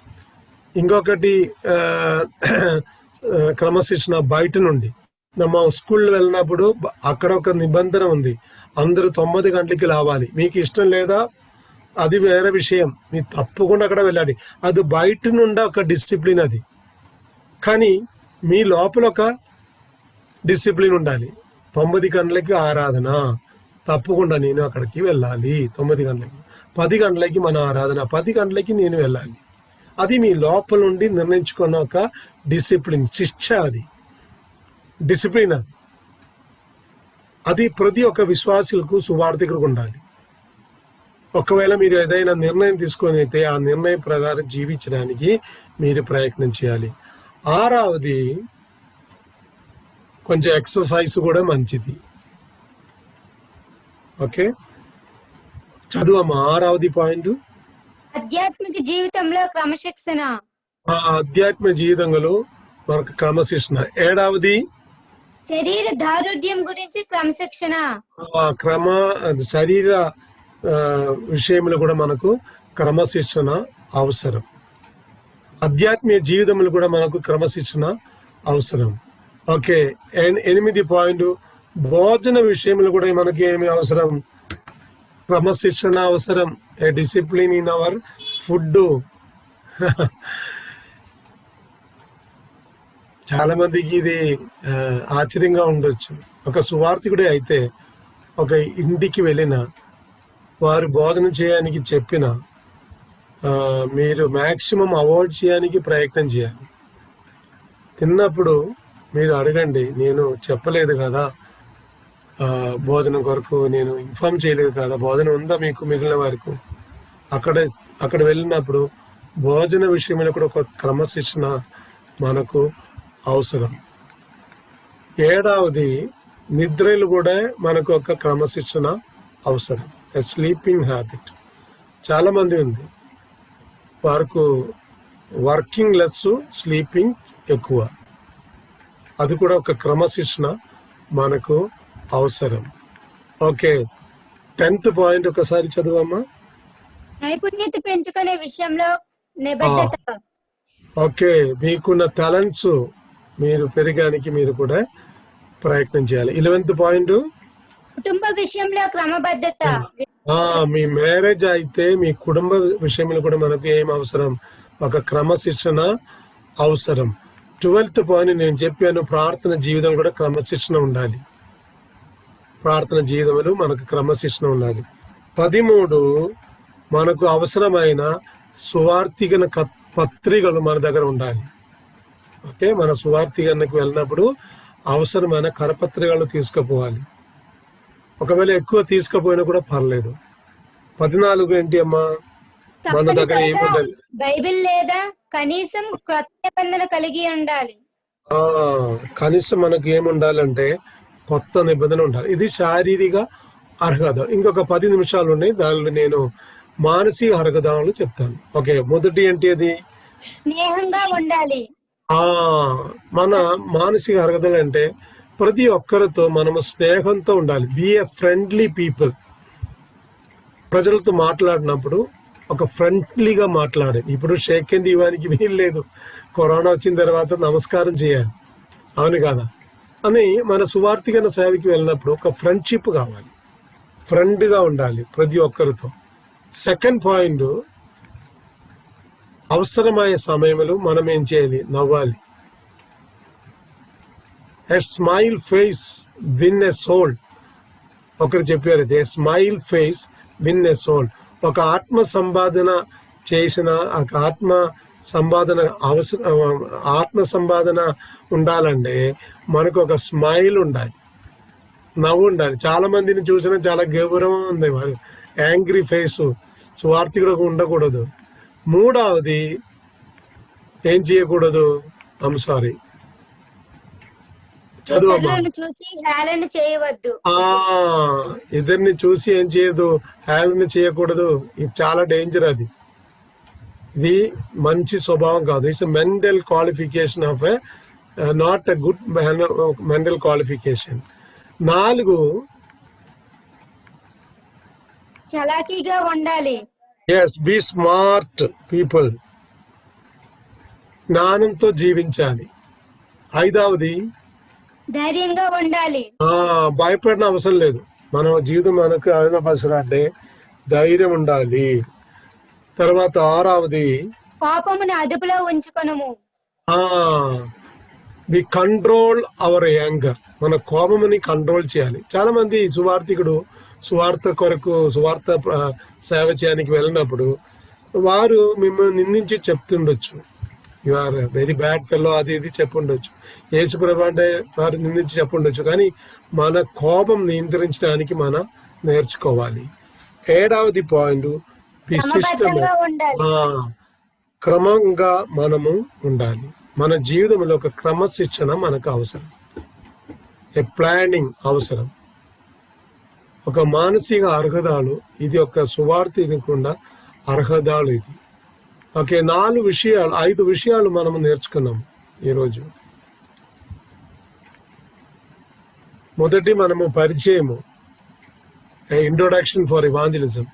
Speaker 1: ఇంకొకటి క్రమశిక్షణ బయట నుండి. మా స్కూల్లో వెళ్ళినప్పుడు అక్కడ ఒక నిబంధన ఉంది, అందరూ 9 గంటలకి రావాలి. మీకు ఇష్టం లేదా అది వేరే విషయం, మీరు తప్పకుండా అక్కడ వెళ్ళాలి. అది బయట నుండి ఒక డిసిప్లిన్ అది. కానీ మీ లోపల ఒక డిసిప్లిన్ ఉండాలి. 9 గంటలకి ఆరాధన, తప్పకుండా నేను అక్కడికి వెళ్ళాలి. 9 గంటలకి, 10 గంటలకి మన ఆరాధన, 10 గంటలకి నేను వెళ్ళాలి. అది మీ లోపల నుండి నిర్ణయించుకున్న ఒక డిసిప్లిన్, శిక్ష. అది డిసిప్లిన్. అది ప్రతి ఒక్క విశ్వాసులకు, సువార్థికులకు ఉండాలి. ఒకవేళ మీరు ఏదైనా నిర్ణయం తీసుకొని అయితే ఆ నిర్ణయం ప్రకారం జీవించడానికి మీరు ప్రయత్నం చేయాలి. 6వది కొంచెం ఎక్సర్సైజ్ కూడా మంచిది. ఓకే, చదువమ్మా 6వది పాయింట్.
Speaker 2: ఆధ్యాత్మిక జీవితంలో క్రమశిక్షణ.
Speaker 1: ఆధ్యాత్మిక జీవితంలో మనకు క్రమశిక్షణ. 7వది
Speaker 2: శరీర దారుఢ్యం గురించి క్రమశిక్షణ.
Speaker 1: శరీర విషయంలో కూడా మనకు క్రమశిక్షణ అవసరం. ఆధ్యాత్మిక జీవితంలో కూడా మనకు క్రమశిక్షణ అవసరం. ఓకే, 8వ పాయింట్ భోజన విషయంలో కూడా మనకి ఏమి అవసరం? క్రమశిక్షణ అవసరం. ఏ డిసిప్లిన్ ఇన్ అవర్ ఫుడ్. చాలా మందికి ఇది ఆశ్చర్యంగా ఉండొచ్చు. ఒక సువార్థికుడే అయితే ఒక ఇంటికి వెళ్ళిన వారు భోజనం చేయడానికి చెప్పిన మీరు మ్యాక్సిమం అవాయిడ్ చేయడానికి ప్రయత్నం చేయాలి. తిన్నప్పుడు మీరు అడగండి, నేను చెప్పలేదు కదా భోజనం కొరకు, నేను ఇన్ఫార్మ్ చేయలేదు కదా, భోజనం ఉందా మీకు మిగిలిన వరకు. అక్కడ వెళ్ళినప్పుడు భోజన విషయంలో కూడా ఒక క్రమశిక్షణ మనకు అవసరం. 7వది నిద్రలు కూడా మనకు ఒక క్రమశిక్షణ అవసరం. స్లీపింగ్ హ్యాబిట్ చాలా మంది ఉంది, వారికి వర్కింగ్ లెస్, స్లీపింగ్ ఎక్కువ. అది కూడా ఒక క్రమశిక్షణ మనకు అవసరం. ఓకే, 10th పాయింట్ ఒకసారి చదువమ్మా.
Speaker 2: నైపుణ్యత పెంచుకునే విషయంలో నిబద్ధత.
Speaker 1: ఓకే, మీకున్న టాలెంట్స్ మీరు పెరగడానికి మీరు కూడా ప్రయత్నం చేయాలి. 11th పాయింట్
Speaker 2: కుటుంబ విషయంలో క్రమబద్ధత.
Speaker 1: మీ మ్యారేజ్ అయితే మీ కుటుంబ విషయంలో కూడా మనకు ఏం అవసరం? ఒక క్రమశిక్షణ అవసరం. 12th పాయింట్ నేను చెప్పాను, ప్రార్థన జీవితం కూడా క్రమశిక్షణ ఉండాలి. ప్రార్థన జీవితంలో మనకు క్రమశిక్షణ ఉండాలి. 13 మనకు అవసరమైన సువార్థికన పత్రికలు మన దగ్గర ఉండాలి. ఓకే, మన సువార్థికరణకు వెళ్ళినప్పుడు అవసరమైన కరపత్రికలు తీసుకుపోవాలి. ఒకవేళ ఎక్కువ తీసుకుపోయినా కూడా పర్లేదు. 14 ఏంటి అమ్మా? మన దగ్గర ఏముండాలి?
Speaker 2: బైబిల్ లేదా కనీసం క్రొత్త నిబంధన కలిగి ఉండాలి.
Speaker 1: కనీసం మనకు ఏముండాలంటే కొత్త నిబంధన ఉండాలి. ఇది శారీరక అర్హత. ఇంకొక 10 నిమిషాలు ఉన్నాయి, దానిలో నేను మానసిక అర్హతలు చెప్తాను. ఓకే, మొదటి ఏంటి? అది
Speaker 2: స్నేహంగా ఉండాలి.
Speaker 1: మన మానసిక అర్హతలు అంటే ప్రతి ఒక్కరితో మనము స్నేహంతో ఉండాలి. Be a friendly people. ప్రజలతో మాట్లాడినప్పుడు ఒక ఫ్రెండ్లీగా మాట్లాడాలి. ఇప్పుడు షేక్ హ్యాండ్ ఇవ్వడానికి వీలు లేదు. కరోనా వచ్చిన తర్వాత నమస్కారం చేయాలి, అవును కదా? అని మన సువార్థికన సేవకి వెళ్ళినప్పుడు ఒక ఫ్రెండ్షిప్ కావాలి, ఫ్రెండ్గా ఉండాలి ప్రతి ఒక్కరితో. సెకండ్ పాయింట్, అవసరమైన సమయంలో మనం ఏం చేయాలి? నవ్వాలి. A smile face win a soul. ఒకరు చెప్పారు, a smile face win a soul. ఒక ఆత్మ సంపాదన చేసిన ఆత్మ సంపాదన ఉండాలంటే మనకు ఒక స్మైల్ ఉండాలి, నవ్వు ఉండాలి. చాలా మందిని చూసినా చాలా గౌరవం ఉంది, వారు యాంగ్రీ ఫేస్. స్వార్థికుడు ఉండకూడదు. 3వది ఏం చేయకూడదు? సారీ, చదువమ్మా.
Speaker 2: చూసి హేళన చేయవద్దు.
Speaker 1: ఇద్దరిని చూసి ఏం చేయదు? హేళన చేయకూడదు. ఇది చాలా డేంజర్. ఇది మంచి స్వభావం కాదు. It's mental qualification of not a good mental qualification. 4
Speaker 2: చలాకీగా ఉండాలి.
Speaker 1: Yes, be smart people. జ్ఞానంతో జీవించాలి. 5వది
Speaker 2: ధైర్యంగా ఉండాలి.
Speaker 1: భయపడిన అవసరం లేదు. మన జీవితం మనకు అవసరం అంటే ధైర్యం ఉండాలి. తర్వాత 6వది
Speaker 2: కోపమును అదుపులో ఉంచుకొనుము.
Speaker 1: వి కంట్రోల్ అవర్ యాంగర్. మన కోపముని కంట్రోల్ చేయాలి. చాలా మంది సువార్త కొరకు సువార్త సేవ చేయడానికి వెళ్ళినప్పుడు వారు మిమ్మల్ని నిందించి చెప్తుండొచ్చు, you are very bad fellow, అది ఇది చెప్పుండొచ్చు. యేసుప్రభు అంటే వారు నిందించి చెప్పుండొచ్చు. కానీ మన కోపం నియంత్రించడానికి మనం నేర్చుకోవాలి. 7వది పాయింట్, క్రమంగా మనము ఉండాలి. మన జీవితంలో ఒక క్రమశిక్షణ మనకు అవసరం, ఏ ప్లానింగ్ అవసరం, ఒక మానసిక అర్హతలు. ఇది ఒక సువార్థికుండా అర్హతలు ఇది. ఓకే, 5 విషయాలు మనము నేర్చుకున్నాము ఈరోజు. మొదటి మనము పరిచయము, introduction for evangelism.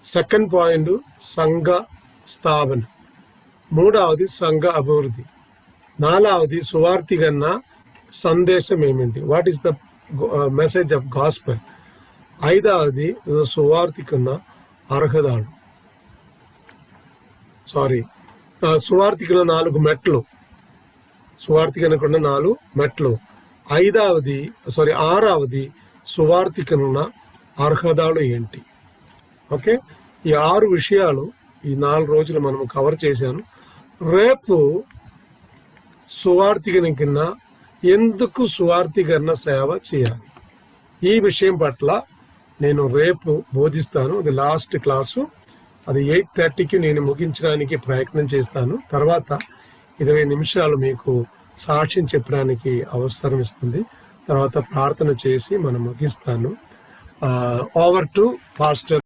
Speaker 1: Second point సంఘ స్థాపన. 3వది సంఘ అభివృద్ధి. 4వది సువార్థికన్న సందేశం ఏమిటి? What is the message of gospel? 5వది సువార్థికన్న అర్హతలు. సువార్థికన 4 మెట్లు. సువార్థికనకున్న 4 మెట్లు. 6వది సువార్థికనున్న అర్హతలు ఏంటి? ఓకే, ఈ 6 విషయాలు ఈ 4 రోజులు మనం కవర్ చేశాను. రేపు సువార్థికన కింద ఎందుకు సువార్థికరణ సేవ చేయాలి, ఈ విషయం పట్ల నేను రేపు బోధిస్తాను. అది లాస్ట్ క్లాసు. అది 8:30కి నేను ముగించడానికి ప్రయత్నం చేస్తాను. తర్వాత 20 నిమిషాలు మీకు సాక్ష్యం చెప్పడానికి అవసరం ఇస్తుంది. తర్వాత ప్రార్థన చేసి మనం ముగిస్తాను. Over to pastor.